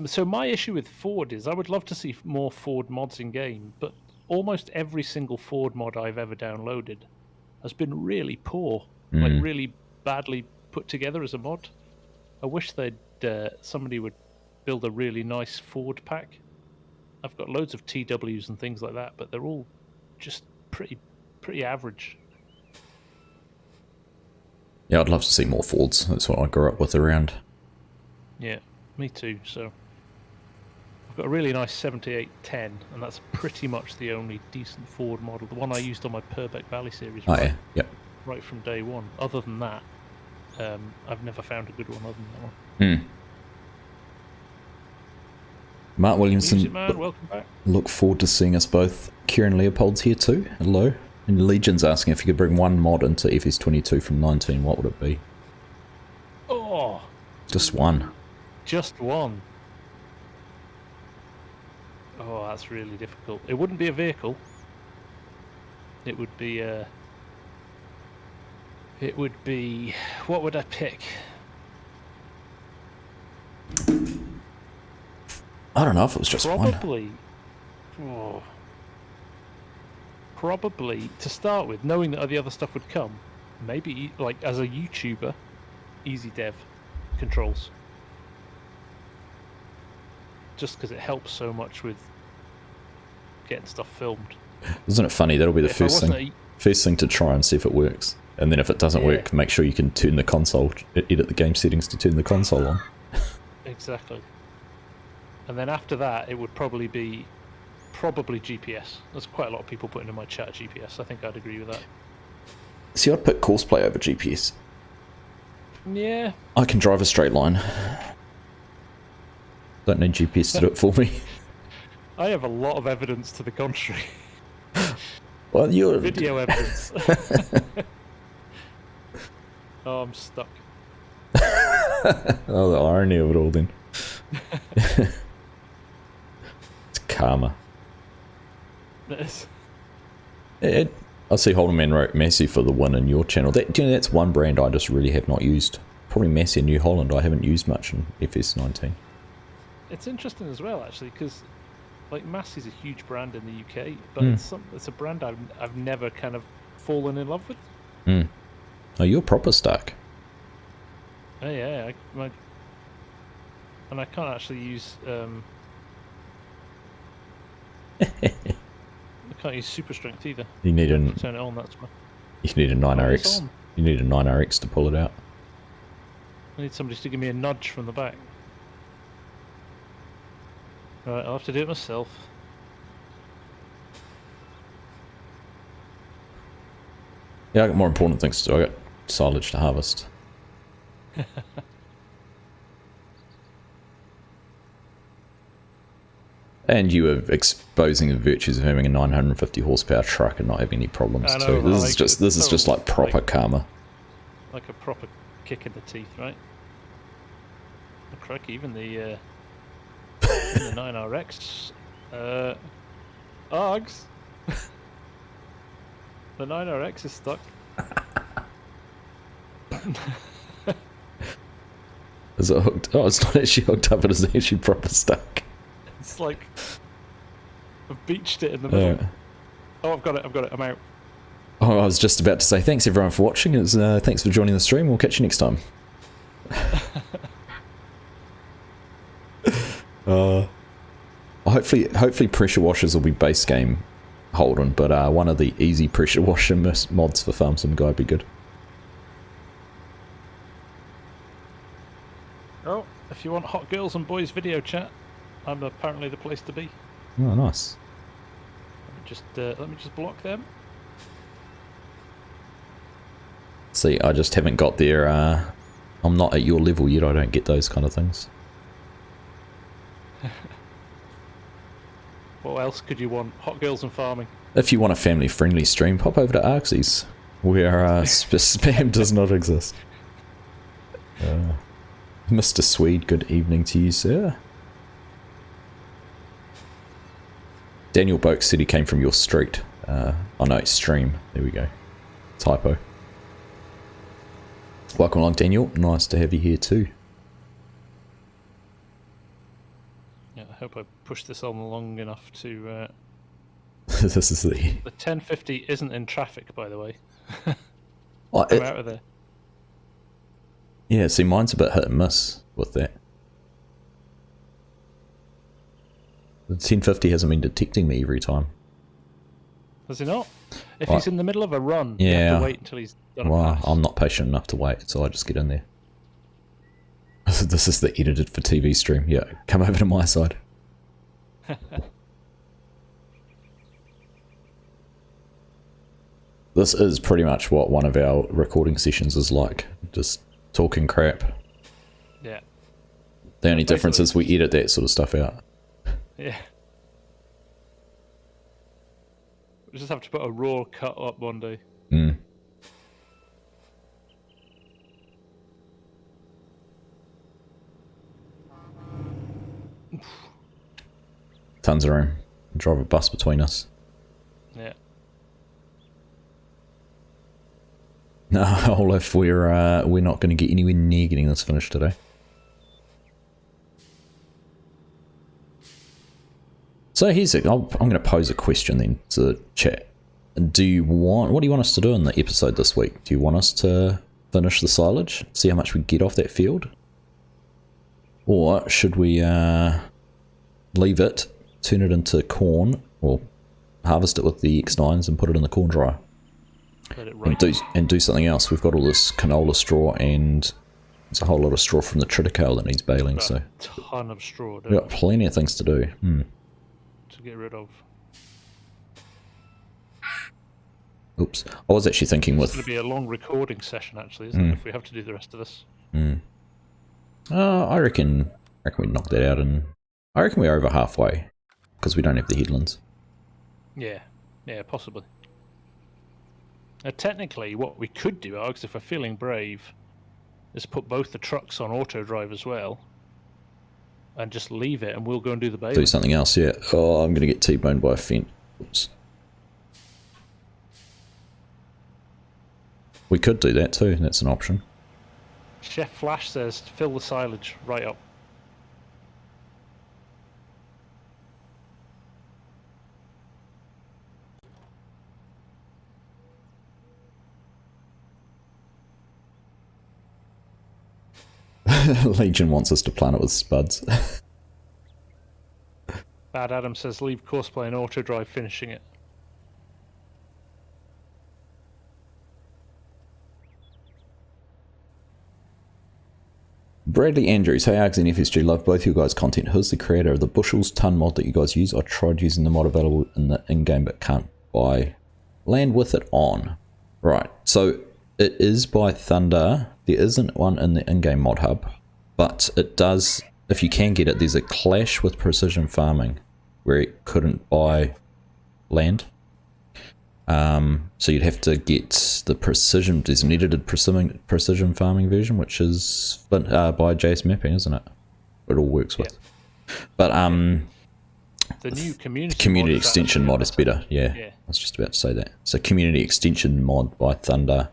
[SPEAKER 2] So my issue with Ford is I would love to see more Ford mods in game, but almost every single Ford mod I've ever downloaded has been really poor, like really badly put together as a mod. I wish somebody would build a really nice Ford pack. I've got loads of TWs and things like that, but they're all just pretty average.
[SPEAKER 1] Yeah, I'd love to see more Fords. That's what I grew up with around.
[SPEAKER 2] Yeah, me too. So I've got a really nice 7810, and that's pretty much the only decent Ford model. The one I used on my Purbeck Valley series.
[SPEAKER 1] Oh yeah, yep.
[SPEAKER 2] Right from day one. Other than that, I've never found a good one other than that one.
[SPEAKER 1] Mark Williamson,
[SPEAKER 2] Music Man, welcome back.
[SPEAKER 1] Look forward to seeing us both. Kieran Leopold's here too. Hello. And Legion's asking if you could bring one mod into FS22 from 19, what would it be?
[SPEAKER 2] Oh,
[SPEAKER 1] just one.
[SPEAKER 2] Just one. Oh, that's really difficult. It wouldn't be a vehicle. It would be what would I pick?
[SPEAKER 1] I don't know if it was just
[SPEAKER 2] probably,
[SPEAKER 1] one.
[SPEAKER 2] Probably to start with, knowing that the other stuff would come. Maybe like as a YouTuber, easy dev controls. Just because it helps so much with getting stuff filmed.
[SPEAKER 1] Isn't it funny? That'll be the first thing to try and see if it works. And then if it doesn't work, make sure you can turn the console, edit the game settings to turn the console on.
[SPEAKER 2] Exactly. And then after that, it would probably be GPS. There's quite a lot of people putting in my chat GPS. I think I'd agree with that.
[SPEAKER 1] See, I'd put Courseplay over GPS.
[SPEAKER 2] Yeah.
[SPEAKER 1] I can drive a straight line. Don't need GPS to do it for me.
[SPEAKER 2] I have a lot of evidence to the contrary.
[SPEAKER 1] Well, you're...
[SPEAKER 2] Video evidence. Oh, I'm stuck.
[SPEAKER 1] Oh, the irony of it all then. It's karma. I see Holderman wrote Massey for the win in your channel. That's one brand I just really have not used. Probably Massey and New Holland I haven't used much in FS19.
[SPEAKER 2] It's interesting as well, actually, because like Massey's a huge brand in the UK, but it's a brand I've never kind of fallen in love with.
[SPEAKER 1] Oh, you're proper stuck.
[SPEAKER 2] Oh, yeah, and I can't actually use I can't use super strength either.
[SPEAKER 1] You need
[SPEAKER 2] turn it on. That's why.
[SPEAKER 1] You need a 9RX. You need a 9RX to pull it out.
[SPEAKER 2] I need somebody to give me a nudge from the back. Right, I'll have to do it myself.
[SPEAKER 1] Yeah, I got more important things to do. I got silage to harvest. And you were exposing the virtues of having a 950 horsepower truck and not having any problems
[SPEAKER 2] I know,
[SPEAKER 1] too. This
[SPEAKER 2] like,
[SPEAKER 1] is just this is just like proper karma.
[SPEAKER 2] Like a proper kick in the teeth, right? Oh, crikey, even the 9RX. Args. The 9RX is stuck.
[SPEAKER 1] Is it hooked? Oh, it's not actually hooked up. It is actually proper stuck.
[SPEAKER 2] It's like I've beached it in the middle. Oh, I've got it. I'm out.
[SPEAKER 1] Oh, I was just about to say thanks everyone for watching. Thanks for joining the stream. We'll catch you next time. Hopefully pressure washers will be base game Holden, but one of the easy pressure washer mods for FarmSim Guy would be good.
[SPEAKER 2] Oh, if you want hot girls and boys video chat, I'm apparently the place to be.
[SPEAKER 1] Oh, nice.
[SPEAKER 2] Let me just block them.
[SPEAKER 1] See, I just haven't got there. I'm not at your level yet. I don't get those kind of things.
[SPEAKER 2] What else could you want? Hot girls and farming.
[SPEAKER 1] If you want a family-friendly stream, pop over to Arxes, where spam does not exist. Mr. Swede, good evening to you, sir. Daniel Boak said he came from your street. Oh no, stream. There we go. Typo. Welcome along, Daniel. Nice to have you here too.
[SPEAKER 2] Yeah, I hope I pushed this on long enough to...
[SPEAKER 1] This is the...
[SPEAKER 2] The 1050 isn't in traffic, by the way.
[SPEAKER 1] Oh,
[SPEAKER 2] I'm out of there.
[SPEAKER 1] Yeah, see, mine's a bit hit and miss with that. The 1050 hasn't been detecting me every time.
[SPEAKER 2] Does he not? If he's in the middle of a run,
[SPEAKER 1] yeah.
[SPEAKER 2] you have to wait until he's done a pass.
[SPEAKER 1] I'm not patient enough to wait, so I just get in there. This is the edited for TV stream. Yeah, come over to my side. This is pretty much what one of our recording sessions is like. Just talking crap.
[SPEAKER 2] Yeah.
[SPEAKER 1] The only difference is we edit that sort of stuff out.
[SPEAKER 2] Yeah. We just have to put a raw cut up one day.
[SPEAKER 1] Mm. Tons of room. Drive a bus between us.
[SPEAKER 2] Yeah.
[SPEAKER 1] No, Olaf, we're not going to get anywhere near getting this finished today. So here's it. I'm going to pose a question then to chat. What do you want us to do in the episode this week? Do you want us to finish the silage, see how much we get off that field? Or should we leave it, turn it into corn, or harvest it with the X9s and put it in the corn dryer?
[SPEAKER 2] Let it
[SPEAKER 1] And do something else. We've got all this canola straw and there's a whole lot of straw from the triticale that needs baling. So
[SPEAKER 2] a ton of straw.
[SPEAKER 1] We've got plenty of things to do.
[SPEAKER 2] To get rid of.
[SPEAKER 1] Oops. I was actually thinking
[SPEAKER 2] It's going to be a long recording session, actually, isn't it? If we have to do the rest of this.
[SPEAKER 1] I reckon we knock that out, and I reckon we're over halfway because we don't have the headlands.
[SPEAKER 2] Yeah, possibly. Technically, what we could do, Args, if we're feeling brave, is put both the trucks on auto drive as well, and just leave it, and we'll go and do the baling.
[SPEAKER 1] Do something else, yeah. Oh, I'm going to get T-boned by a fence. Oops. We could do that too, that's an option.
[SPEAKER 2] Chef Flash says, fill the silage right up.
[SPEAKER 1] Legion wants us to plant it with spuds.
[SPEAKER 2] Bad Adam says, leave courseplay and auto drive finishing it.
[SPEAKER 1] Bradley Andrews, hey Args and FSG, love both your guys' content. Who's the creator of the bushels ton mod that you guys use? I tried using the mod available in the in-game but can't buy land with it on. Right, so it is by Thunder. There isn't one in the in-game mod hub, but it does, if you can get it, there's a clash with precision farming where it couldn't buy land. So you'd have to get the precision, there's an edited precision farming version, which is by JS Mapping, isn't it? It all works with. But
[SPEAKER 2] the new community
[SPEAKER 1] extension mod is better. Yeah, I was just about to say that. So community extension mod by Thunder,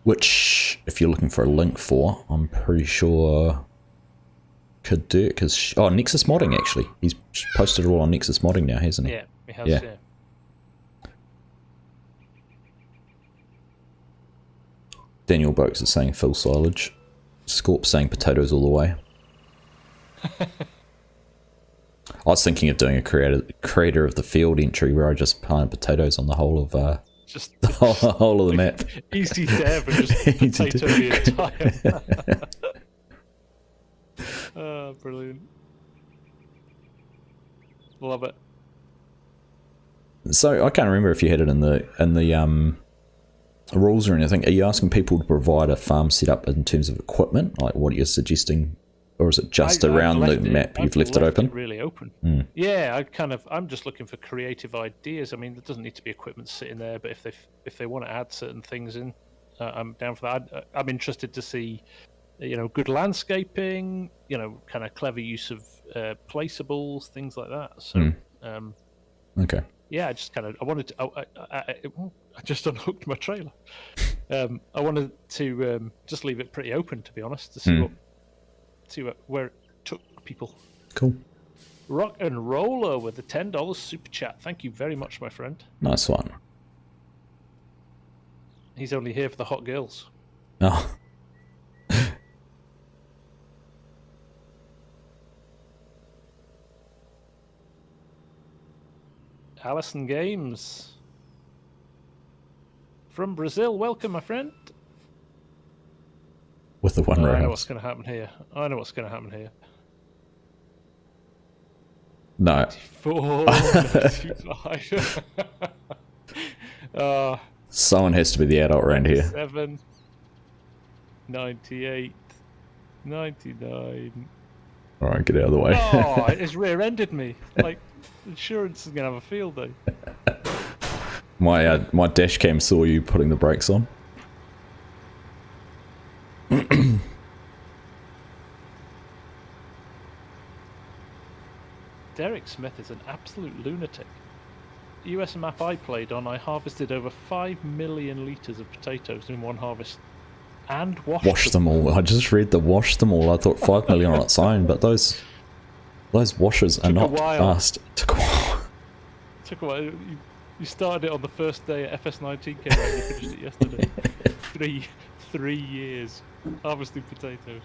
[SPEAKER 1] which if you're looking for a link for, I'm pretty sure Kadirk is. Oh, Nexus Modding actually. He's posted it all on Nexus Modding now, hasn't he?
[SPEAKER 2] Yeah, he has. Yeah.
[SPEAKER 1] Daniel Boaks is saying full silage. Scorp saying potatoes all the way. I was thinking of doing a creator of the field entry where I just plant potatoes on the whole of the whole of the map.
[SPEAKER 2] Easy to have, and just potato the entire. Oh, brilliant! Love it.
[SPEAKER 1] So I can't remember if you had it in the rules or anything. Are you asking people to provide a farm setup in terms of equipment, like what you're suggesting, or is it just around the map? You've left it open.
[SPEAKER 2] Really open. Yeah, I'm just looking for creative ideas. I mean, there doesn't need to be equipment sitting there, but if they want to add certain things in, I'm down for that. I'm interested to see, good landscaping, kind of clever use of placeables, things like that. So,
[SPEAKER 1] okay.
[SPEAKER 2] Yeah, I just unhooked my trailer. I wanted to just leave it pretty open, to be honest, to see where it took people.
[SPEAKER 1] Cool.
[SPEAKER 2] Rock and Roller with the $10 super chat. Thank you very much, my friend.
[SPEAKER 1] Nice one.
[SPEAKER 2] He's only here for the hot girls.
[SPEAKER 1] Oh.
[SPEAKER 2] Allison Games from Brazil. Welcome, my friend.
[SPEAKER 1] With the one round.
[SPEAKER 2] I know what's going to happen here.
[SPEAKER 1] No.
[SPEAKER 2] 94, 95.
[SPEAKER 1] Someone has to be the adult around here.
[SPEAKER 2] 7, 98, 99.
[SPEAKER 1] All right, get out of the way.
[SPEAKER 2] Oh, it's rear-ended me. Like, insurance is going to have a field day.
[SPEAKER 1] My dash cam saw you putting the brakes on.
[SPEAKER 2] Derek Smith is an absolute lunatic. US map I played on, I harvested over 5 million litres of potatoes in one harvest. And washed
[SPEAKER 1] them all. I just read the wash them all. I thought 5 million on its own, but those washes are not fast. It took a while.
[SPEAKER 2] Took a while. You started it on the first day at FS19 came out and you finished it yesterday. 3 years harvesting potatoes.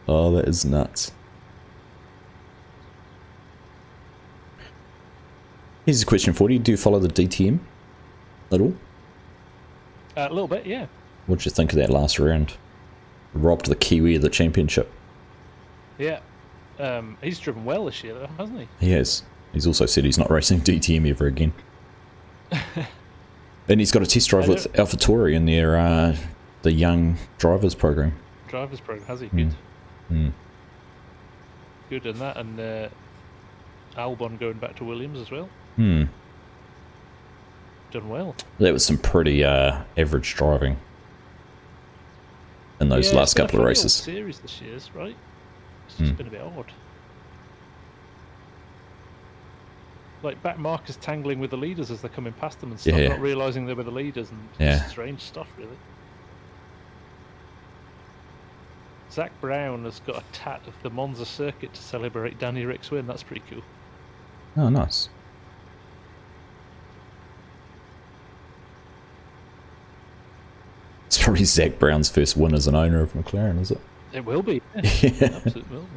[SPEAKER 1] Oh, that is nuts. Here's a question for you. Do you follow the DTM at all?
[SPEAKER 2] A little bit, yeah.
[SPEAKER 1] What did you think of that last round? Robbed the Kiwi of the championship.
[SPEAKER 2] Yeah. He's driven well this year, though, hasn't he?
[SPEAKER 1] He has. He's also said he's not racing DTM ever again. And he's got a test drive with AlphaTauri in their the young drivers program.
[SPEAKER 2] Drivers program, has he? Good.
[SPEAKER 1] Mm.
[SPEAKER 2] Good, and that, and Albon going back to Williams as well.
[SPEAKER 1] Done
[SPEAKER 2] well.
[SPEAKER 1] That was some pretty average driving in those last couple of races.
[SPEAKER 2] Series this year, right? It's just been a bit odd. Like back markers tangling with the leaders as they're coming past them and stuff, not realising they were the leaders, and just strange stuff, really. Zach Brown has got a tat of the Monza circuit to celebrate Danny Rick's win. That's pretty cool.
[SPEAKER 1] Oh, nice. It's probably Zach Brown's first win as an owner of McLaren, is it?
[SPEAKER 2] It will be. Yeah. Absolutely will be.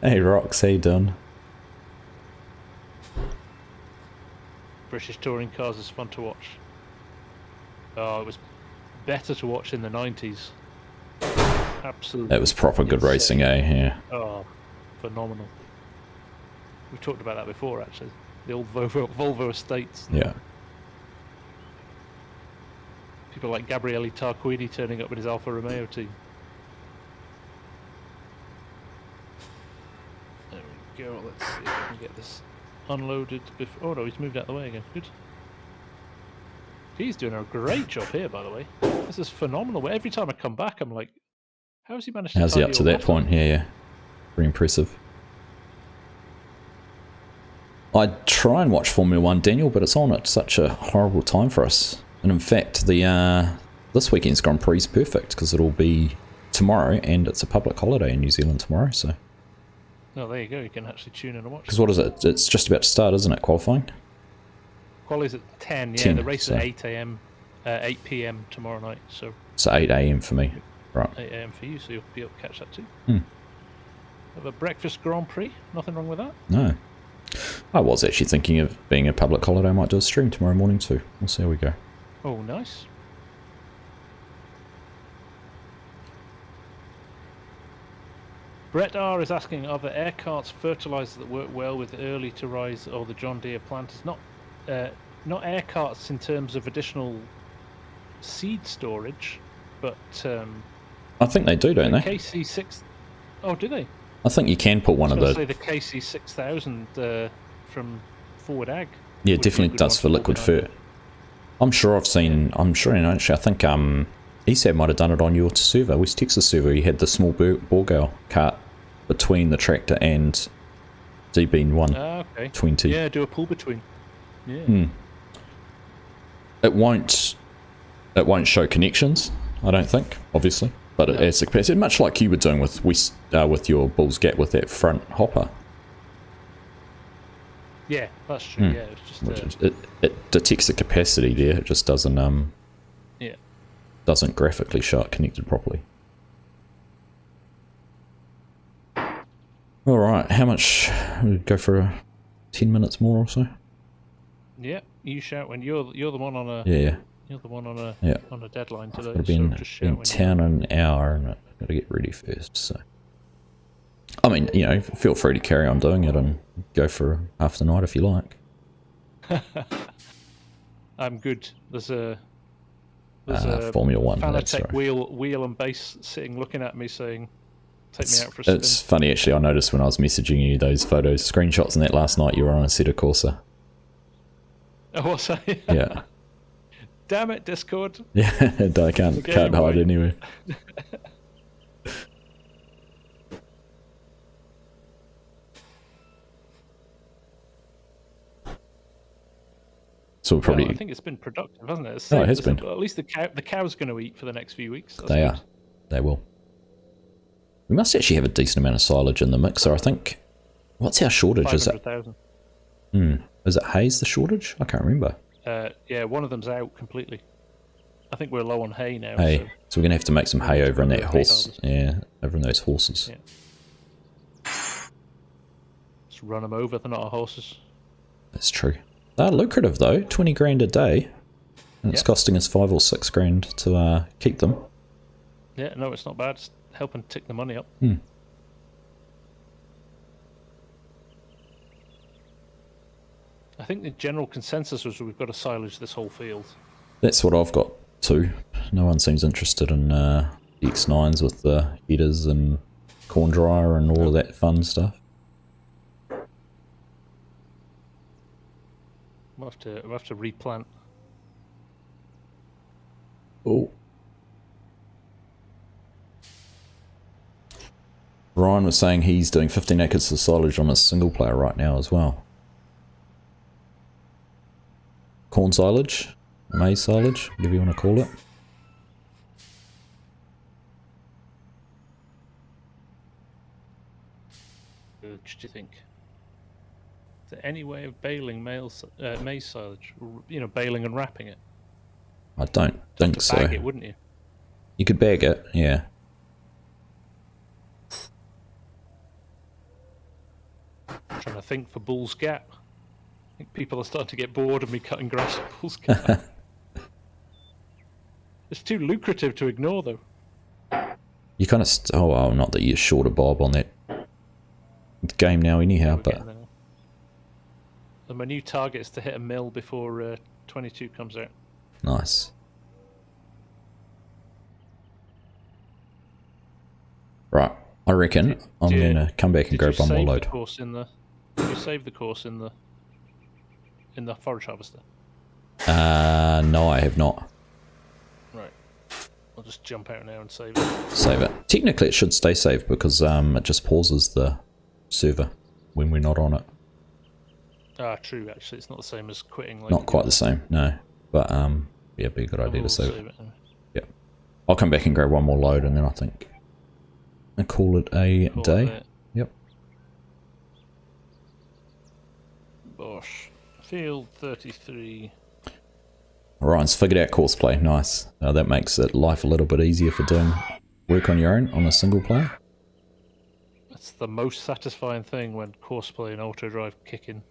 [SPEAKER 1] Hey, Rox, how you doing?
[SPEAKER 2] British touring cars is fun to watch. Oh, it was better to watch in the 90s. Absolutely.
[SPEAKER 1] That was proper good racing, eh? Yeah.
[SPEAKER 2] Oh, phenomenal. We've talked about that before, actually. The old Volvo estates.
[SPEAKER 1] Yeah.
[SPEAKER 2] People like Gabriele Tarquini turning up with his Alfa Romeo team. There we go. Let's see if I can get this unloaded before... Oh no, he's moved out of the way again. Good. He's doing a great job here, by the way. This is phenomenal. Every time I come back, I'm like, how has he managed to
[SPEAKER 1] How's he
[SPEAKER 2] tidy
[SPEAKER 1] up to
[SPEAKER 2] all
[SPEAKER 1] that
[SPEAKER 2] that
[SPEAKER 1] point?
[SPEAKER 2] up?
[SPEAKER 1] Yeah. Pretty impressive. I try and watch Formula 1, Daniel, but it's on at such a horrible time for us. And in fact, the this weekend's Grand Prix is perfect because it'll be tomorrow, and it's a public holiday in New Zealand tomorrow. So.
[SPEAKER 2] Oh, there you go. You can actually tune in and watch.
[SPEAKER 1] Because what is it? It's just about to start, isn't it? Qualifying.
[SPEAKER 2] Quali's at 10. Yeah,
[SPEAKER 1] 10,
[SPEAKER 2] the race
[SPEAKER 1] so.
[SPEAKER 2] at 8 a.m. 8 p.m. tomorrow night. So
[SPEAKER 1] 8 a.m. for me. Right.
[SPEAKER 2] 8 a.m. for you, so you'll be able to catch that too.
[SPEAKER 1] Hmm.
[SPEAKER 2] Have a breakfast Grand Prix. Nothing wrong with that.
[SPEAKER 1] No. I was actually thinking of being a public holiday. I might do a stream tomorrow morning too. We'll see how we go.
[SPEAKER 2] Oh, nice. Brett R is asking, are the air carts fertilizers that work well with early to rise or the John Deere planters? Not air carts in terms of additional seed storage, but
[SPEAKER 1] I think they do, don't they?
[SPEAKER 2] KC6. Oh, do they?
[SPEAKER 1] I think you can put one of the.
[SPEAKER 2] Say the KC6000 from Forward Ag.
[SPEAKER 1] Yeah,
[SPEAKER 2] would be a
[SPEAKER 1] definitely
[SPEAKER 2] good
[SPEAKER 1] does
[SPEAKER 2] one
[SPEAKER 1] for
[SPEAKER 2] to
[SPEAKER 1] liquid
[SPEAKER 2] organise.
[SPEAKER 1] fert. I'm sure I've seen. I'm sure actually. I think ESAB might have done it on your server, West Texas server. You had the small Borgale cart between the tractor and DB1
[SPEAKER 2] Okay.
[SPEAKER 1] 20.
[SPEAKER 2] Yeah, do a pull between. Yeah.
[SPEAKER 1] Hmm. It won't show connections, I don't think, obviously, but it adds the capacity, much like you were doing with with your Bull's Gap with that front hopper.
[SPEAKER 2] Yeah, that's true. Yeah, it's just
[SPEAKER 1] It detects the capacity there. It just doesn't doesn't graphically show it connected properly. All right, how much? We'll go for 10 minutes more or so.
[SPEAKER 2] yeah. You shout when you're the one on a
[SPEAKER 1] Yeah.
[SPEAKER 2] you're the one on a on a deadline today.
[SPEAKER 1] I've been
[SPEAKER 2] so just shout
[SPEAKER 1] in
[SPEAKER 2] when
[SPEAKER 1] town in an hour and I've got to get ready first. So, I mean, you know, feel free to carry on doing it and go for half the night if you like.
[SPEAKER 2] I'm good. There's a
[SPEAKER 1] Formula One. That's
[SPEAKER 2] Fanatec
[SPEAKER 1] right.
[SPEAKER 2] wheel and base sitting looking at me saying, "Take me out for a spin."
[SPEAKER 1] It's funny actually. I noticed when I was messaging you those photos, screenshots, and that last night you were on a Assetto Corsa.
[SPEAKER 2] Oh, what's that?
[SPEAKER 1] Yeah.
[SPEAKER 2] Damn it, Discord.
[SPEAKER 1] Yeah, I can't hide anywhere. So we'll probably.
[SPEAKER 2] Well, I think it's been productive, hasn't it?
[SPEAKER 1] Oh, it has been.
[SPEAKER 2] At least the cow's going to eat for the next few weeks. That's
[SPEAKER 1] They
[SPEAKER 2] good.
[SPEAKER 1] are. They will. We must actually have a decent amount of silage in the mixer, I think. What's our shortage? Is it?
[SPEAKER 2] 500,000.
[SPEAKER 1] Is it hay's the shortage? I can't remember.
[SPEAKER 2] Yeah, one of them's out completely. I think we're low on hay now.
[SPEAKER 1] Hay. So we're gonna have to make some hay over in that
[SPEAKER 2] hay
[SPEAKER 1] horse.
[SPEAKER 2] harvest.
[SPEAKER 1] Yeah, over in those horses.
[SPEAKER 2] Yeah. Just run them over. They're not our horses.
[SPEAKER 1] That's true. They're lucrative though. 20 grand a day, and it's
[SPEAKER 2] Yeah.
[SPEAKER 1] costing us 5 or 6 grand to keep them.
[SPEAKER 2] Yeah, no, it's not bad. It's helping tick the money up. I think the general consensus was we've got to silage this whole field.
[SPEAKER 1] That's what I've got too. No one seems interested in the X9s with the headers and corn dryer and all of that fun stuff.
[SPEAKER 2] We'll have to replant.
[SPEAKER 1] Oh. Ryan was saying he's doing 15 acres of silage on a single player right now as well. Corn silage, maize silage, whatever you want to call it.
[SPEAKER 2] What do you think? Is there any way of baling maize silage? You know, baling and wrapping it.
[SPEAKER 1] I don't think
[SPEAKER 2] To
[SPEAKER 1] so.
[SPEAKER 2] bag it, wouldn't you?
[SPEAKER 1] You could bag it, yeah.
[SPEAKER 2] I'm trying to think for Bull's Gap. I think people are starting to get bored of me cutting grass at Bull's Gap. It's too lucrative to ignore, though.
[SPEAKER 1] You kind of... oh, well, not that you're short a bob on that game now anyhow,
[SPEAKER 2] We're
[SPEAKER 1] but...
[SPEAKER 2] getting there. And my new target is to hit a mil before 22 comes out.
[SPEAKER 1] Nice. Right, I reckon I'm going to come back and grab one more load.
[SPEAKER 2] Did you save the course in the forage harvester?
[SPEAKER 1] No, I have not.
[SPEAKER 2] Right. I'll just jump out now and save it.
[SPEAKER 1] Save it. Technically it should stay saved because it just pauses the server when we're not on it.
[SPEAKER 2] Ah, true, actually. It's not the same as quitting. Like
[SPEAKER 1] Not quite the same, no. But, yeah, it'd be a good idea to save it.
[SPEAKER 2] Anyway.
[SPEAKER 1] Yeah. I'll come back and grab one more load and then I think and call it a day. Yep.
[SPEAKER 2] Bosh. Field 33.
[SPEAKER 1] Ryan's figured out course play. Nice. That makes it life a little bit easier for doing work on your own on a single player.
[SPEAKER 2] It's the most satisfying thing when course play and auto drive kick in.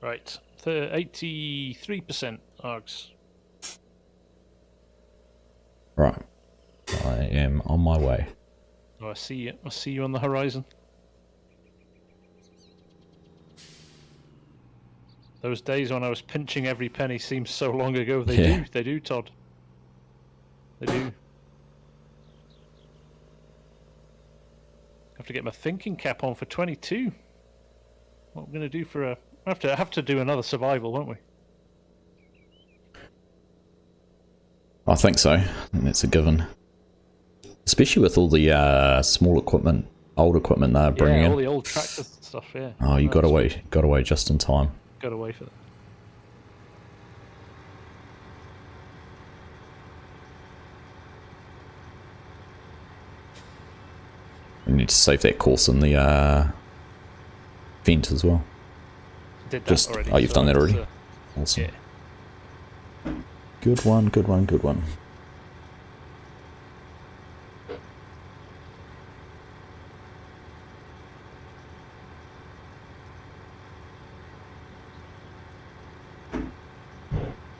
[SPEAKER 2] Right, 83% args.
[SPEAKER 1] Right. I am on my way.
[SPEAKER 2] Oh, I see you. I see you on the horizon. Those days when I was pinching every penny seem so long ago. They do, Todd. They do. Have to get my thinking cap on for 22. What we're going to do for a... I have to do another survival, won't we?
[SPEAKER 1] I think so. I think that's a given. Especially with all the small equipment, old equipment they're bringing in.
[SPEAKER 2] All the old tractors and stuff, yeah.
[SPEAKER 1] Oh, you got away just in time.
[SPEAKER 2] Got away for that.
[SPEAKER 1] You need to save that course in the vent as well.
[SPEAKER 2] Did that already.
[SPEAKER 1] Oh, you've done that already?
[SPEAKER 2] So,
[SPEAKER 1] Awesome.
[SPEAKER 2] yeah.
[SPEAKER 1] Good one, good one, good one.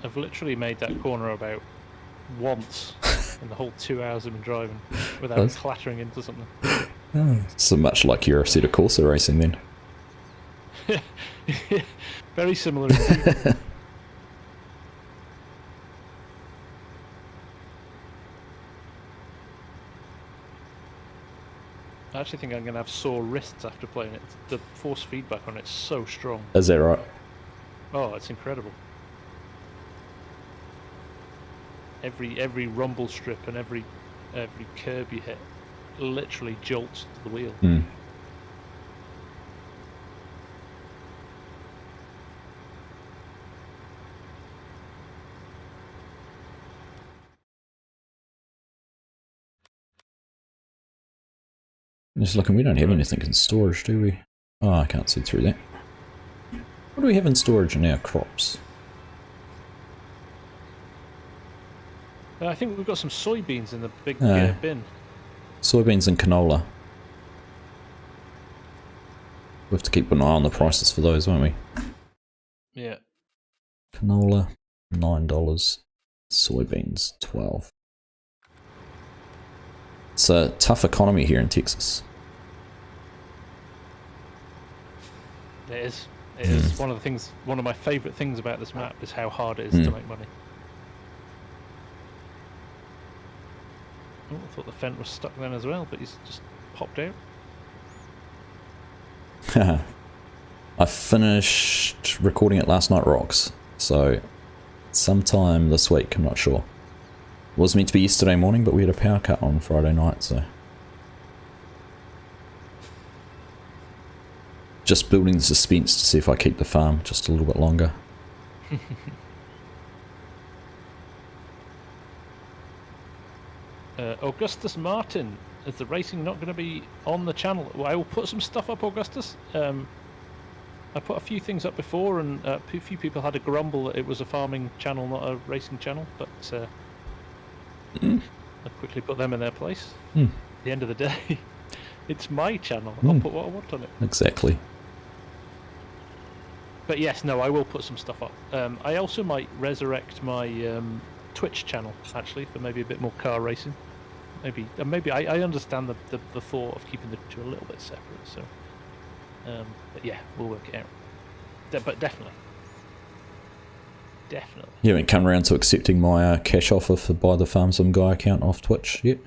[SPEAKER 2] I've literally made that corner about once in the whole 2 hours I've been driving without clattering into something.
[SPEAKER 1] So much like your Assetto Corsa racing then.
[SPEAKER 2] Very similar indeed. I actually think I'm going to have sore wrists after playing it. The force feedback on it's so strong.
[SPEAKER 1] Is that right?
[SPEAKER 2] Oh, it's incredible. Every rumble strip and every curb you hit literally jolts to the wheel.
[SPEAKER 1] Mm. Just looking, we don't have anything in storage, do we? Oh, I can't see through that. What do we have in storage in our crops?
[SPEAKER 2] I think we've got some soybeans in the big bin.
[SPEAKER 1] Soybeans and canola. We have to keep an eye on the prices for those, won't we?
[SPEAKER 2] Yeah.
[SPEAKER 1] Canola, $9. Soybeans, $12. It's a tough economy here in Texas.
[SPEAKER 2] It is. It is one of my favourite things about this map is how hard it is to make money. Oh, I thought the Fent was stuck then as well, but he's just popped out.
[SPEAKER 1] I finished recording it last night, Rocks. So, sometime this week, I'm not sure. It was meant to be yesterday morning, but we had a power cut on Friday night, so... Just building the suspense to see if I keep the farm just a little bit longer.
[SPEAKER 2] Augustus Martin, is the racing not going to be on the channel? Well, I will put some stuff up, Augustus. I put a few things up before, and a few people had a grumble that it was a farming channel, not a racing channel, but I quickly put them in their place. the end of the day, it's my channel. I'll put what I want on it.
[SPEAKER 1] Exactly.
[SPEAKER 2] But yes, no, I will put some stuff up. I also might resurrect my Twitch channel, actually, for maybe a bit more car racing. Maybe I understand the thought of keeping the two a little bit separate. So, but yeah, we'll work it out. But definitely.
[SPEAKER 1] You haven't come around to accepting my cash offer to buy the FarmSim Guy account off Twitch yet?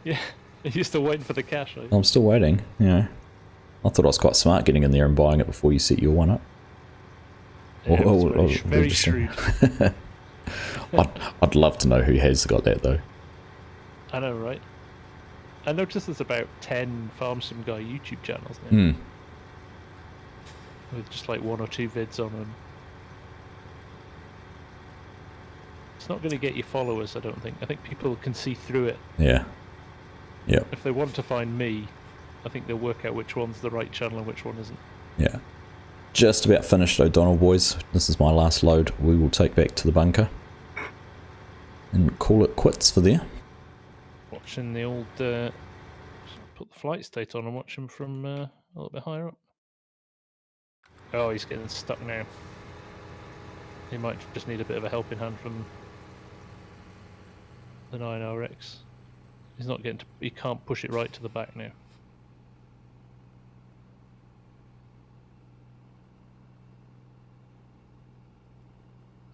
[SPEAKER 2] Yeah, you're still waiting for the cash, are you?
[SPEAKER 1] I'm still waiting, I thought I was quite smart getting in there and buying it before you set your one up.
[SPEAKER 2] Yeah, very shrewd.
[SPEAKER 1] I'd love to know who has got that though.
[SPEAKER 2] I know, right? I noticed there's about 10 FarmSim Guy YouTube channels now. With just like 1 or 2 vids on them. It's not going to get you followers, I don't think. I think people can see through it.
[SPEAKER 1] Yeah. Yeah.
[SPEAKER 2] If they want to find me, I think they'll work out which one's the right channel and which one isn't.
[SPEAKER 1] Yeah. Just about finished, O'Donnell boys. This is my last load. We will take back to the bunker and call it quits for there.
[SPEAKER 2] Watching the old... put the flight state on and watch him from a little bit higher up. Oh, he's getting stuck now. He might just need a bit of a helping hand from the 9RX. He's not getting to... He can't push it right to the back now.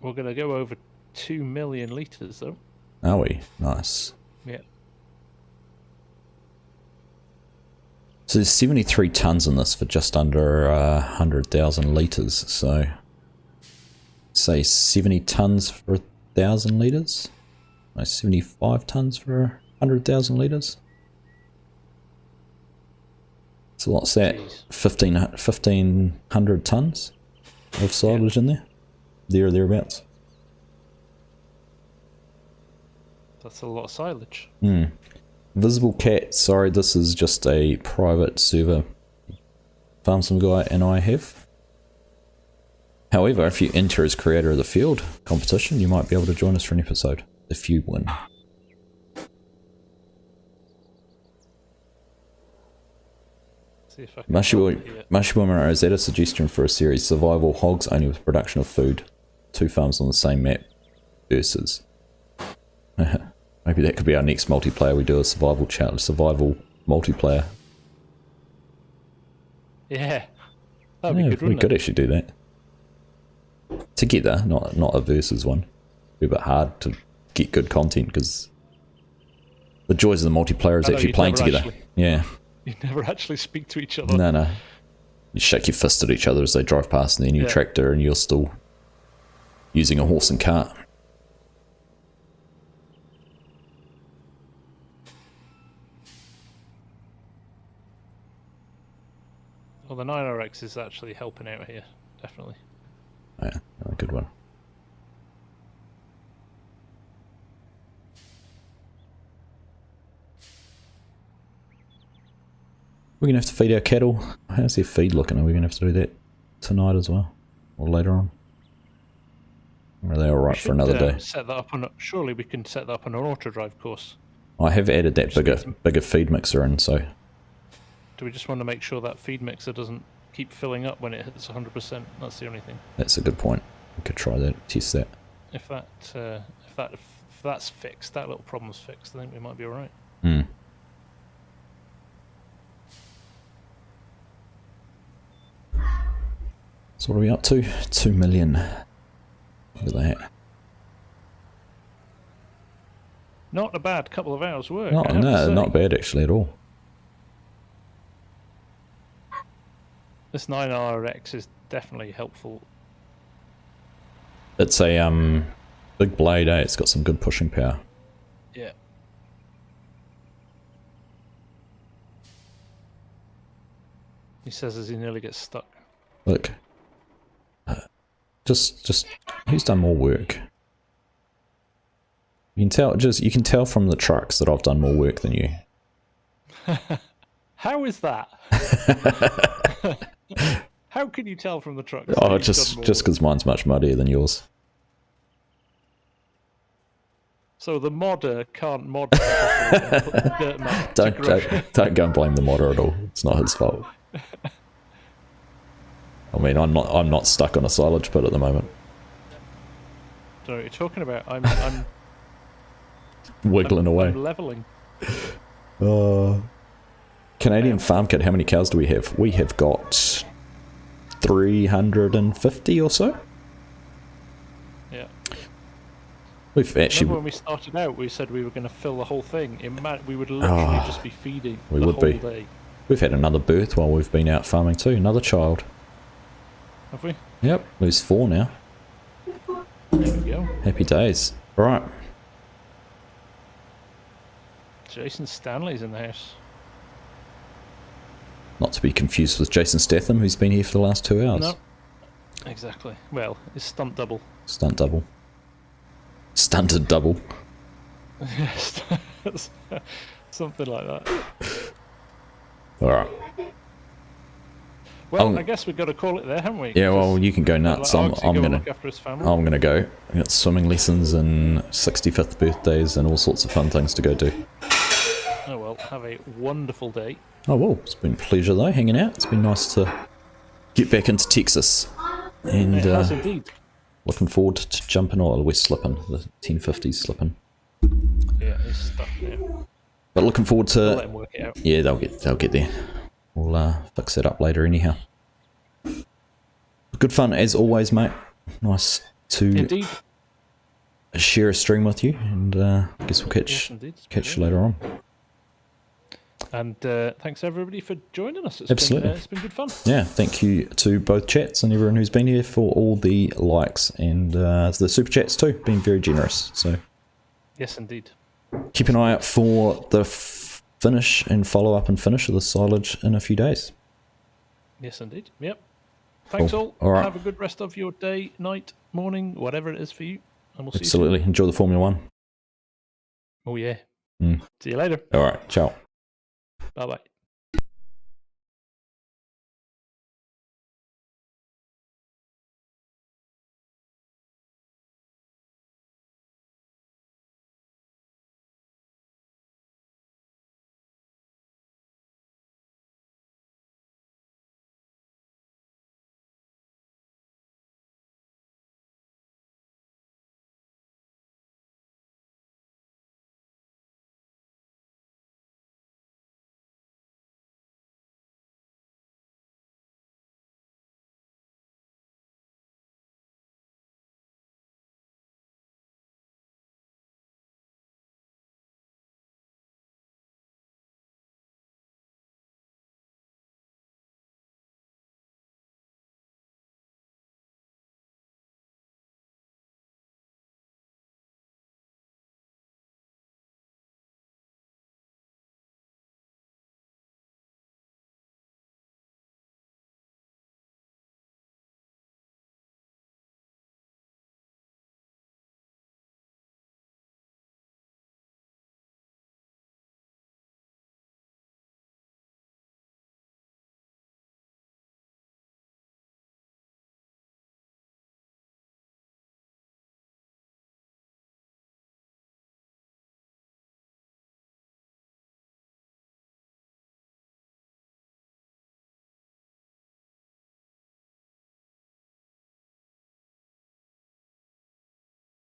[SPEAKER 2] We're going to go over 2 million litres, though.
[SPEAKER 1] Are we? Nice.
[SPEAKER 2] Yeah.
[SPEAKER 1] So there's 73 tonnes in this for just under 100,000 litres, so say 70 tonnes for 1,000 litres? No, 75 tonnes for 100,000 litres? So what's that? 1,500 tonnes of silage in there? There or thereabouts.
[SPEAKER 2] That's a lot of silage.
[SPEAKER 1] Visible cat, sorry, this is just a private server FarmSim Guy and I have. However, if you enter as creator of the field competition, you might be able to join us for an episode, if you win.
[SPEAKER 2] See if I can
[SPEAKER 1] Mushy Woman Rosetta suggestion for a series, survival hogs only with production of food. 2 farms on the same map versus. Maybe that could be our next multiplayer. We do a survival multiplayer.
[SPEAKER 2] Yeah, that'd be good.
[SPEAKER 1] We could actually do that together, not a versus one. It'd be a bit hard to get good content because the joys of the multiplayer is actually playing together. Yeah,
[SPEAKER 2] you never actually speak to each other.
[SPEAKER 1] No. You shake your fist at each other as they drive past in their new tractor, and you're still using a horse and cart.
[SPEAKER 2] Well, the 9RX is actually helping out here, definitely.
[SPEAKER 1] Yeah, a good one. We're going to have to feed our cattle. How's their feed looking? Are we going to have to do that tonight as well? Or later on? Or are they alright for another day?
[SPEAKER 2] Set that up on surely we can set that up on an auto drive course.
[SPEAKER 1] I have added that bigger feed mixer in, so...
[SPEAKER 2] Do we just want to make sure that feed mixer doesn't keep filling up when it hits 100%? That's the only thing.
[SPEAKER 1] That's a good point. We could try that, test that.
[SPEAKER 2] If that's fixed, that little problem's fixed, I think we might be alright.
[SPEAKER 1] So what are we up to? 2 million. Look at that.
[SPEAKER 2] Not a bad couple of hours work.
[SPEAKER 1] No, not bad actually at all.
[SPEAKER 2] This 9RX is definitely helpful.
[SPEAKER 1] It's a big blade, eh? It's got some good pushing power.
[SPEAKER 2] Yeah. He says as he nearly gets stuck.
[SPEAKER 1] Look. Just who's done more work? You can tell from the trucks that I've done more work than you.
[SPEAKER 2] How is that? How can you tell from the trucks?
[SPEAKER 1] Oh, just because mine's much muddier than yours.
[SPEAKER 2] So the modder can't mod and put the dirt mat to grow.
[SPEAKER 1] Don't go and blame the modder at all. It's not his fault. I mean, I'm not stuck on a silage pit at the moment.
[SPEAKER 2] Don't know what you're talking about. I'm
[SPEAKER 1] Wiggling away.
[SPEAKER 2] I'm leveling.
[SPEAKER 1] Canadian farm kit, how many cows do we have? We have got 350 or so.
[SPEAKER 2] Yeah.
[SPEAKER 1] We've actually...
[SPEAKER 2] Remember when we started out, we said we were going to fill the whole thing. We would literally just be feeding the whole day.
[SPEAKER 1] We've had another birth while we've been out farming too. Another child.
[SPEAKER 2] Have we?
[SPEAKER 1] Yep, there's 4 now.
[SPEAKER 2] There we go.
[SPEAKER 1] Happy days. Right.
[SPEAKER 2] Jason Stanley's in the house.
[SPEAKER 1] Not to be confused with Jason Statham, who's been here for the last 2 hours.
[SPEAKER 2] No. Exactly. Well, it's stunt double.
[SPEAKER 1] Stunt double. Stunted double.
[SPEAKER 2] Yes. Something like that.
[SPEAKER 1] Alright.
[SPEAKER 2] Well, I guess we've got to call it there, haven't we?
[SPEAKER 1] Yeah, well, you can go nuts. I'm gonna
[SPEAKER 2] look after his family.
[SPEAKER 1] I'm gonna go. I got swimming lessons and 65th birthdays and all sorts of fun things to go do.
[SPEAKER 2] Oh well, have a wonderful day.
[SPEAKER 1] Oh well, it's been a pleasure though, hanging out. It's been nice to get back into Texas. And
[SPEAKER 2] It has indeed.
[SPEAKER 1] looking forward to jumping. Oh, we're slipping. The 1050's slipping.
[SPEAKER 2] Yeah, it's stuck there.
[SPEAKER 1] But looking forward to...
[SPEAKER 2] We'll let him work it out.
[SPEAKER 1] Yeah, they'll get there. We'll fix that up later anyhow. Good fun as always, mate. Nice to
[SPEAKER 2] Indeed.
[SPEAKER 1] share a stream with you, and I guess we'll catch you later on.
[SPEAKER 2] And thanks everybody for joining us.
[SPEAKER 1] Absolutely.
[SPEAKER 2] It's been good fun.
[SPEAKER 1] Yeah, thank you to both chats and everyone who's been here for all the likes and the super chats too, being very generous. So
[SPEAKER 2] Yes, indeed.
[SPEAKER 1] keep an eye out for the finish and follow up and finish of the silage in a few days.
[SPEAKER 2] Yes, indeed. Yep. Thanks
[SPEAKER 1] Cool.
[SPEAKER 2] all.
[SPEAKER 1] All right.
[SPEAKER 2] Have a good rest of your day, night, morning, whatever it is for you. And we'll see you soon.
[SPEAKER 1] Absolutely. Enjoy the Formula 1.
[SPEAKER 2] Oh, yeah.
[SPEAKER 1] Mm.
[SPEAKER 2] See you later.
[SPEAKER 1] All right. Ciao.
[SPEAKER 2] Bye-bye.